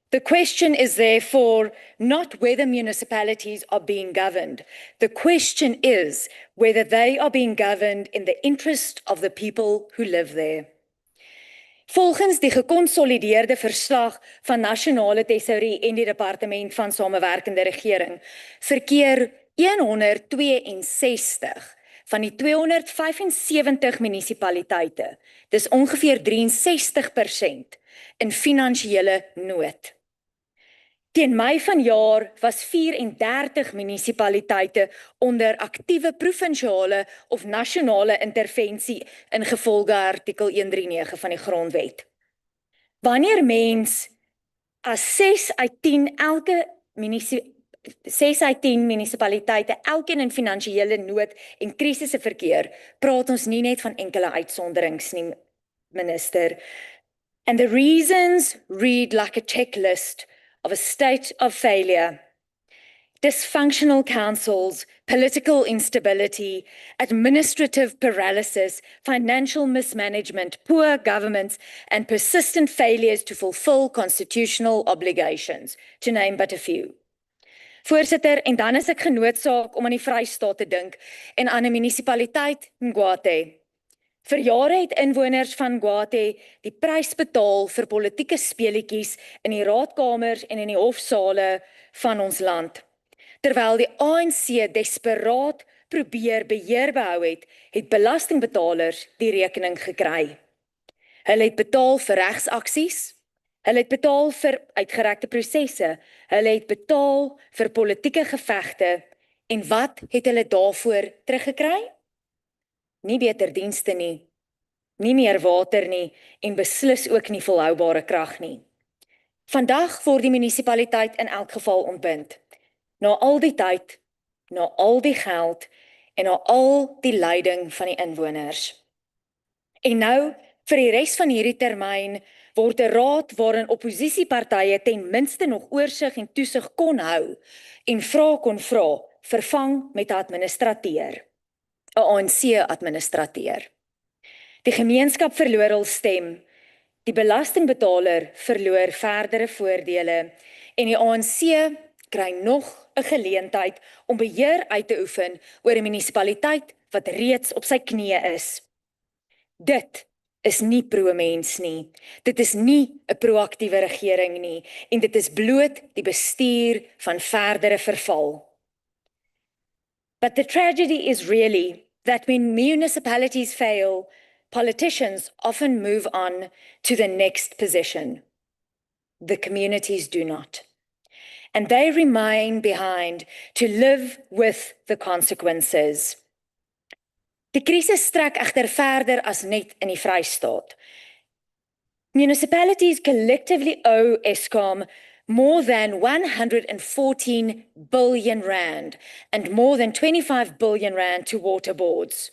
The question is therefore not whether municipalities are being governed. The question is whether they are being governed in the interest of the people who live there. Volgens die gekonsolideerde verslag van Nasionale Tesourie en die Departement van Samewerkende Regering verkeer 162 van die 275 munisipaliteite, dis ongeveer 63%, in finansiële nood. Teen Mei vanjaar was 34 munisipaliteite onder aktiewe provinsiale of nasionale intervensie ingevolge artikel 139 van die Grondwet. Wanneer mens as 6 uit 10 munisipaliteite elkeen in finansiële nood en krisisse verkeer, praat ons nie net van enkele uitsonderings nie, minister. And the reasons read like a checklist of a state of failure: dysfunctional councils, political instability, administrative paralysis, financial mismanagement, poor governments, and persistent failures to fulfill constitutional obligations, to name but a few. Voorsitter, en dan is ek genoodsaak om aan die Vrystaat te dink en aan 'n munisipaliteit Ngwate. Vir jare het inwoners van Ngwate die prys betaal vir politieke speletjies in die raadkamers en in die hofsale van ons land. Terwyl die ANC desperaat probeer beheer behou het belastingbetalers die rekening gekry. Hulle het betaal vir regsaksies, hulle het betaal vir uitgerekte prosesse, hulle het betaal vir politieke gevegte, en wat het hulle daarvoor teruggekry? Nie beter dienste nie, nie meer water nie, en beslis ook nie volhoubare krag nie. Vandag word die munisipaliteit in elk geval ontbind. Na al die tyd, na al die geld en na al die lyding van die inwoners. En nou, vir die res van hierdie termyn, word 'n raad waarin opposisiepartye ten minste nog oorsig en toesig kon hou en vrae kon vra, vervang met 'n administrateur, 'n ANC-administrateur. Die gemeenskap verloor hul stem, die belastingbetaler verloor verdere voordele en die ANC kry nog 'n geleentheid om beheer uit te oefen oor 'n munisipaliteit wat reeds op sy knieë is. Dit is nie pro-mens nie. Dit is nie 'n proaktiewe regering nie en dit is bloot die bestuur van verdere verval. But the tragedy is really that when municipalities fail, politicians often move on to the next position. The communities do not. And they remain behind to live with the consequences. Die krisis strek egter verder as net in die Vrystaat. Municipalities collectively owe Eskom more than 114 billion rand and more than 25 billion rand to water boards.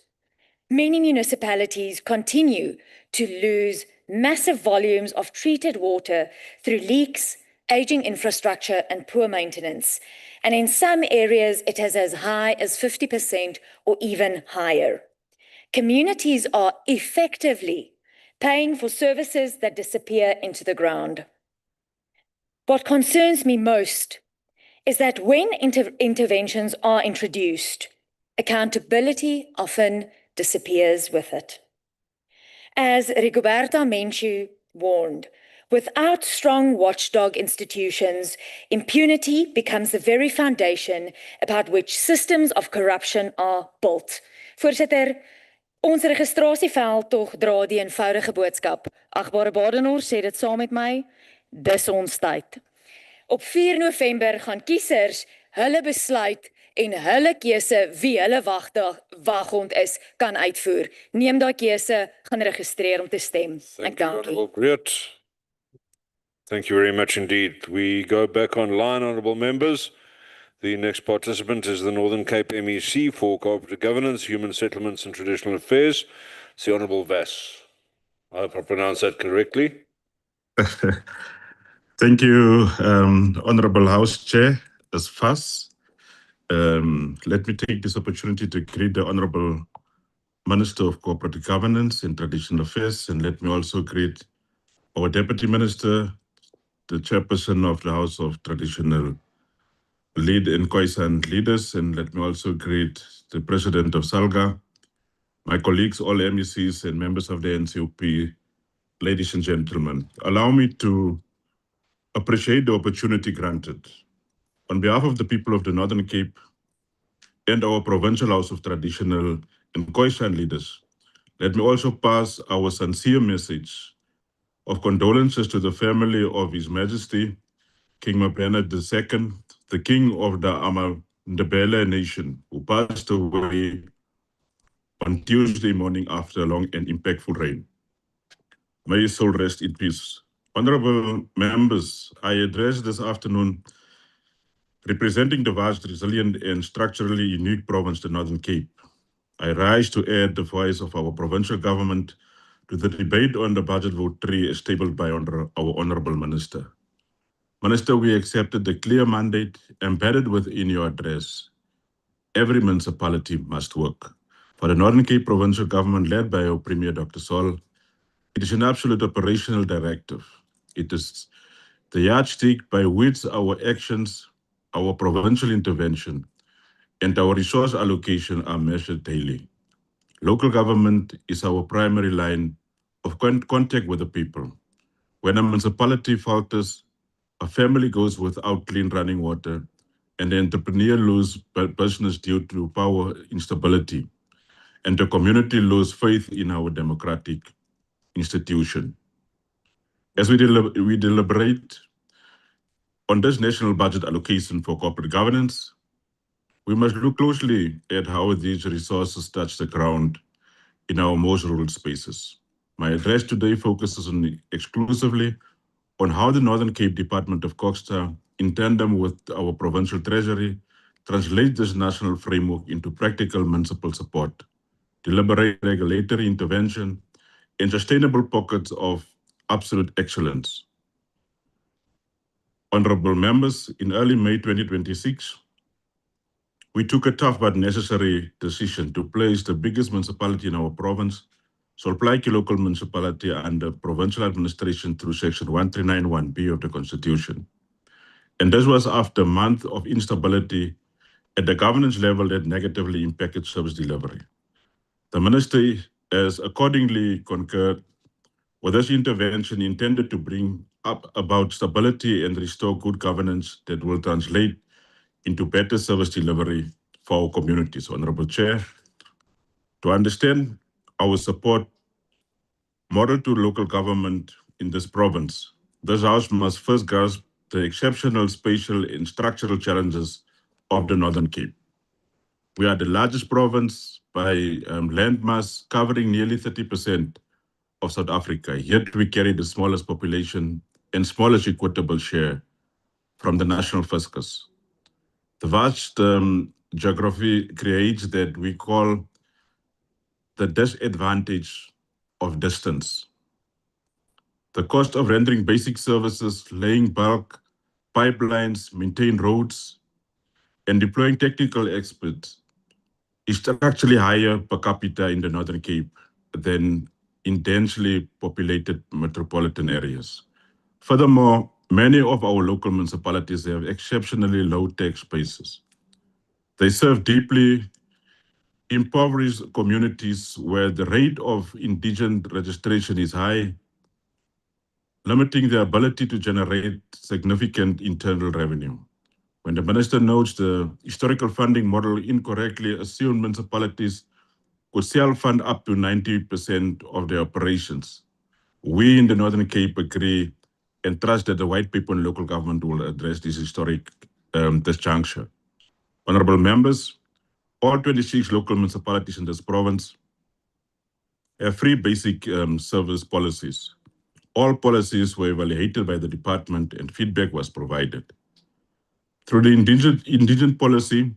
Many municipalities continue to lose massive volumes of treated water through leaks, aging infrastructure, and poor maintenance. And in some areas, it is as high as 50% or even higher. Communities are effectively paying for services that disappear into the ground. What concerns me most is that when interventions are introduced, accountability often disappears with it. As Rigoberta Menchú warned, without strong watchdog institutions, impunity becomes the very foundation about which systems of corruption are built. Voorsitter, ons registrasieveldtog dra die eenvoudige boodskap. Agbare Badenhorst sê dit saam met my, dis ons tyd. Op 4 November gaan kiesers hulle besluit en hulle keuse wie hulle waghond is, kan uitvoer. Neem daai keuse, gaan registreer om te stem. Ek dank u. Great. Thank you very much indeed. We go back online, honourable members. The next participant is the Northern Cape MEC for Cooperative Governance, Human Settlements and Traditional Affairs, it's the Honourable Vass. I hope I pronounced that correctly. Thank you, Honourable House Chair, as Vass. Let me take this opportunity to greet the Honourable Minister of Cooperative Governance and Traditional Affairs, and let me also greet our Deputy Minister, the Chairperson of the House of Traditional Lead and Khoisan Leaders, and let me also greet the President of SALGA, my colleagues, all MECs and members of the NCOP, ladies and gentlemen. Allow me to appreciate the opportunity granted. On behalf of the people of the Northern Cape and our Provincial House of Traditional and Khoisan Leaders, let me also pass our sincere message of condolences to the family of His Majesty, King Mabena II, the King of the Amandebele Nation, who passed away on Tuesday morning after a long and impactful reign. May his soul rest in peace. Honourable members, I address this afternoon representing the vast, resilient and structurally unique province, the Northern Cape. I rise to add the voice of our provincial government to the debate on the budget vote 3 as tabled by our Honourable Minister. Minister, we accepted the clear mandate embedded within your address. Every municipality must work. For the Northern Cape Provincial Government led by our Premier Dr. Sol, it is an absolute operational directive. It is the yardstick by which our actions, our provincial intervention, and our resource allocation are measured daily. Local government is our primary line of contact with the people. When a municipality falters, a family goes without clean running water, and the entrepreneur loses business due to power instability, and the community loses faith in our democratic institution. As we deliberate on this national budget allocation for corporate governance, we must look closely at how these resources touch the ground in our most rural spaces. My address today focuses exclusively on how the Northern Cape Department of COGSTA, in tandem with our provincial treasury, translate this national framework into practical municipal support, deliberate regulatory intervention, and sustainable pockets of absolute excellence. Honorable members, in early May 2026, we took a tough but necessary decision to place the biggest municipality in our province, Solplaiki Local Municipality, under provincial administration through Section 1391B of the Constitution. And this was after a month of instability at the governance level that negatively impacted service delivery. The minister has accordingly concurred with this intervention intended to bring up about stability and restore good governance that will translate into better service delivery for our communities. Honorable Chair, to understand our support model to local government in this province, this House must first grasp the exceptional spatial and structural challenges of the Northern Cape. We are the largest province by landmass, covering nearly 30% of South Africa, yet we carry the smallest population and smallest equitable share from the national fiscus. The vast geography creates that we call the disadvantage of distance. The cost of rendering basic services, laying bulk pipelines, maintain roads, and deploying technical experts is structurally higher per capita in the Northern Cape than in densely populated metropolitan areas. Furthermore, many of our local municipalities have exceptionally low tax bases. They serve deeply impoverished communities where the rate of indigent registration is high, limiting their ability to generate significant internal revenue. When the minister notes the historical funding model incorrectly assumed municipalities could self-fund up to 90% of their operations, we in the Northern Cape agree and trust that the white people in local government will address this historic disjuncture. Honorable members, all 26 local municipalities in this province have three basic service policies. All policies were evaluated by the department and feedback was provided. Through the indigent policy,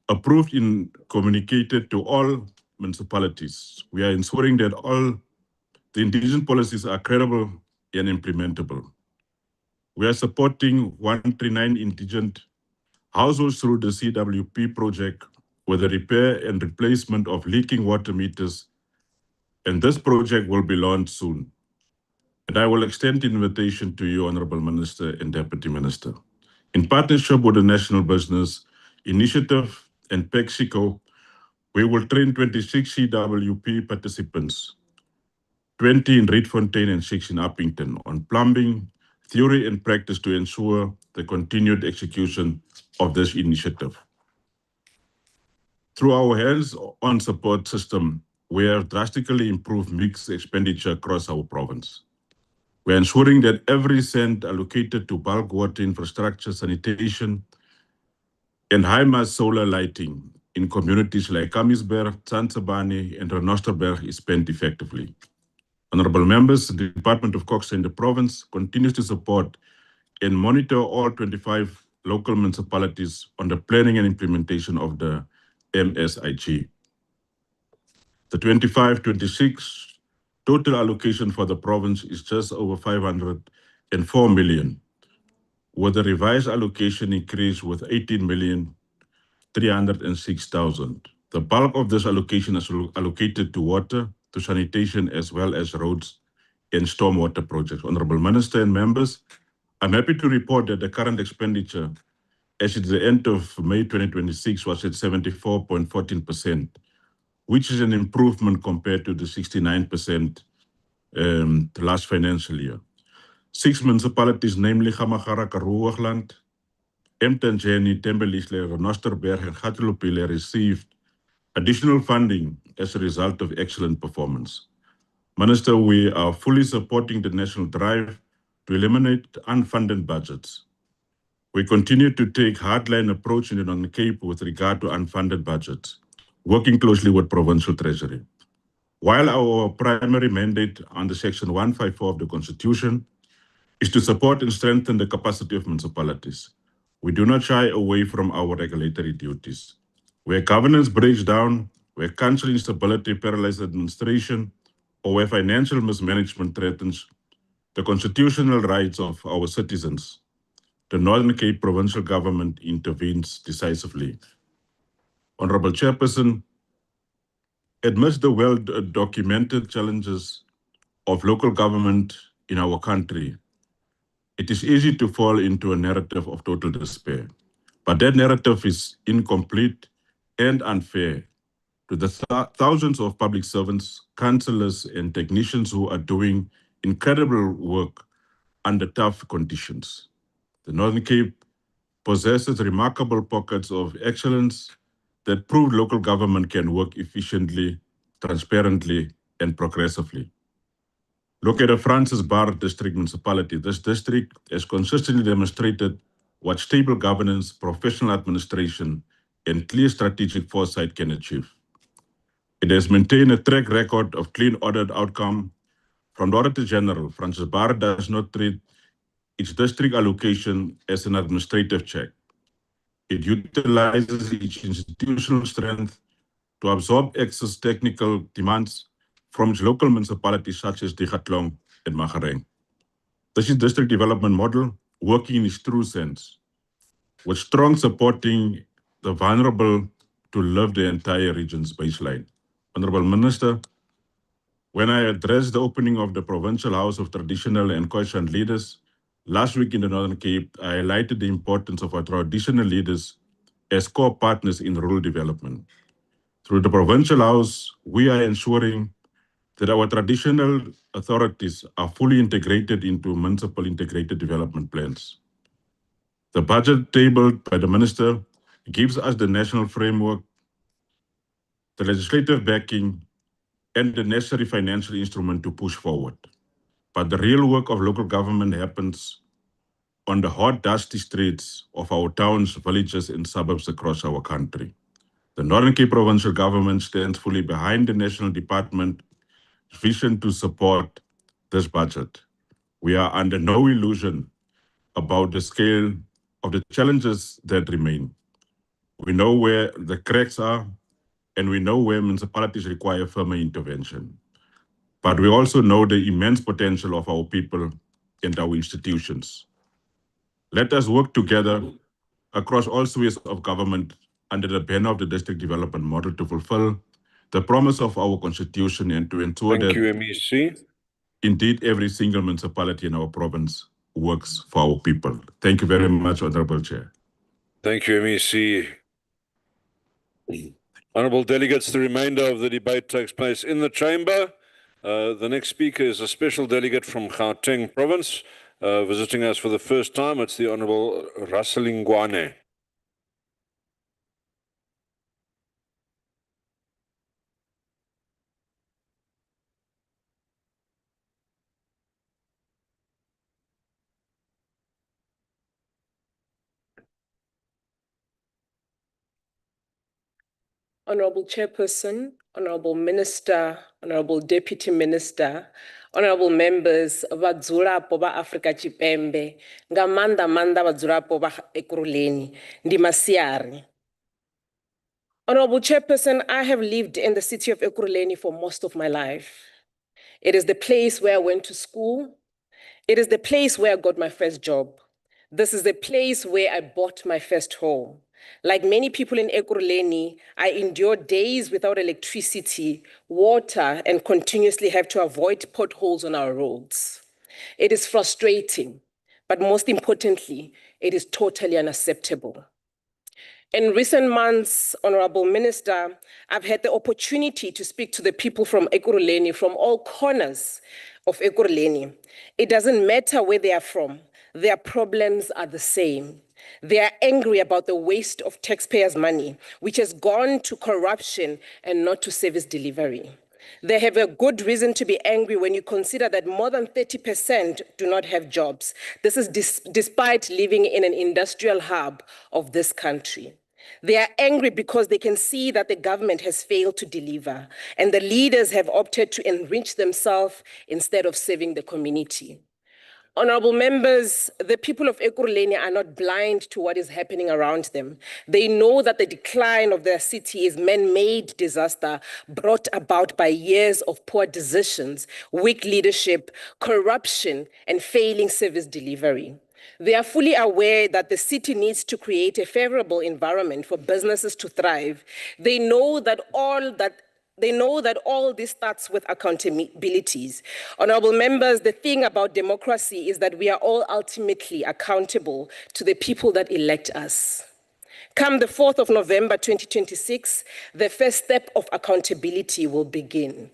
approved and communicated to all municipalities, we are ensuring that all the indigent policies are credible and implementable. We are supporting 139 indigent households through the CWP project with the repair and replacement of leaking water meters, and this project will be launched soon. And I will extend the invitation to you, Honorable Minister and Deputy Minister. In partnership with the National Business Initiative and PepsiCo, we will train 26 CWP participants, 20 in Rietfontein and 6 in Uppington, on plumbing, theory and practice to ensure the continued execution of this initiative. Through our hands-on support system, we have drastically improved mixed expenditure across our province. We are ensuring that every cent allocated to bulk water infrastructure, sanitation, and high-mass solar lighting in communities like Kamisberg, Tsansabani, and Renosterberg is spent effectively. Honorable members, the Department of Cox in the province continues to support and monitor all 25 local municipalities on the planning and implementation of the MSIG. The 25-26 total allocation for the province is just over 504 million, with the revised allocation increase with 18,306,000. The bulk of this allocation is allocated to water, to sanitation, as well as roads and stormwater projects. Honorable Minister and members, I'm happy to report that the current expenditure as at the end of May 2026 was at 74.14%, which is an improvement compared to the 69% the last financial year. 6 municipalities, namely Gamagara, Karoo Hoogland, Mtanjeni, Thembelihle, Renosterberg, and Gatlopile, received additional funding as a result of excellent performance. Minister, we are fully supporting the national drive to eliminate unfunded budgets. We continue to take hardline approach in the Northern Cape with regard to unfunded budgets, working closely with provincial treasury. While our primary mandate under Section 154 of the Constitution is to support and strengthen the capacity of municipalities, We do not shy away from our regulatory duties. Where governance breaks down, where country instability paralyzes administration, or where financial mismanagement threatens the constitutional rights of our citizens, the Northern Cape Provincial Government intervenes decisively. Honorable Chairperson, amidst the well-documented challenges of local government in our country, it is easy to fall into a narrative of total despair. But that narrative is incomplete and unfair to the thousands of public servants, councillors, and technicians who are doing incredible work under tough conditions. The Northern Cape possesses remarkable pockets of excellence that prove local government can work efficiently, transparently, and progressively. Look at the Francis Bar District Municipality. This district has consistently demonstrated what stable governance, professional administration, and clear strategic foresight can achieve. It has maintained a track record of clean audit outcome. From the Auditor General, Francis Bar does not treat its district allocation as an administrative check. It utilizes its institutional strength to absorb excess technical demands from its local municipalities such as Dikgatlong and Magareng. This is district development model working in its true sense, with strong supporting the vulnerable to live the entire region's baseline. Honorable Minister, when I addressed the opening of the Provincial House of Traditional and Khoisan Leaders last week in the Northern Cape, I highlighted the importance of our traditional leaders as core partners in rural development. Through the Provincial House, we are ensuring that our traditional authorities are fully integrated into municipal integrated development plans. The budget tabled by the Minister gives us the national framework, the legislative backing, and the necessary financial instrument to push forward. But the real work of local government happens on the hot, dusty streets of our towns, villages, and suburbs across our country. The Northern Cape Provincial Government stands fully behind the National Department's vision to support this budget. We are under no illusion about the scale of the challenges that remain. We know where the cracks are, and we know where municipalities require firmer intervention. But we also know the immense potential of our people and our institutions. Let us work together across all spheres of government under the banner of the district development model to fulfill the promise of our constitution and to ensure Thank that you, MEC. indeed every single municipality in our province works for our people. Thank you very much, Honorable Chair. Thank you, MEC. Honourable delegates, the remainder of the debate takes place in the chamber. The next speaker is a special delegate from Gauteng province, visiting us for the first time. It's the Honourable Rasalingwane. Honorable Chairperson, Honorable Minister, Honorable Deputy Minister, Honorable members, vadzulapo va Afrika Tshipembe, nga manda vadzulapo va Ekurhuleni, ndi masiari. Honorable Chairperson, I have lived in the city of Ekurhuleni for most of my life. It is the place where I went to school. It is the place where I got my first job. This is the place where I bought my first home. Like many people in Ekurhuleni, I endured days without electricity, water, and continuously have to avoid potholes on our roads. It is frustrating, but most importantly, it is totally unacceptable. In recent months, Honorable Minister, I've had the opportunity to speak to the people from Ekurhuleni, from all corners of Ekurhuleni. It doesn't matter where they are from, their problems are the same. They are angry about the waste of taxpayers' money, which has gone to corruption and not to service delivery. They have a good reason to be angry when you consider that more than 30% do not have jobs. This is despite living in an industrial hub of this country. They are angry because they can see that the government has failed to deliver, and the leaders have opted to enrich themselves instead of serving the community. Honorable members, the people of Ekurhuleni are not blind to what is happening around them. They know that the decline of their city is man-made disaster brought about by years of poor decisions, weak leadership, corruption, and failing service delivery. They are fully aware that the city needs to create a favorable environment for businesses to thrive. They know that all this starts with accountabilities. Honorable members, the thing about democracy is that we are all ultimately accountable to the people that elect us. Come the 4th of November 2026, the first step of accountability will begin.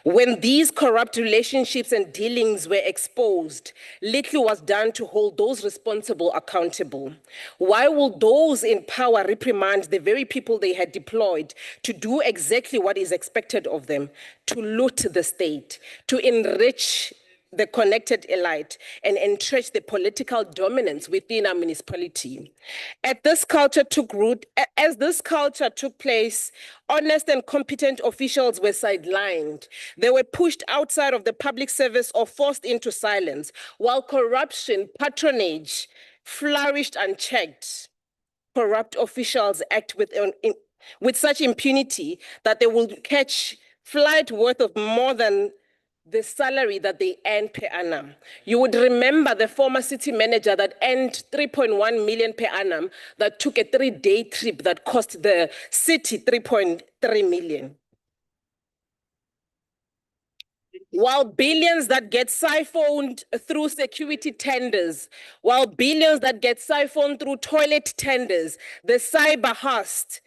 When these corrupt relationships and dealings were exposed, little was done to hold those responsible accountable. Why will those in power reprimand the very people they had deployed to do exactly what is expected of them, to loot the state, to enrich the connected elite, and entrench the political dominance within our municipality? As this culture took place, honest and competent officials were sidelined. They were pushed outside of the public service or forced into silence, while corruption, patronage flourished unchecked. Corrupt officials act with such impunity that they will catch flight worth of more than the salary that they earn per annum. You would remember the former city manager that earned 3.1 million per annum that took a 3-day trip that cost the city 3.3 million. While billions that get siphoned through security tenders, while billions that get siphoned through toilet tenders, the cyber heist.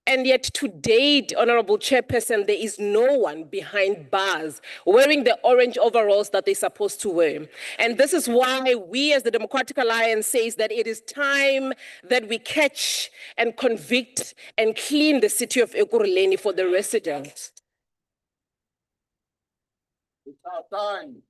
And yet to date, Honorable Chairperson, there is no one behind bars wearing the orange overalls that they're supposed to wear. And this is why we as the Democratic Alliance says that it is time that we catch and convict and clean the city of Ekurhuleni for the residents.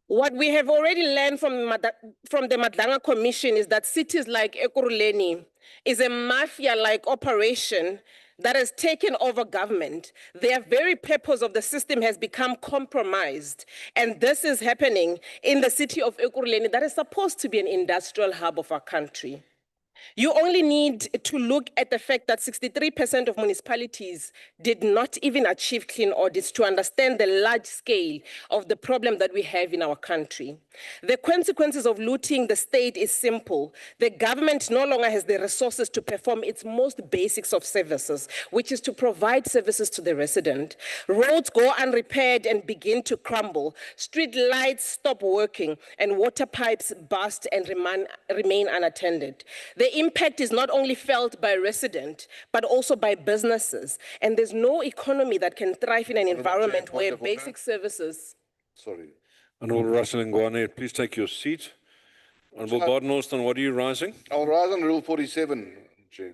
What we have already learned from the Madlanga Commission is that cities like Ekurhuleni is a mafia-like operation that has taken over government. The very purpose of the system has become compromised. And this is happening in the city of Ekurhuleni that is supposed to be an industrial hub of our country. You only need to look at the fact that 63% of municipalities did not even achieve clean audits to understand the large scale of the problem that we have in our country. The consequences of looting the state is simple. The government no longer has the resources to perform its most basics of services, which is to provide services to the resident. Roads go unrepaired and begin to crumble. Street lights stop working and water pipes burst and remain unattended. The impact is not only felt by residents, but also by businesses. And there's no economy that can thrive in an environment where basic services. Sorry. Honorable Russell Ngwane, please take your seat. Honorable Baden-Austin, what are you rising? I'll rise on Rule 47, Chair.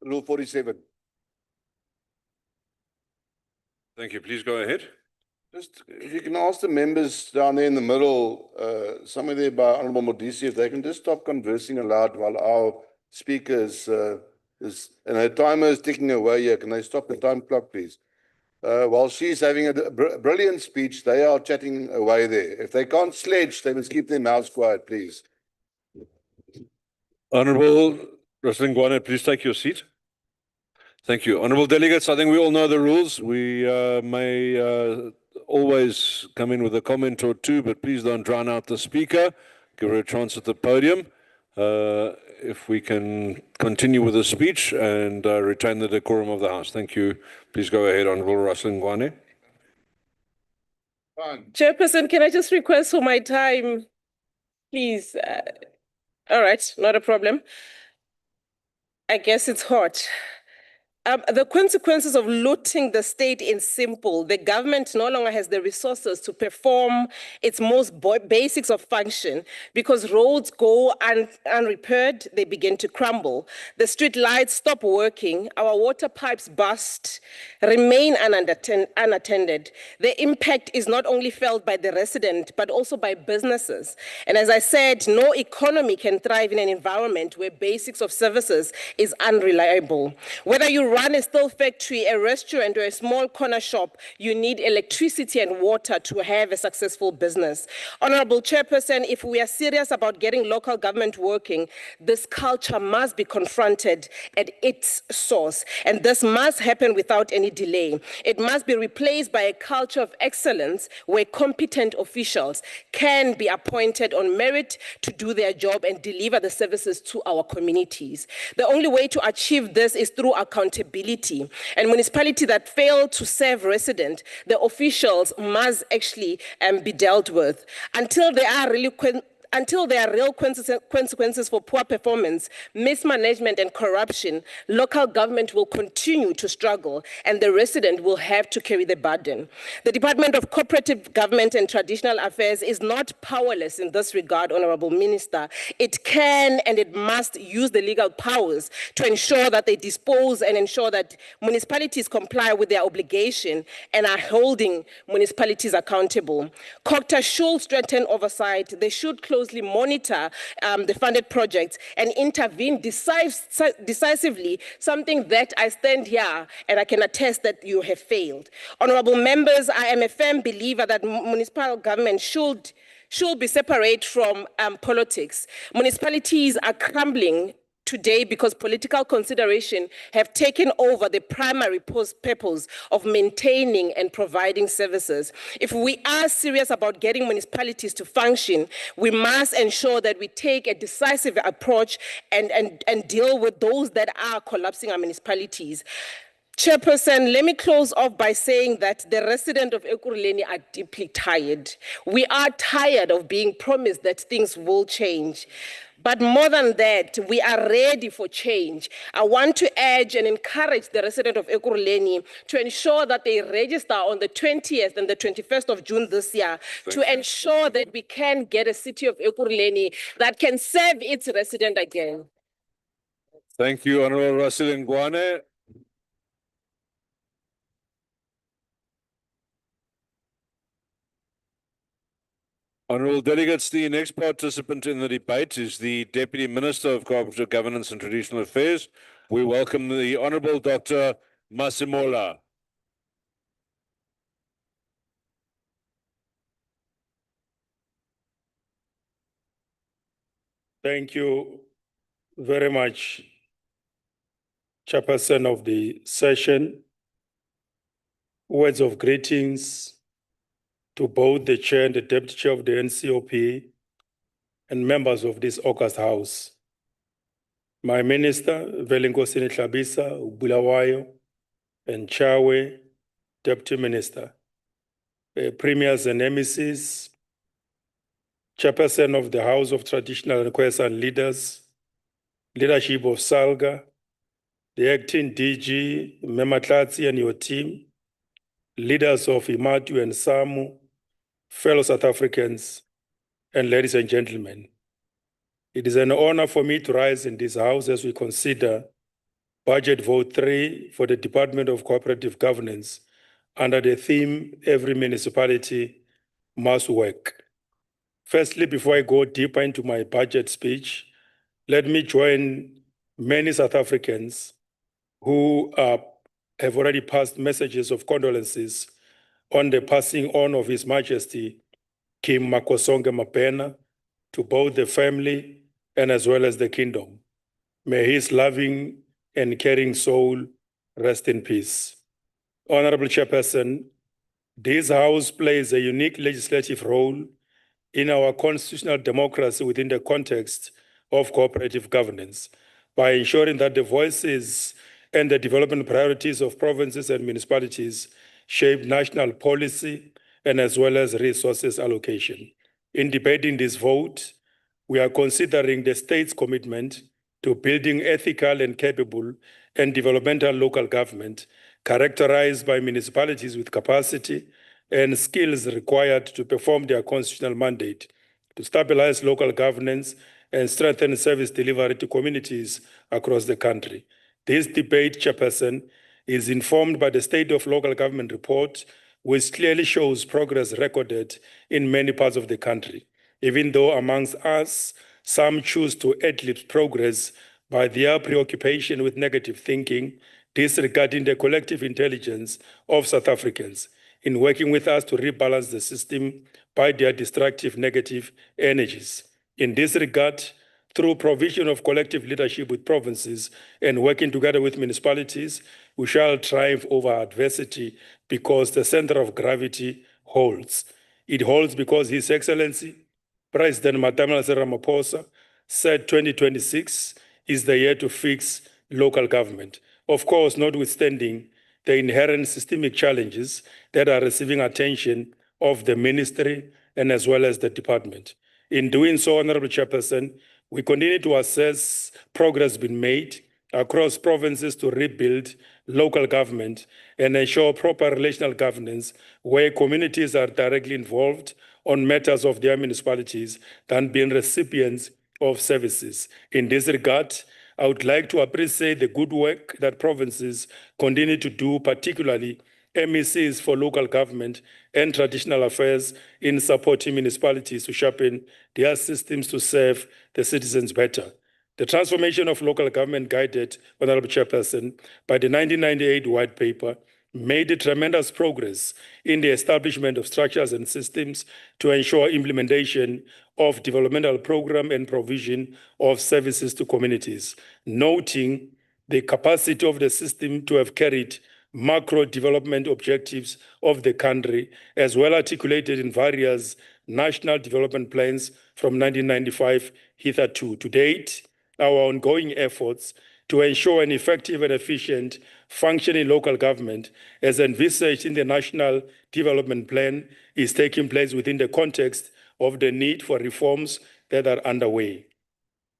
Rule 47. Thank you. Please go ahead. Just, if you can ask the members down there in the middle, somewhere there by Honorable Modisi, if they can just stop conversing aloud while our speaker and her timer is ticking away here. Can they stop the time clock, please? While she's having a brilliant speech, they are chatting away there. If they can't sledge, they must keep their mouths quiet, please. Honorable Russell Ngwane, please take your seat. Thank you. Honorable delegates, I think we all know the rules. We may always come in with a comment or two, but please don't drown out the speaker. Give her a chance at the podium. If we can continue with the speech and retain the decorum of the House. Thank you. Please go ahead, Honorable Russell Ngwane. Chairperson, can I just request for my time, please? All right, not a problem. I guess it's hot. The consequences of looting the state is simple. The government no longer has the resources to perform its most basics of function because roads go unrepaired, they begin to crumble. The street lights stop working, our water pipes burst, remain unattended. The impact is not only felt by the resident, but also by businesses. And as I said, no economy can thrive in an environment where basics of services is unreliable. Whether you run a steel factory, a restaurant, or a small corner shop, you need electricity and water to have a successful business. Honorable Chairperson, if we are serious about getting local government working, this culture must be confronted at its source, and this must happen without any delay. It must be replaced by a culture of excellence where competent officials can be appointed on merit to do their job and deliver the services to our communities. The only way to achieve this is through accountability. And municipalities that fail to serve residents, the officials must actually be dealt with. Until there are real consequences for poor performance, mismanagement, and corruption, local government will continue to struggle and the resident will have to carry the burden. The Department of Cooperative Government and Traditional Affairs is not powerless in this regard, Honorable Minister. It can and it must use the legal powers to ensure that they dispose and ensure that municipalities comply with their obligation and are holding municipalities accountable. COCTA should strengthen oversight. They should closely monitor the funded projects and intervene decisively, something that I stand here and I can attest that you have failed. Honorable members, I am a firm believer that municipal government should be separate from politics. Municipalities are crumbling today because political consideration have taken over the primary purpose of maintaining and providing services. If we are serious about getting municipalities to function, we must ensure that we take a decisive approach and deal with those that are collapsing our municipalities. Chairperson, let me close off by saying that the residents of Ekurhuleni are deeply tired. We are tired of being promised that things will change. But more than that, we are ready for change. I want to urge and encourage the residents of Ekurhuleni to ensure that they register on the 20th and the 21st of June this year to ensure that we can get a city of Ekurhuleni that can serve its residents again. Thank you, Honorable Russell Ngwane. Honorable delegates, the next participant in the debate is the Deputy Minister of Cooperative Governance and Traditional Affairs. We welcome the Honorable Dr. Masimola. Thank you very much, Chairperson of the session. Words of greetings to both the Chair and the Deputy Chair of the NCOP and members of this August House. My Minister, Velinkosini Tlhabisa, Bulawayo, and Chawe, Deputy Minister, Premiers and MECs, Chairperson of the House of Traditional Requests and Leaders, Leadership of SALGA, the Acting DG, Mematlatsi and your team, leaders of Imatu and SAMU, fellow South Africans, and ladies and gentlemen. It is an honor for me to rise in this House as we consider Budget Vote 3 for the Department of Cooperative Governance under the theme, Every Municipality Must Work. Firstly, before I go deeper into my budget speech, let me join many South Africans who have already passed messages of condolences on the passing on of His Majesty King Makosonge Mapena to both the family and as well as the kingdom. May his loving and caring soul rest in peace. Honorable Chairperson, this House plays a unique legislative role in our constitutional democracy within the context of cooperative governance by ensuring that the voices and the development priorities of provinces and municipalities shape national policy and as well as resources allocation. In debating this vote, we are considering the state's commitment to building ethical and capable and developmental local government characterized by municipalities with capacity and skills required to perform their constitutional mandate, to stabilize local governance and strengthen service delivery to communities across the country. This debate, Chairperson, is informed by the State of Local Government report, which clearly shows progress recorded in many parts of the country, even though amongst us, some choose to eclipse progress by their preoccupation with negative thinking. disregarding the collective intelligence of South Africans in working with us to rebalance the system by their destructive negative energies. In this regard, through provision of collective leadership with provinces and working together with municipalities, we shall triumph over adversity because the center of gravity holds. It holds because His Excellency, President Matamela Ramaphosa, said 2026 is the year to fix local government. Of course, notwithstanding the inherent systemic challenges that are receiving attention of the ministry and as well as the department. In doing so, Honorable Chairperson, we continue to assess progress being made across provinces to rebuild local government and ensure proper relational governance where communities are directly involved on matters of their municipalities than being recipients of services. In this regard, I would like to appreciate the good work that provinces continue to do, particularly MECs for local government and traditional affairs in supporting municipalities to sharpen their systems to serve the citizens better. The transformation of local government guided, Honorable Chairperson, by the 1998 White Paper made tremendous progress in the establishment of structures and systems to ensure implementation of developmental program and provision of services to communities, noting the capacity of the system to have carried macro development objectives of the country, as well articulated in various national development plans from 1995 hitherto. To date, our ongoing efforts to ensure an effective and efficient functioning local government, as envisaged in the National Development Plan, is taking place within the context of the need for reforms that are underway.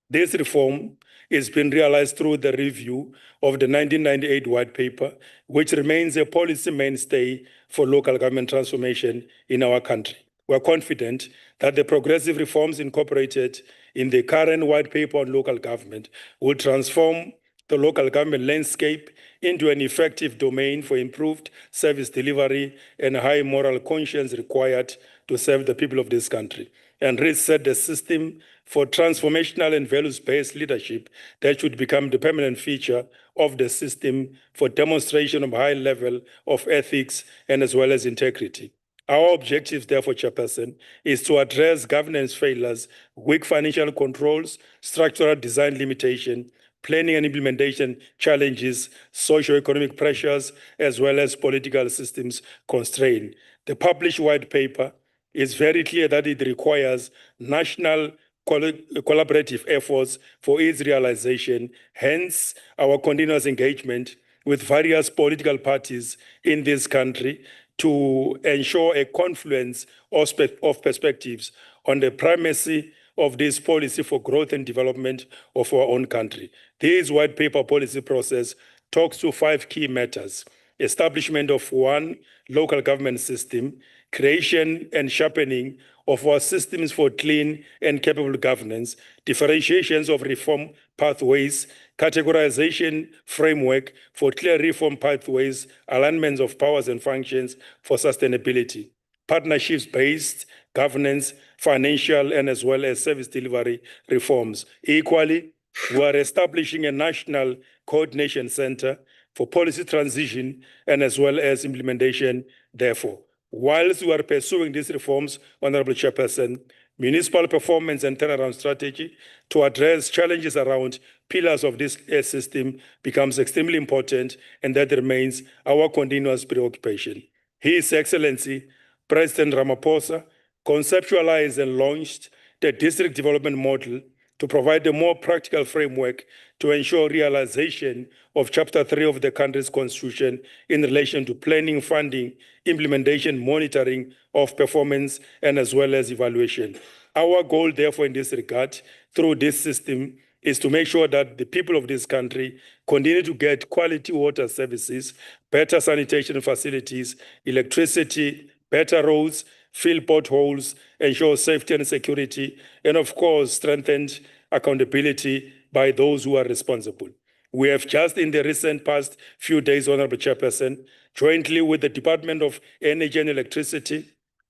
This reform is being realized through the review of the 1998 White Paper, which remains a policy mainstay for local government transformation in our country. We are confident that the progressive reforms incorporated in the current White Paper on local government will transform the local government landscape into an effective domain for improved service delivery and high moral conscience required to serve the people of this country, and reset the system for transformational and values-based leadership that should become the permanent feature of the system for demonstration of high level of ethics and as well as integrity. Our objective, therefore, Chairperson, is to address governance failures, weak financial controls, structural design limitation, planning and implementation challenges, socio-economic pressures, as well as political systems constraint. The published white paper is very clear that it requires national collaborative efforts for its realization, hence our continuous engagement with various political parties in this country to ensure a confluence of perspectives on the primacy of this policy for growth and development of our own country. This white paper policy process talks to 5 key matters: establishment of one local government system, creation and sharpening of our systems for clean and capable governance, differentiations of reform pathways, categorization framework for clear reform pathways, alignments of powers and functions for sustainability, partnerships-based governance, financial, and as well as service delivery reforms. Equally, we are establishing a national coordination center for policy transition and as well as implementation. Therefore, whilst we are pursuing these reforms, Honorable Chairperson, municipal performance and turnaround strategy to address challenges around pillars of this system becomes extremely important, and that remains our continuous preoccupation. His Excellency, President Ramaphosa, conceptualized and launched the district development model to provide a more practical framework to ensure realization of Chapter 3 of the country's constitution in relation to planning, funding, implementation, monitoring of performance, and as well as evaluation. Our goal, therefore, in this regard, through this system, is to make sure that the people of this country continue to get quality water services, better sanitation facilities, electricity, better roads, fill potholes, ensure safety and security, and of course, strengthened accountability by those who are responsible. We have just in the recent past few days, Honorable Chairperson, jointly with the Department of Energy and Electricity,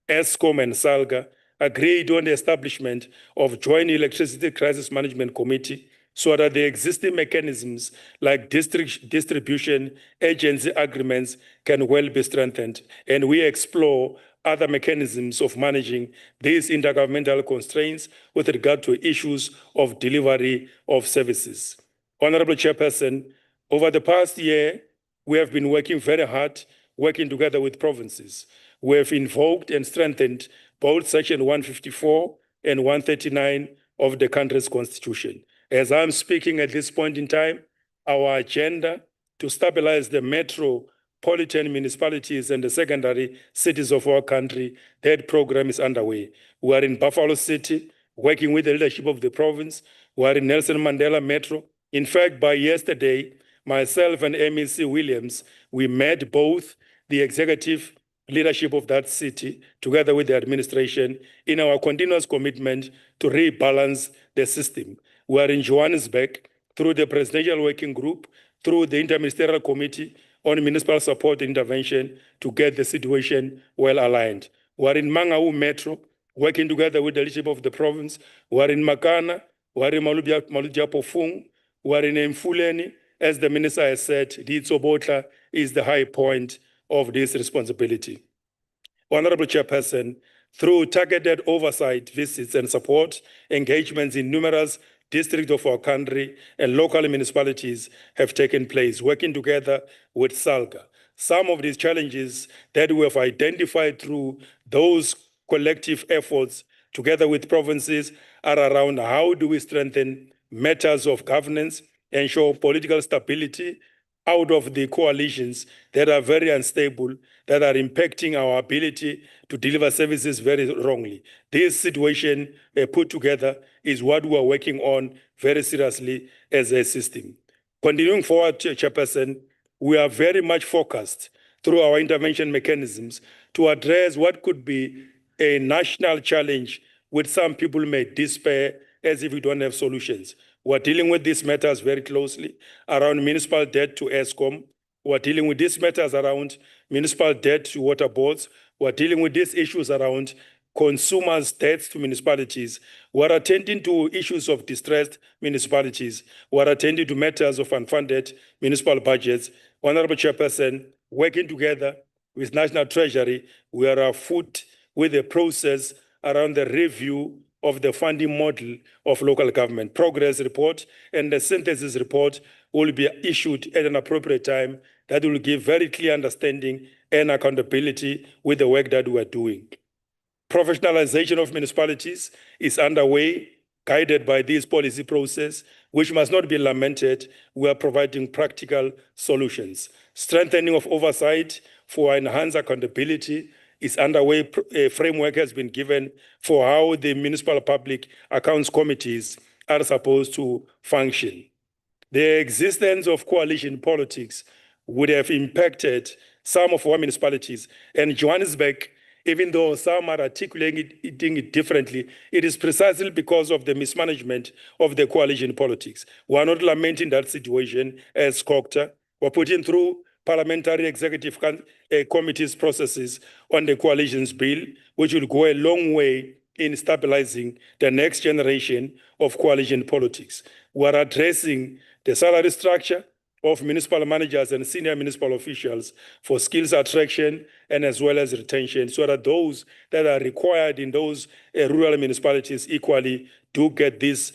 ESCOM and SALGA, agreed on the establishment of Joint Electricity Crisis Management Committee so that the existing mechanisms like distribution agency agreements can well be strengthened, and we explore other mechanisms of managing these intergovernmental constraints with regard to issues of delivery of services. Honorable Chairperson, over the past year, we have been working very hard, working together with provinces. We have invoked and strengthened both Section 154 and 139 of the country's constitution. As I'm speaking at this point in time, our agenda to stabilize the metropolitan municipalities and the secondary cities of our country, that program is underway. We are in Buffalo City, working with the leadership of the province. We are in Nelson Mandela Metro. In fact, by yesterday, myself and MEC Williams, we met both the executive leadership of that city, together with the administration, in our continuous commitment to rebalance the system. We are in Johannesburg through the Presidential Working Group, through the Interministerial Committee on Municipal Support Intervention to get the situation well aligned. We are in Mangaung Metro, working together with the leadership of the province. We are in Makana, we are in Maludiapofung, we are in Mfuleni. As the minister has said, Ditsobotla is the high point of this responsibility. Honorable Chairperson, through targeted oversight, visits, and support engagements in numerous districts of our country and local municipalities have taken place, working together with SALGA. Some of these challenges that we have identified through those collective efforts together with provinces are around how do we strengthen matters of governance, ensure political stability out of the coalitions that are very unstable, that are impacting our ability to deliver services very wrongly. This situation put together is what we are working on very seriously as a system. Continuing forward, Chairperson, we are very much focused through our intervention mechanisms to address what could be a national challenge, which some people may despair as if we don't have solutions. We're dealing with these matters very closely around municipal debt to ESCOM. We're dealing with these matters around municipal debt to water boards. We're dealing with these issues around consumers' debts to municipalities. We're attending to issues of distressed municipalities. We're attending to matters of unfunded municipal budgets. Honorable Chairperson, working together with National Treasury, we are afoot with a process around the review of the funding model of local government. Progress report and the synthesis report will be issued at an appropriate time that will give very clear understanding and accountability with the work that we are doing. Professionalization of municipalities is underway, guided by this policy process, which must not be lamented. We are providing practical solutions. Strengthening of oversight for enhanced accountability is underway. A framework has been given for how the municipal public accounts committees are supposed to function. The existence of coalition politics would have impacted some of our municipalities. And Johannesburg, even though some are articulating it differently, it is precisely because of the mismanagement of the coalition politics. We are not lamenting that situation as COCTA. We're putting through parliamentary executive committees processes on the coalitions bill, which will go a long way in stabilizing the next generation of coalition politics. We are addressing the salary structure of municipal managers and senior municipal officials for skills attraction and as well as retention, so that those that are required in those rural municipalities equally do get these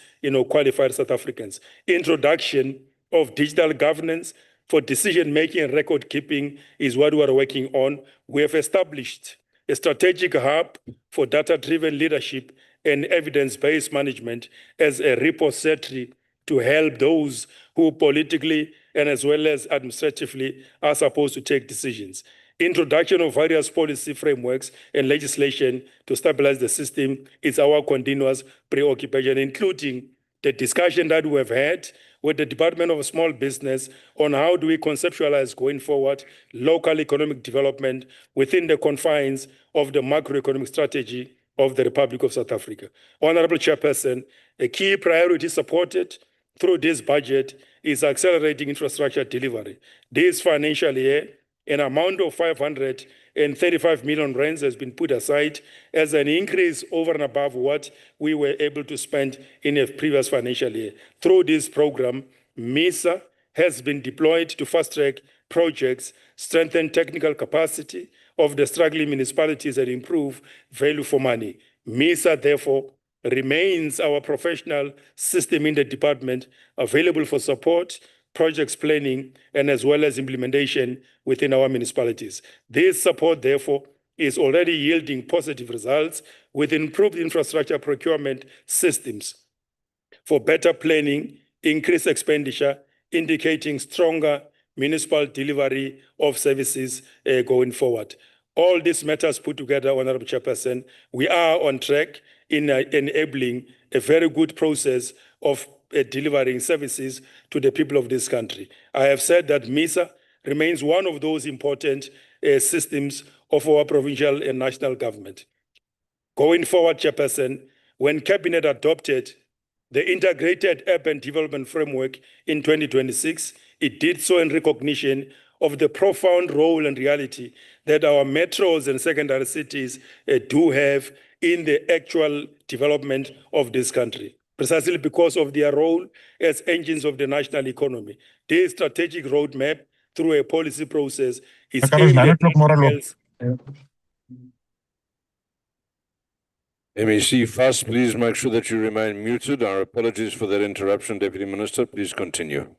qualified South Africans. Introduction of digital governance for decision-making and record-keeping is what we are working on. We have established a strategic hub for data-driven leadership and evidence-based management as a repository to help those who politically and as well as administratively are supposed to take decisions. Introduction of various policy frameworks and legislation to stabilize the system is our continuous preoccupation, including the discussion that we have had with the Department of Small Business on how do we conceptualize going forward local economic development within the confines of the macroeconomic strategy of the Republic of South Africa. Honorable Chairperson, a key priority supported through this budget is accelerating infrastructure delivery. This financial year, an amount of 535 million rands has been put aside as an increase over and above what we were able to spend in a previous financial year. Through this program, MISA has been deployed to fast-track projects, strengthen technical capacity of the struggling municipalities, and improve value for money. MISA, therefore, remains our professional system in the department, available for support, projects planning, and as well as implementation within our municipalities. This support, therefore, is already yielding positive results with improved infrastructure procurement systems for better planning, increased expenditure, indicating stronger municipal delivery of services going forward. All these matters put together, Honorable Chairperson, we are on track in enabling a very good process of delivering services to the people of this country. I have said that MISA remains one of those important systems of our provincial and national government. Going forward, Chairperson, when Cabinet adopted the Integrated Urban Development Framework in 2026, it did so in recognition of the profound role and reality that our metros and secondary cities do have in the actual development of this country, precisely because of their role as engines of the national economy. This strategic roadmap through a policy process is aimed at MEC Fuss, please make sure that you remain muted. Our apologies for that interruption, Deputy Minister. Please continue.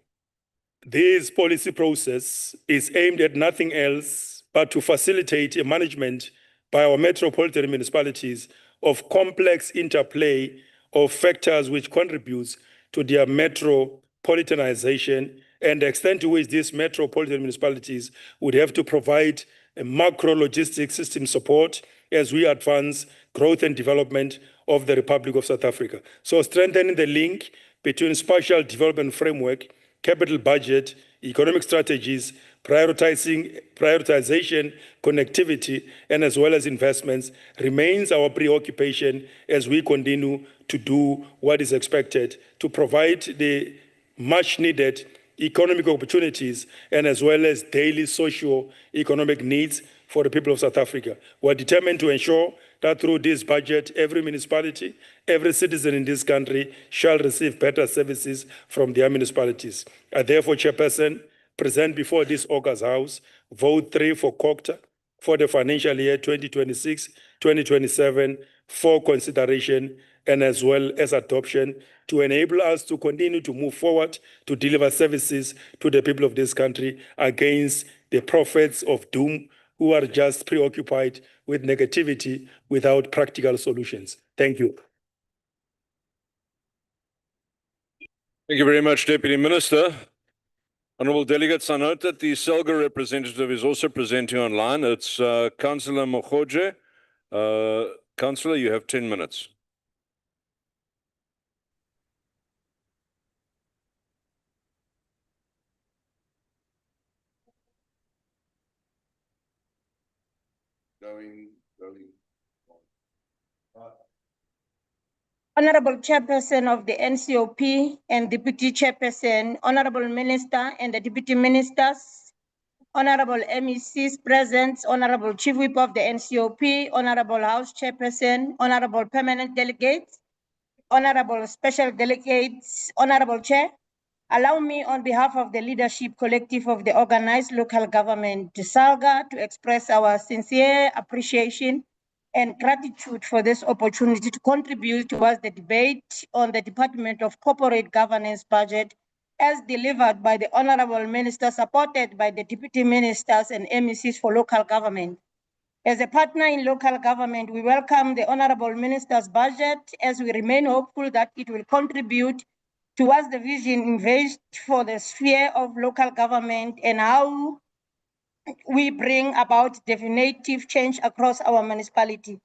This policy process is aimed at nothing else but to facilitate a management by our metropolitan municipalities of complex interplay of factors which contributes to their metropolitanization and the extent to which these metropolitan municipalities would have to provide a macro logistics system support as we advance growth and development of the Republic of South Africa. So strengthening the link between spatial development framework, capital budget, economic strategies, prioritization, connectivity, and as well as investments remains our preoccupation as we continue to do what is expected to provide the much needed economic opportunities and as well as daily socio-economic needs for the people of South Africa. We're determined to ensure that through this budget, every municipality, every citizen in this country shall receive better services from their municipalities. I therefore, Chairperson, present before this August House, vote 3 for COCTA for the financial year 2026-2027 for consideration and as well as adoption to enable us to continue to move forward to deliver services to the people of this country against the prophets of doom who are just preoccupied with negativity without practical solutions. Thank you. Thank you very much, Deputy Minister. Honourable delegates, I note that the Selga representative is also presenting online. It's Councillor Mogoje. Councillor, you have 10 minutes. Honorable Chairperson of the NCOP and Deputy Chairperson, Honorable Minister and the Deputy Ministers, Honorable MECs present, Honorable Chief Whip of the NCOP, Honorable House Chairperson, Honorable Permanent Delegates, Honorable Special Delegates, Honorable Chair, allow me on behalf of the Leadership Collective of the Organized Local Government, SALGA, to express our sincere appreciation and gratitude for this opportunity to contribute towards the debate on the Department of Corporate Governance budget as delivered by the Honorable Minister, supported by the Deputy Ministers and MECs for local government. As a partner in local government, we welcome the Honorable Minister's budget as we remain hopeful that it will contribute towards the vision envisaged for the sphere of local government and how we bring about definitive change across our municipality.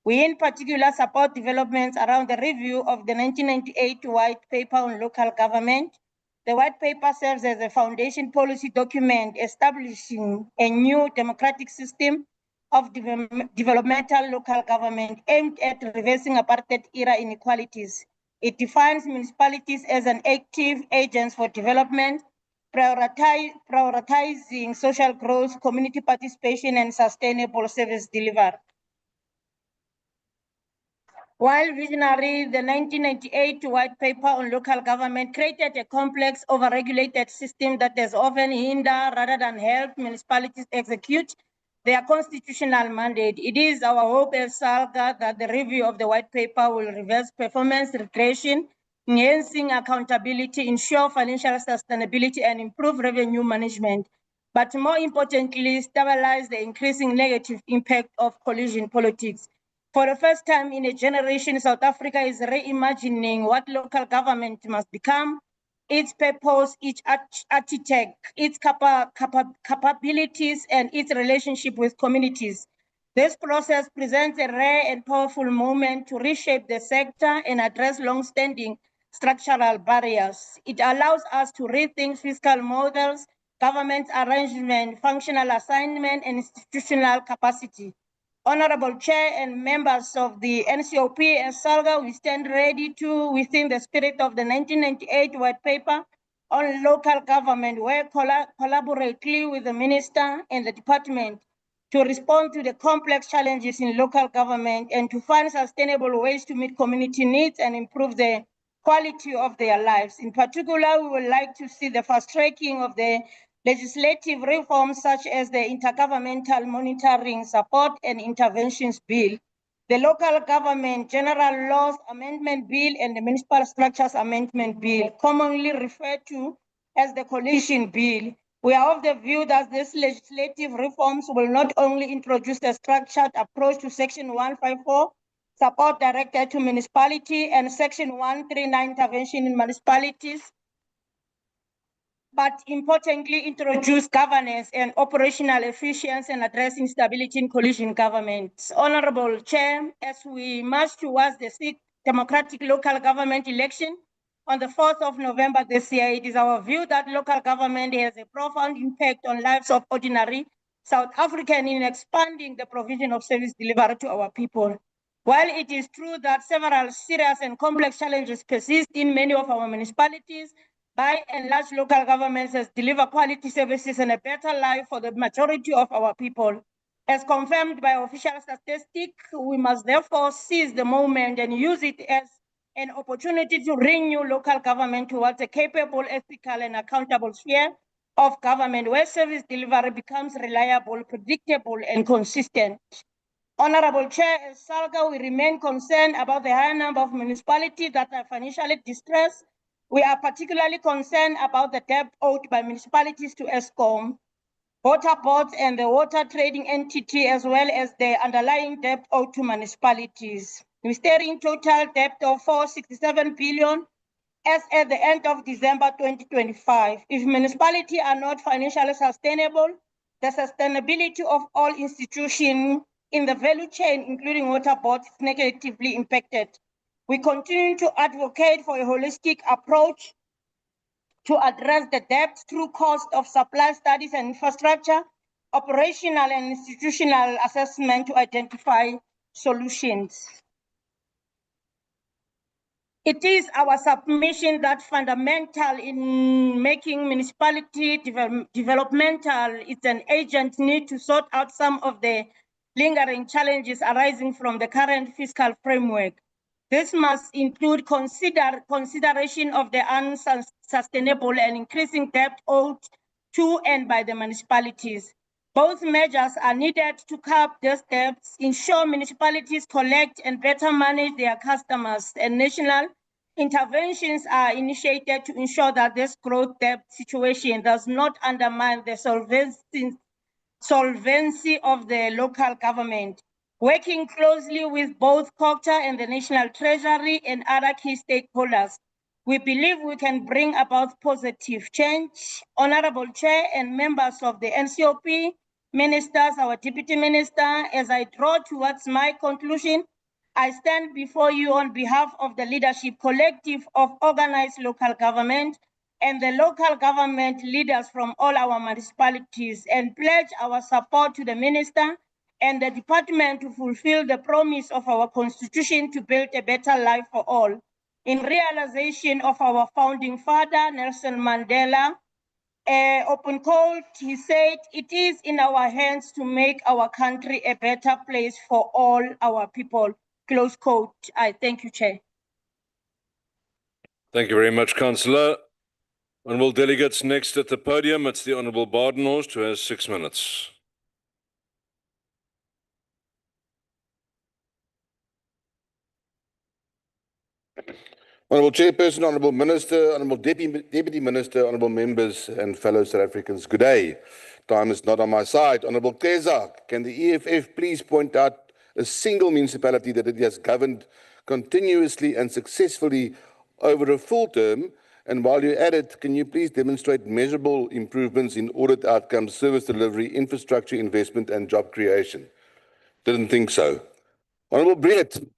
We in particular support developments around the review of the 1998 White Paper on Local Government. The White Paper serves as a foundation policy document establishing a new democratic system of developmental local government aimed at reversing apartheid era inequalities. It defines municipalities as an active agents for development, prioritizing social growth, community participation, and sustainable service delivery. While visionary, the 1998 white paper on local government created a complex, overregulated system that has often hindered rather than help municipalities execute their constitutional mandate. It is our hope as SALGA that the review of the white paper will reverse performance regression, enhancing accountability, ensure financial sustainability, and improve revenue management. But more importantly, stabilize the increasing negative impact of coalition politics. For the first time in a generation, South Africa is reimagining what local government must become, its purpose, its architect, its capabilities, and its relationship with communities. This process presents a rare and powerful moment to reshape the sector and address long-standing structural barriers. It allows us to rethink fiscal models, government arrangement, functional assignment, and institutional capacity. Honorable Chair and members of the NCOP and SALGA, we stand ready to, within the spirit of the 1998 white paper on local government, work collaboratively with the minister and the department to respond to the complex challenges in local government and to find sustainable ways to meet community needs and improve the quality of their lives. In particular, we would like to see the fast tracking of the legislative reforms such as the Intergovernmental Monitoring Support and Interventions Bill, the Local Government General Laws Amendment Bill, and the Municipal Structures Amendment Bill, commonly referred to as the Coalition Bill. We are of the view that these legislative reforms will not only introduce a structured approach to Section 154, support directed to municipality, and Section 139, intervention in municipalities, but importantly, introduce governance and operational efficiency and address instability in coalition governments. Honorable Chair, as we march towards the 6th democratic local government election on the 4th of November this year, it is our view that local government has a profound impact on lives of ordinary South Africans in expanding the provision of service delivery to our people. While it is true that several serious and complex challenges persist in many of our municipalities, by and large, local governments has delivered quality services and a better life for the majority of our people. As confirmed by official statistics, we must therefore seize the moment and use it as an opportunity to renew local government towards a capable, ethical, and accountable sphere of government where service delivery becomes reliable, predictable, and consistent. Honorable Chair, as SALGA, we remain concerned about the high number of municipalities that are financially distressed. We are particularly concerned about the debt owed by municipalities to ESCOM, water boards, and the water trading entity, as well as the underlying debt owed to municipalities. We stand in total debt of 467 billion as at the end of December 2025. If municipalities are not financially sustainable, the sustainability of all institutions in the value chain, including water boards, is negatively impacted. We continue to advocate for a holistic approach to address the debt through cost of supply studies and infrastructure, operational and institutional assessment to identify solutions. It is our submission that fundamental in making municipality developmental, it's an agent need to sort out some of the lingering challenges arising from the current fiscal framework. This must include consideration of the unsustainable and increasing debt owed to and by the municipalities. Both measures are needed to curb these debts, ensure municipalities collect and better manage their customers, and national interventions are initiated to ensure that this growth debt situation does not undermine the solvency of the local government. Working closely with both COGTA and the National Treasury and other key stakeholders, we believe we can bring about positive change. Honorable Chair and members of the NCOP, ministers, our Deputy Minister, as I draw towards my conclusion, I stand before you on behalf of the leadership collective of organized local government and the local government leaders from all our municipalities and pledge our support to the minister and the department to fulfill the promise of our constitution to build a better life for all. In realization of our founding father, Nelson Mandela, open quote, he said, "It is in our hands to make our country a better place for all our people." Close quote. I thank you, Chair. Thank you very much, Councillor. Honourable delegates, next at the podium, it's the Honourable Badenhorst, who has 6 minutes. Honourable Chairperson, Honourable Minister, Honourable Deputy Minister, Honourable Members and fellow South Africans, good day. Time is not on my side. Honourable Keza, can the EFF please point out a single municipality that it has governed continuously and successfully over a full term? And while you're at it, can you please demonstrate measurable improvements in audit outcomes, service delivery, infrastructure investment and job creation? Didn't think so. Honourable Breed,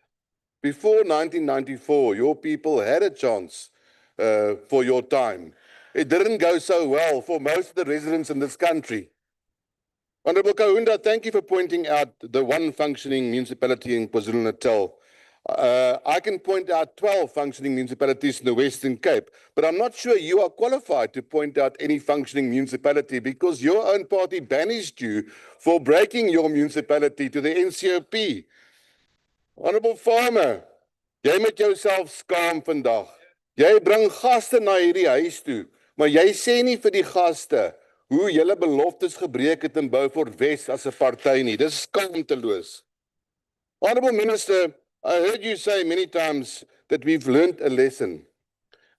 before 1994, your people had a chance for your time. It didn't go so well for most of the residents in this country. Honourable Kaunda, thank you for pointing out the one functioning municipality in KwaZulu-Natal. I can point out 12 functioning municipalities in the Western Cape, but I'm not sure you are qualified to point out any functioning municipality because your own party banished you for breaking your municipality to the NCOP. Honourable Farmer, jy moet jouself skaam vandag. Jy bring gaste na hierdie huis toe, maar jy sê nie vir die gaste hoe julle beloftes gebreek het in Beaufort West as 'n party nie. Dis skaamteloos. Honourable Minister, I heard you say many times that we've learned a lesson.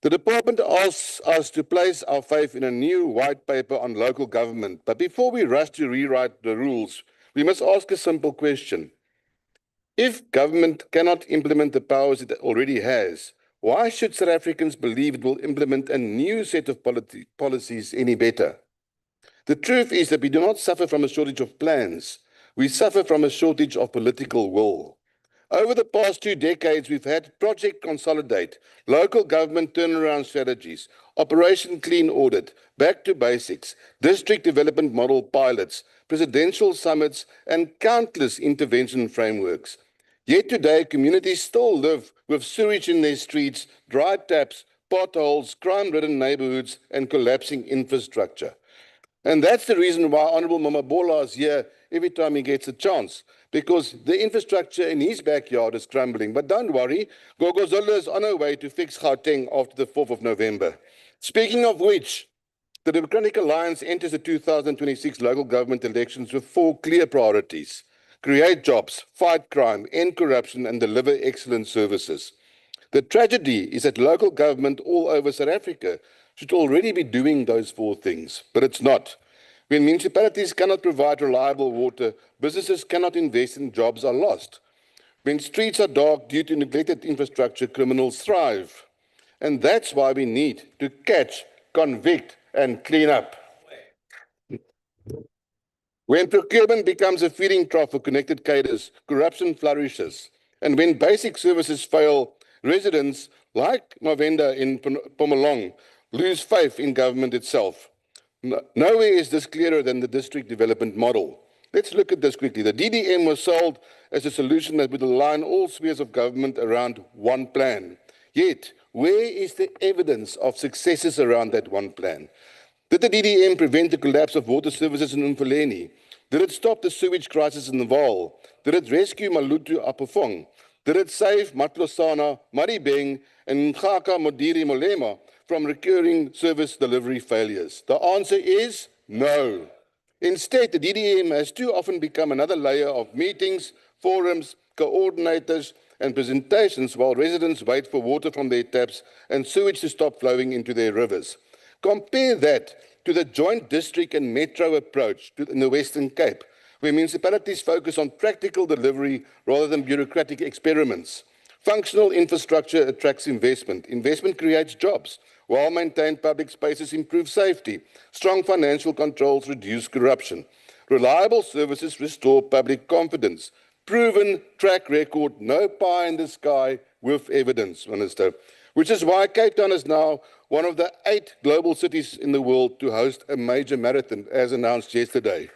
The department asks us to place our faith in a new white paper on local government, but before we rush to rewrite the rules, we must ask a simple question. If government cannot implement the powers it already has, why should South Africans believe it will implement a new set of policies any better? The truth is that we do not suffer from a shortage of plans. We suffer from a shortage of political will. Over the past 2 decades, we've had Project Consolidate, local government turnaround strategies, Operation Clean Audit, Back to Basics, District Development Model pilots, presidential summits, and countless intervention frameworks. Yet today, communities still live with sewage in their streets, dry taps, potholes, crime-ridden neighborhoods, and collapsing infrastructure. And that's the reason why Honourable Mamabola is here every time he gets a chance, because the infrastructure in his backyard is crumbling. But don't worry, Gogozolo is on her way to fix Gauteng after the 4th of November. Speaking of which, the Democratic Alliance enters the 2026 local government elections with 4 clear priorities: create jobs, fight crime, end corruption, and deliver excellent services. The tragedy is that local government all over South Africa should already be doing those 4 things, but it's not. When municipalities cannot provide reliable water, businesses cannot invest and jobs are lost. When streets are dark due to neglected infrastructure, criminals thrive. And that's why we need to catch, convict, and clean up. When procurement becomes a feeding trough for connected cadres, corruption flourishes. And when basic services fail, residents like Mavenda in Pomalong lose faith in government itself. Nowhere is this clearer than the district development model. Let's look at this quickly. The DDM was sold as a solution that would align all spheres of government around one plan. Yet, where is the evidence of successes around that one plan? Did the DDM prevent the collapse of water services in Umfuleni? Did it stop the sewage crisis in the Vaal? Did it rescue Malutu Apofong? Did it save Matlosana, Maribeng, and Ngaka Modiri Molema from recurring service delivery failures? The answer is no. Instead, the DDM has too often become another layer of meetings, forums, coordinators, and presentations while residents wait for water from their taps and sewage to stop flowing into their rivers. Compare that to the joint district and metro approach in the Western Cape, where municipalities focus on practical delivery rather than bureaucratic experiments. Functional infrastructure attracts investment. Investment creates jobs. Well-maintained public spaces improve safety. Strong financial controls reduce corruption. Reliable services restore public confidence. Proven track record, no pie in the sky with evidence, Minister. Which is why Cape Town is now one of the 8 global cities in the world to host a major marathon, as announced yesterday.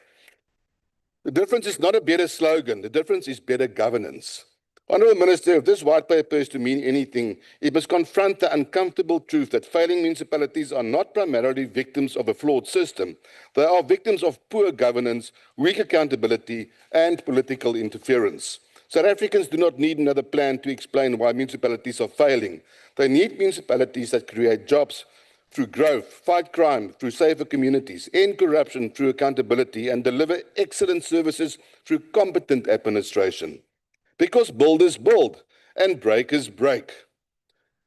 The difference is not a better slogan, the difference is better governance. Honourable Minister, if this white paper is to mean anything, it must confront the uncomfortable truth that failing municipalities are not primarily victims of a flawed system. They are victims of poor governance, weak accountability, and political interference. South Africans do not need another plan to explain why municipalities are failing. They need municipalities that create jobs through growth, fight crime through safer communities, end corruption through accountability, and deliver excellent services through competent administration. Because builders build and breakers break.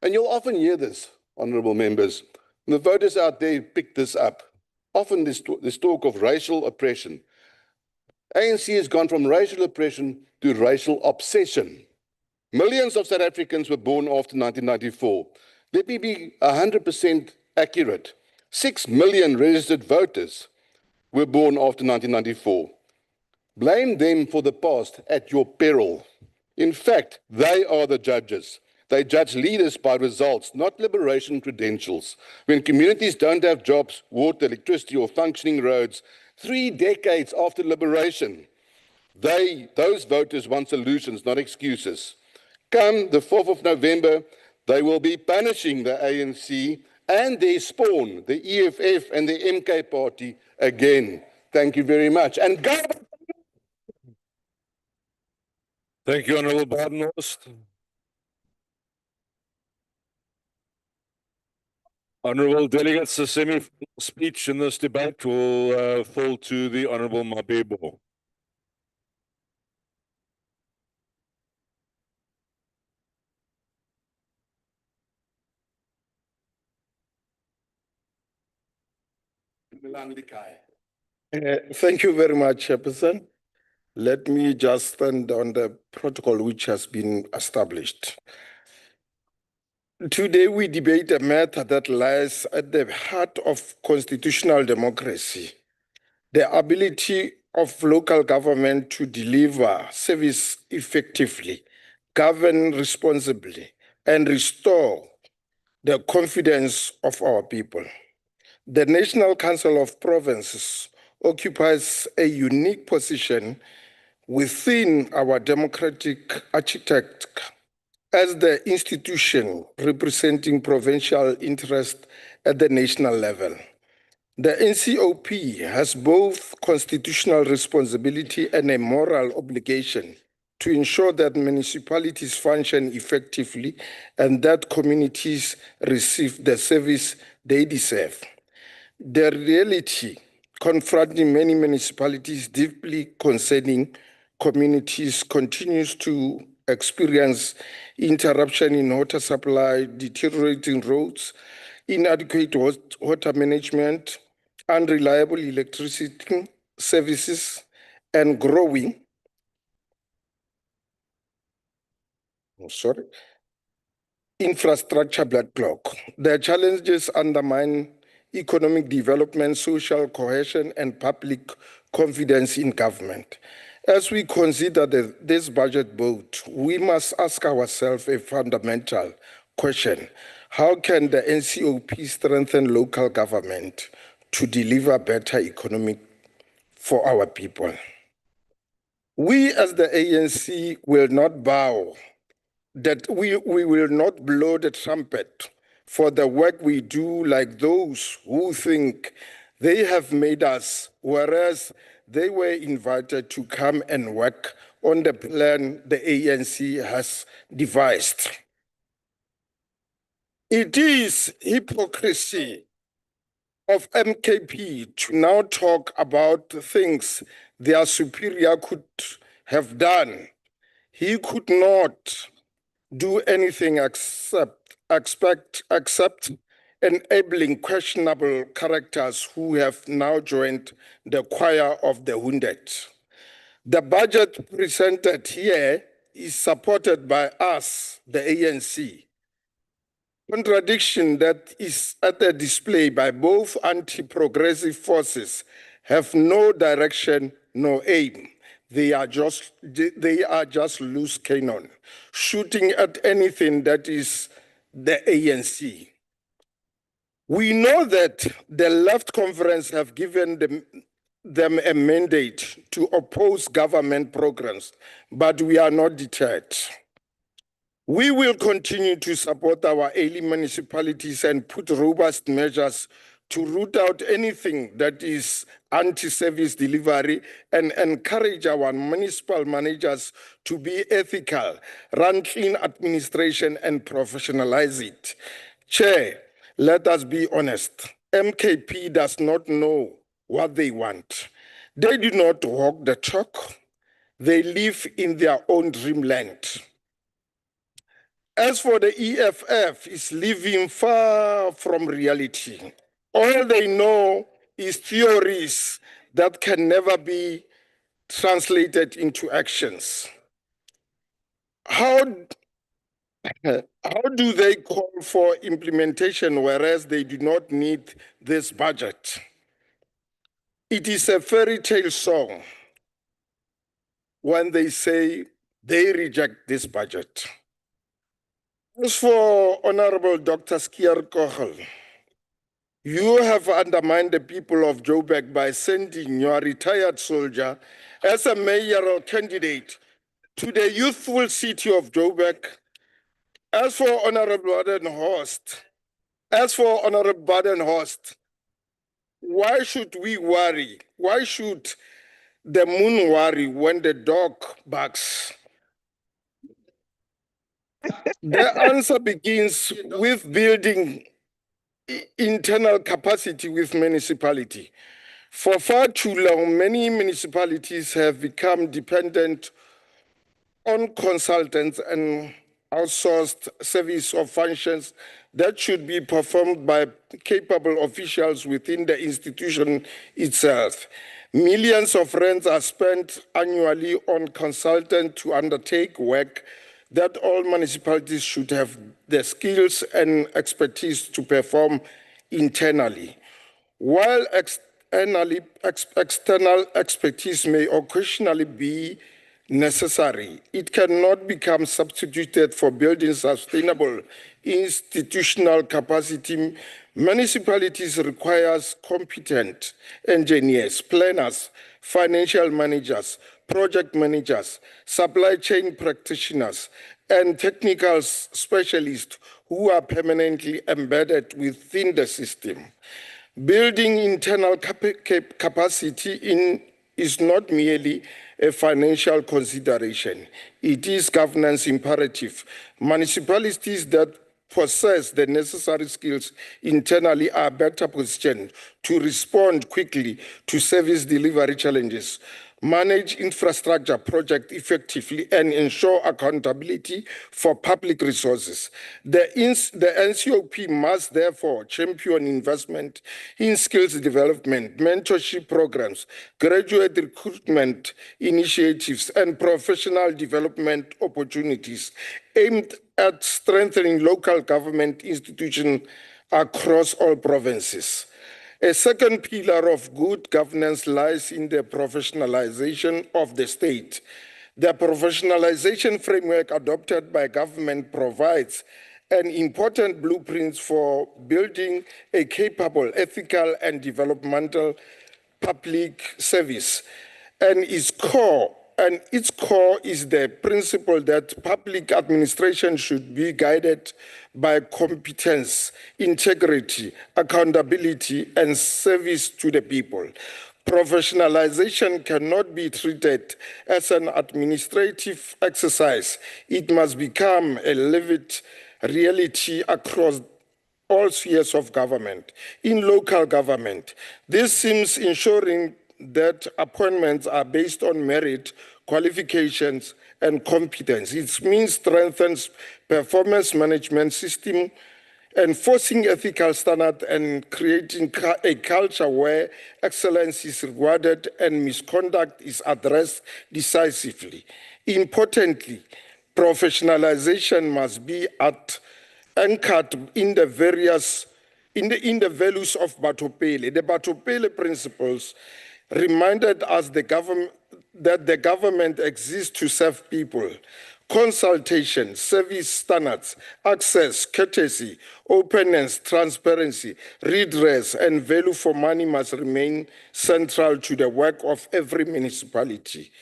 And you'll often hear this, honourable members. And the voters out there pick this up. Often this talk of racial oppression. ANC has gone from racial oppression to racial obsession. Millions of South Africans were born after 1994. Let me be 100% accurate. 6 million registered voters were born after 1994. Blame them for the past at your peril. In fact, they are the judges. They judge leaders by results, not liberation credentials. When communities don't have jobs, water, electricity, or functioning roads, 3 decades after liberation, those voters want solutions, not excuses. Come the 4th of November, they will be punishing the ANC and their spawn, the EFF and the MK party, again. Thank you very much. And go! Thank you, Honourable Badenhorst. Honourable delegates, the semi-final speech in this debate will fall to the Honourable Mabebo. Thank you very much, Chairperson. Let me just stand on the protocol which has been established. Today we debate a matter that lies at the heart of constitutional democracy, the ability of local government to deliver service effectively, govern responsibly, and restore the confidence of our people. The National Council of Provinces occupies a unique position within our democratic architecture as the institution representing provincial interest at the national level. The NCOP has both constitutional responsibility and a moral obligation to ensure that municipalities function effectively and that communities receive the service they deserve. The reality confronting many municipalities deeply concerning communities continues to experience interruption in water supply, deteriorating roads, inadequate water management, unreliable electricity services, and growing infrastructure backlog. The challenges undermine economic development, social cohesion, and public confidence in government. As we consider this budget vote, we must ask ourselves a fundamental question. How can the NCOP strengthen local government to deliver better economic for our people? We as the ANC will not bow, that we will not blow the trumpet for the work we do like those who think they have made us, whereas they were invited to come and work on the plan the ANC has devised. It is hypocrisy of MKP to now talk about things their superior could have done. He could not do anything except enabling questionable characters who have now joined the choir of the wounded. The budget presented here is supported by us, the ANC. Contradiction that is at a display by both anti-progressive forces have no direction, no aim. They are just loose cannon, shooting at anything that is the ANC. We know that the left conference have given them a mandate to oppose government programs, but we are not deterred. We will continue to support our ailing municipalities and put robust measures to root out anything that is anti-service delivery and encourage our municipal managers to be ethical, run clean administration and professionalize it. Chair, let us be honest. MKP does not know what they want. They do not walk the talk. They live in their own dreamland. As for the EFF, is living far from reality. All they know is theories that can never be translated into actions. How do they call for implementation whereas they do not need this budget? It is a fairy tale song when they say they reject this budget. As for Honorable Dr. Skier Kochel, you have undermined the people of Joburg by sending your retired soldier as a mayoral candidate to the youthful city of Joburg. As for Honorable Badenhorst, why should we worry? Why should the moon worry when the dog barks? The answer begins with building internal capacity with municipality. For far too long, many municipalities have become dependent on consultants and outsourced service of functions that should be performed by capable officials within the institution itself. Millions of rands are spent annually on consultants to undertake work that all municipalities should have the skills and expertise to perform internally. While external expertise may occasionally be necessary, it cannot become substituted for building sustainable institutional capacity. Municipalities requires competent engineers, planners, financial managers, project managers, supply chain practitioners, and technical specialists who are permanently embedded within the system. Building internal capacity is not merely a financial consideration. It is governance imperative. Municipalities that possess the necessary skills internally are better positioned to respond quickly to service delivery challenges, manage infrastructure projects effectively, and ensure accountability for public resources. The NCOP must therefore champion investment in skills development, mentorship programs, graduate recruitment initiatives, and professional development opportunities aimed at strengthening local government institutions across all provinces. A second pillar of good governance lies in the professionalization of the state. The professionalization framework adopted by government provides an important blueprint for building a capable, ethical, and developmental public service. And its core is the principle that public administration should be guided by competence, integrity, accountability, and service to the people. Professionalization cannot be treated as an administrative exercise. It must become a lived reality across all spheres of government. In local government, this seems ensuring that appointments are based on merit, qualifications, and competence. It means strengthens performance management system, enforcing ethical standards, and creating a culture where excellence is rewarded and misconduct is addressed decisively. Importantly, professionalization must be anchored in the values of Batopele. The Batopele principles reminded us that the government exists to serve people. Consultation, service standards, access, courtesy, openness, transparency, redress, and value for money must remain central to the work of every municipality.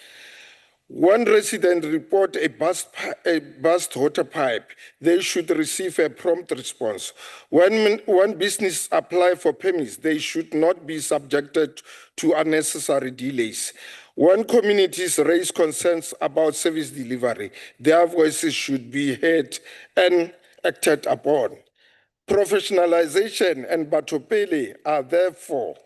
When residents report a burst water pipe, they should receive a prompt response. When business apply for permits, they should not be subjected to unnecessary delays. When communities raise concerns about service delivery, their voices should be heard and acted upon. Professionalization and batopele are therefore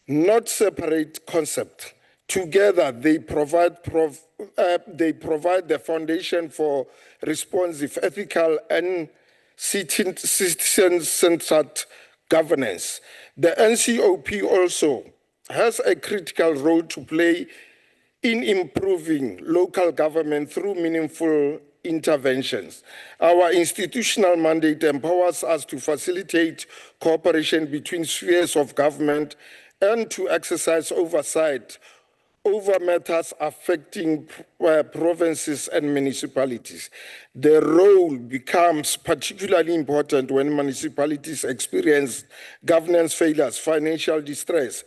not separate concepts. Together, they provide the foundation for responsive, ethical, and citizen-centered governance. The NCOP also has a critical role to play in improving local government through meaningful interventions. Our institutional mandate empowers us to facilitate cooperation between spheres of government and to exercise oversight over matters affecting provinces and municipalities. The role becomes particularly important when municipalities experience governance failures, financial distress,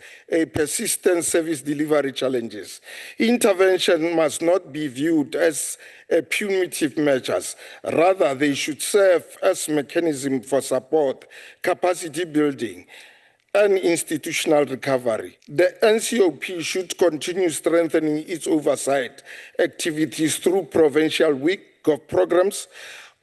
persistent service delivery challenges. Intervention must not be viewed as punitive measures. Rather, they should serve as mechanism for support, capacity building, and institutional recovery. The NCOP should continue strengthening its oversight activities through provincial week of programs,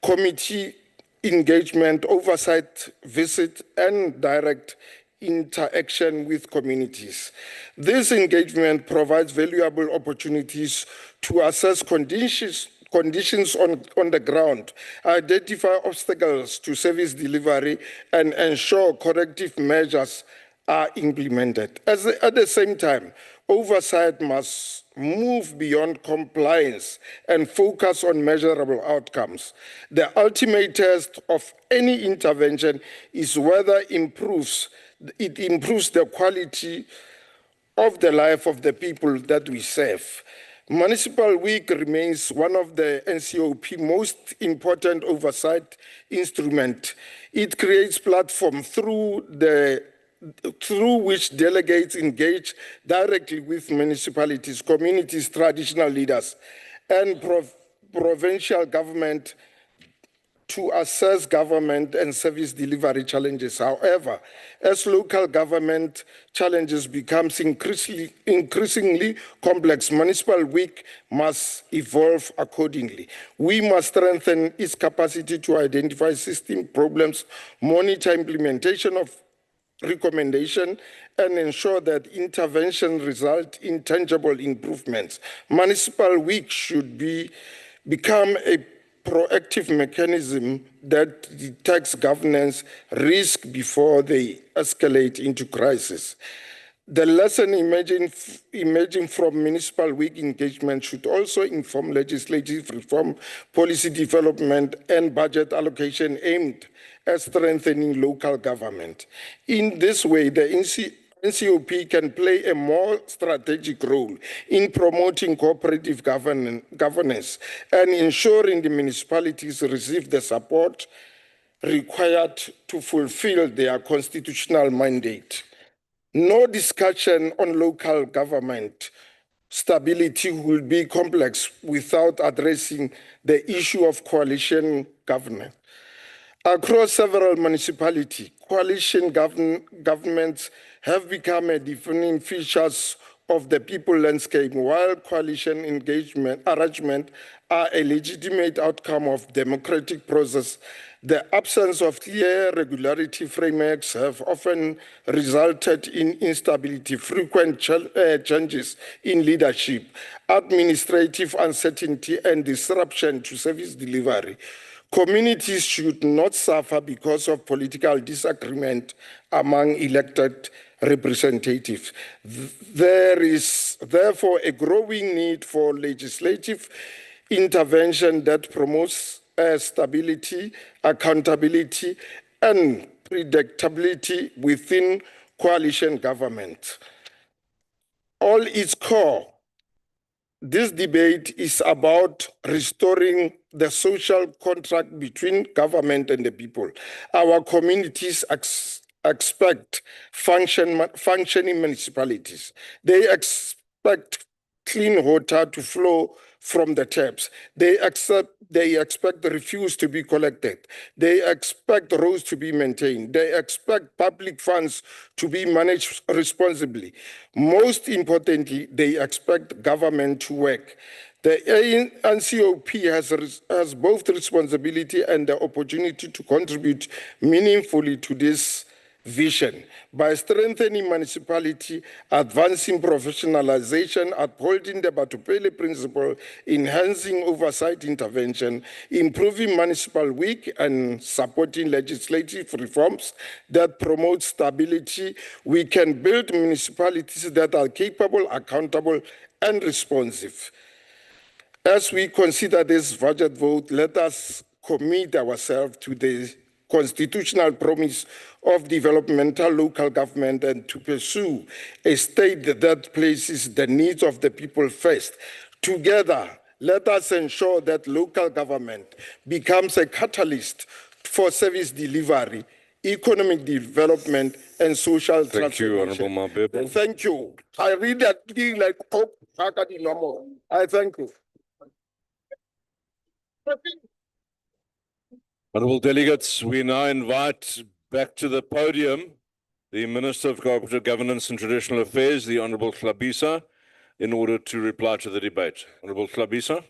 committee engagement, oversight visit, and direct interaction with communities. This engagement provides valuable opportunities to assess conditions on the ground, identify obstacles to service delivery, and ensure corrective measures are implemented. At the same time, oversight must move beyond compliance and focus on measurable outcomes. The ultimate test of any intervention is whether it improves the quality of the life of the people that we serve. Municipal Week remains one of the NCOP most important oversight instrument. It creates platform through which delegates engage directly with municipalities, communities, traditional leaders, and provincial government to assess government and service delivery challenges. However, as local government challenges becomes increasingly complex, Municipal Week must evolve accordingly. We must strengthen its capacity to identify system problems, monitor implementation of recommendation, and ensure that intervention result in tangible improvements. Municipal Week should become a proactive mechanism that detects governance risk before they escalate into crisis. The lesson emerging from Municipal Week engagement should also inform legislative reform, policy development, and budget allocation aimed at strengthening local government. In this way, the NCOP can play a more strategic role in promoting cooperative governance and ensuring the municipalities receive the support required to fulfill their constitutional mandate. No discussion on local government stability will be complex without addressing the issue of coalition government. Across several municipalities, coalition governments have become a defining features of the people landscape, while coalition arrangement are a legitimate outcome of democratic process. The absence of clear regularity frameworks have often resulted in instability, frequent changes in leadership, administrative uncertainty, and disruption to service delivery. Communities should not suffer because of political disagreement among elected representatives. There is therefore a growing need for legislative intervention that promotes stability, accountability, and predictability within coalition government. All its core, this debate is about restoring the social contract between government and the people. Our communities expect functioning municipalities. They expect clean water to flow from the taps. They expect the refuse to be collected. They expect roads to be maintained. They expect public funds to be managed responsibly. Most importantly, they expect government to work. The NCOP has both the responsibility and the opportunity to contribute meaningfully to this vision by strengthening municipality, advancing professionalization, upholding the Batupele principle, enhancing oversight intervention, improving municipal work, and supporting legislative reforms that promote stability. We can build municipalities that are capable, accountable, and responsive. As we consider this budget vote, let us commit ourselves to the constitutional promise of developmental local government and to pursue a state that places the needs of the people first. Together, let us ensure that local government becomes a catalyst for service delivery, economic development, and social transformation. Thank you, Honorable Mabebo. Thank you. I read that thing like I thank you. Honorable delegates, we now invite back to the podium the Minister of Cooperative Governance and Traditional Affairs, the Honorable Hlabisa, in order to reply to the debate. Honorable Hlabisa.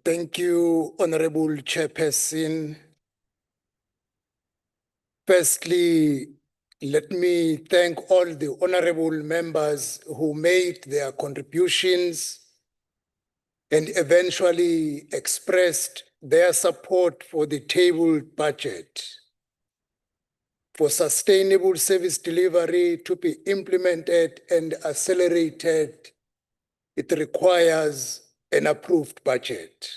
Thank you, Honorable Chairperson. Firstly, let me thank all the honorable members who made their contributions and eventually expressed their support for the tabled budget. For sustainable service delivery to be implemented and accelerated, it requires an approved budget.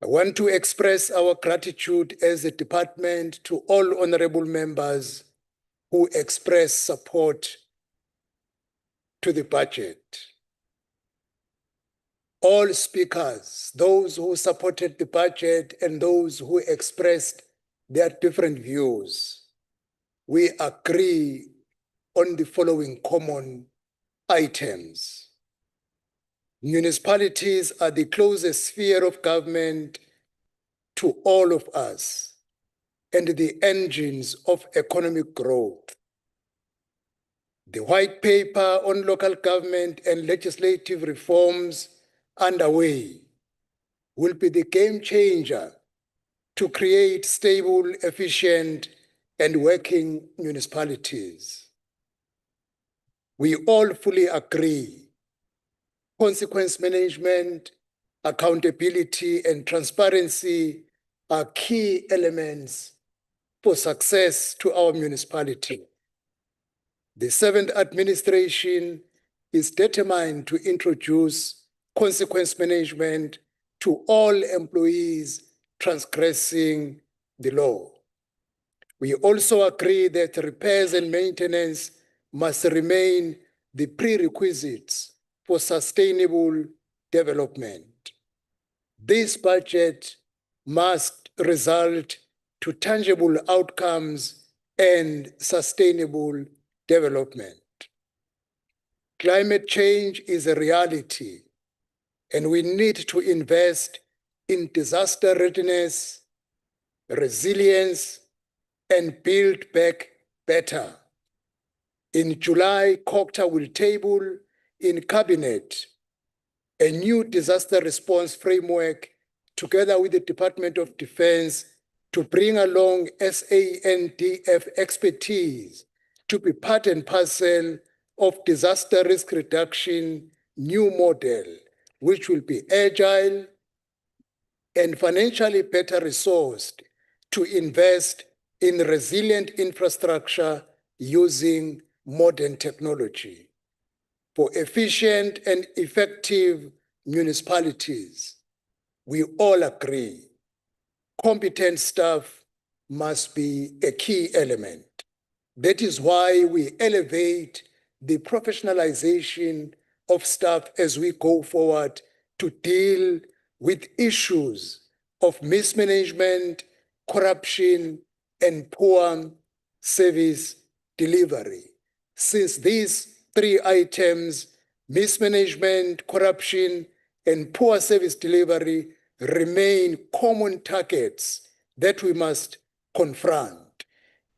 I want to express our gratitude as a department to all honorable members who express support to the budget. All speakers, those who supported the budget and those who expressed their different views, we agree on the following common items. Municipalities are the closest sphere of government to all of us and the engines of economic growth. The white paper on local government and legislative reforms underway will be the game changer to create stable, efficient, and working municipalities. We all fully agree consequence management, accountability, and transparency are key elements for success to our municipality. The 7th administration is determined to introduce consequence management to all employees transgressing the law. We also agree that repairs and maintenance must remain the prerequisites for sustainable development. This budget must result to tangible outcomes and sustainable development. Climate change is a reality, and we need to invest in disaster readiness, resilience, and build back better. In July, COCTA will table in Cabinet a new disaster response framework together with the Department of Defense to bring along SANDF expertise to be part and parcel of disaster risk reduction new model, which will be agile and financially better resourced to invest in resilient infrastructure using modern technology. For efficient and effective municipalities, we all agree competent staff must be a key element. That is why we elevate the professionalization of staff as we go forward to deal with issues of mismanagement, corruption, and poor service delivery. Since these three items, mismanagement, corruption, and poor service delivery, remain common targets that we must confront.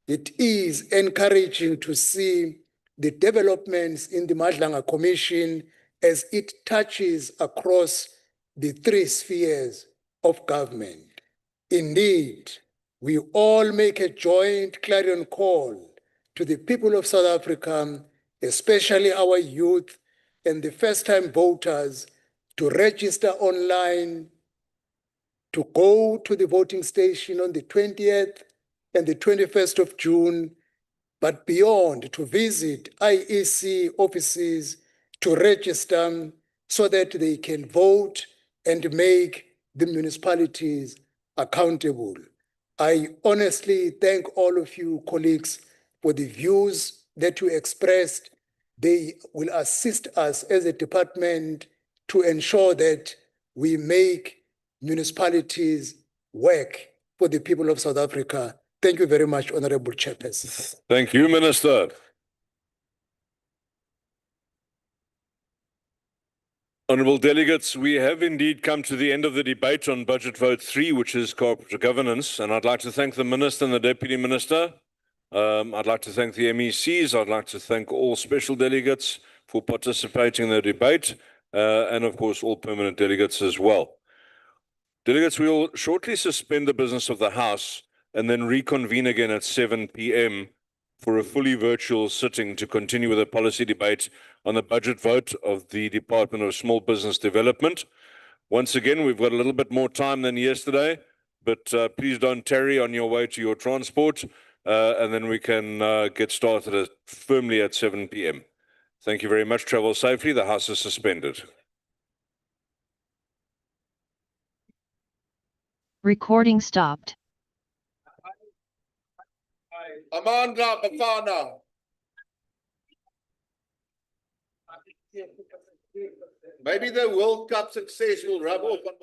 It is encouraging to see the developments in the Madlanga Commission as it touches across the three spheres of government. Indeed, we all make a joint clarion call to the people of South Africa, especially our youth and the first-time voters, to register online, to go to the voting station on the 20th and the 21st of June, but beyond, to visit IEC offices to register so that they can vote and make the municipalities accountable. I honestly thank all of you colleagues for the views that you expressed. They will assist us as a department to ensure that we make municipalities work for the people of South Africa. Thank you very much, Honorable Chairperson. Thank you, Minister. Honourable delegates, we have indeed come to the end of the debate on Budget Vote 3, which is cooperative governance, and I'd like to thank the Minister and the Deputy Minister. I'd like to thank the MECs. I'd like to thank all special delegates for participating in the debate, and of course all permanent delegates as well. Delegates, we will shortly suspend the business of the House and then reconvene again at 7 p.m. for a fully virtual sitting to continue with a policy debate on the budget vote of the Department of Small Business Development. Once again, we've got a little bit more time than yesterday, but please don't tarry on your way to your transport, and then we can get started firmly at 7 p.m. Thank you very much. Travel safely. The House is suspended. Recording stopped. Amanda Bafana. Maybe the World Cup success will rub off on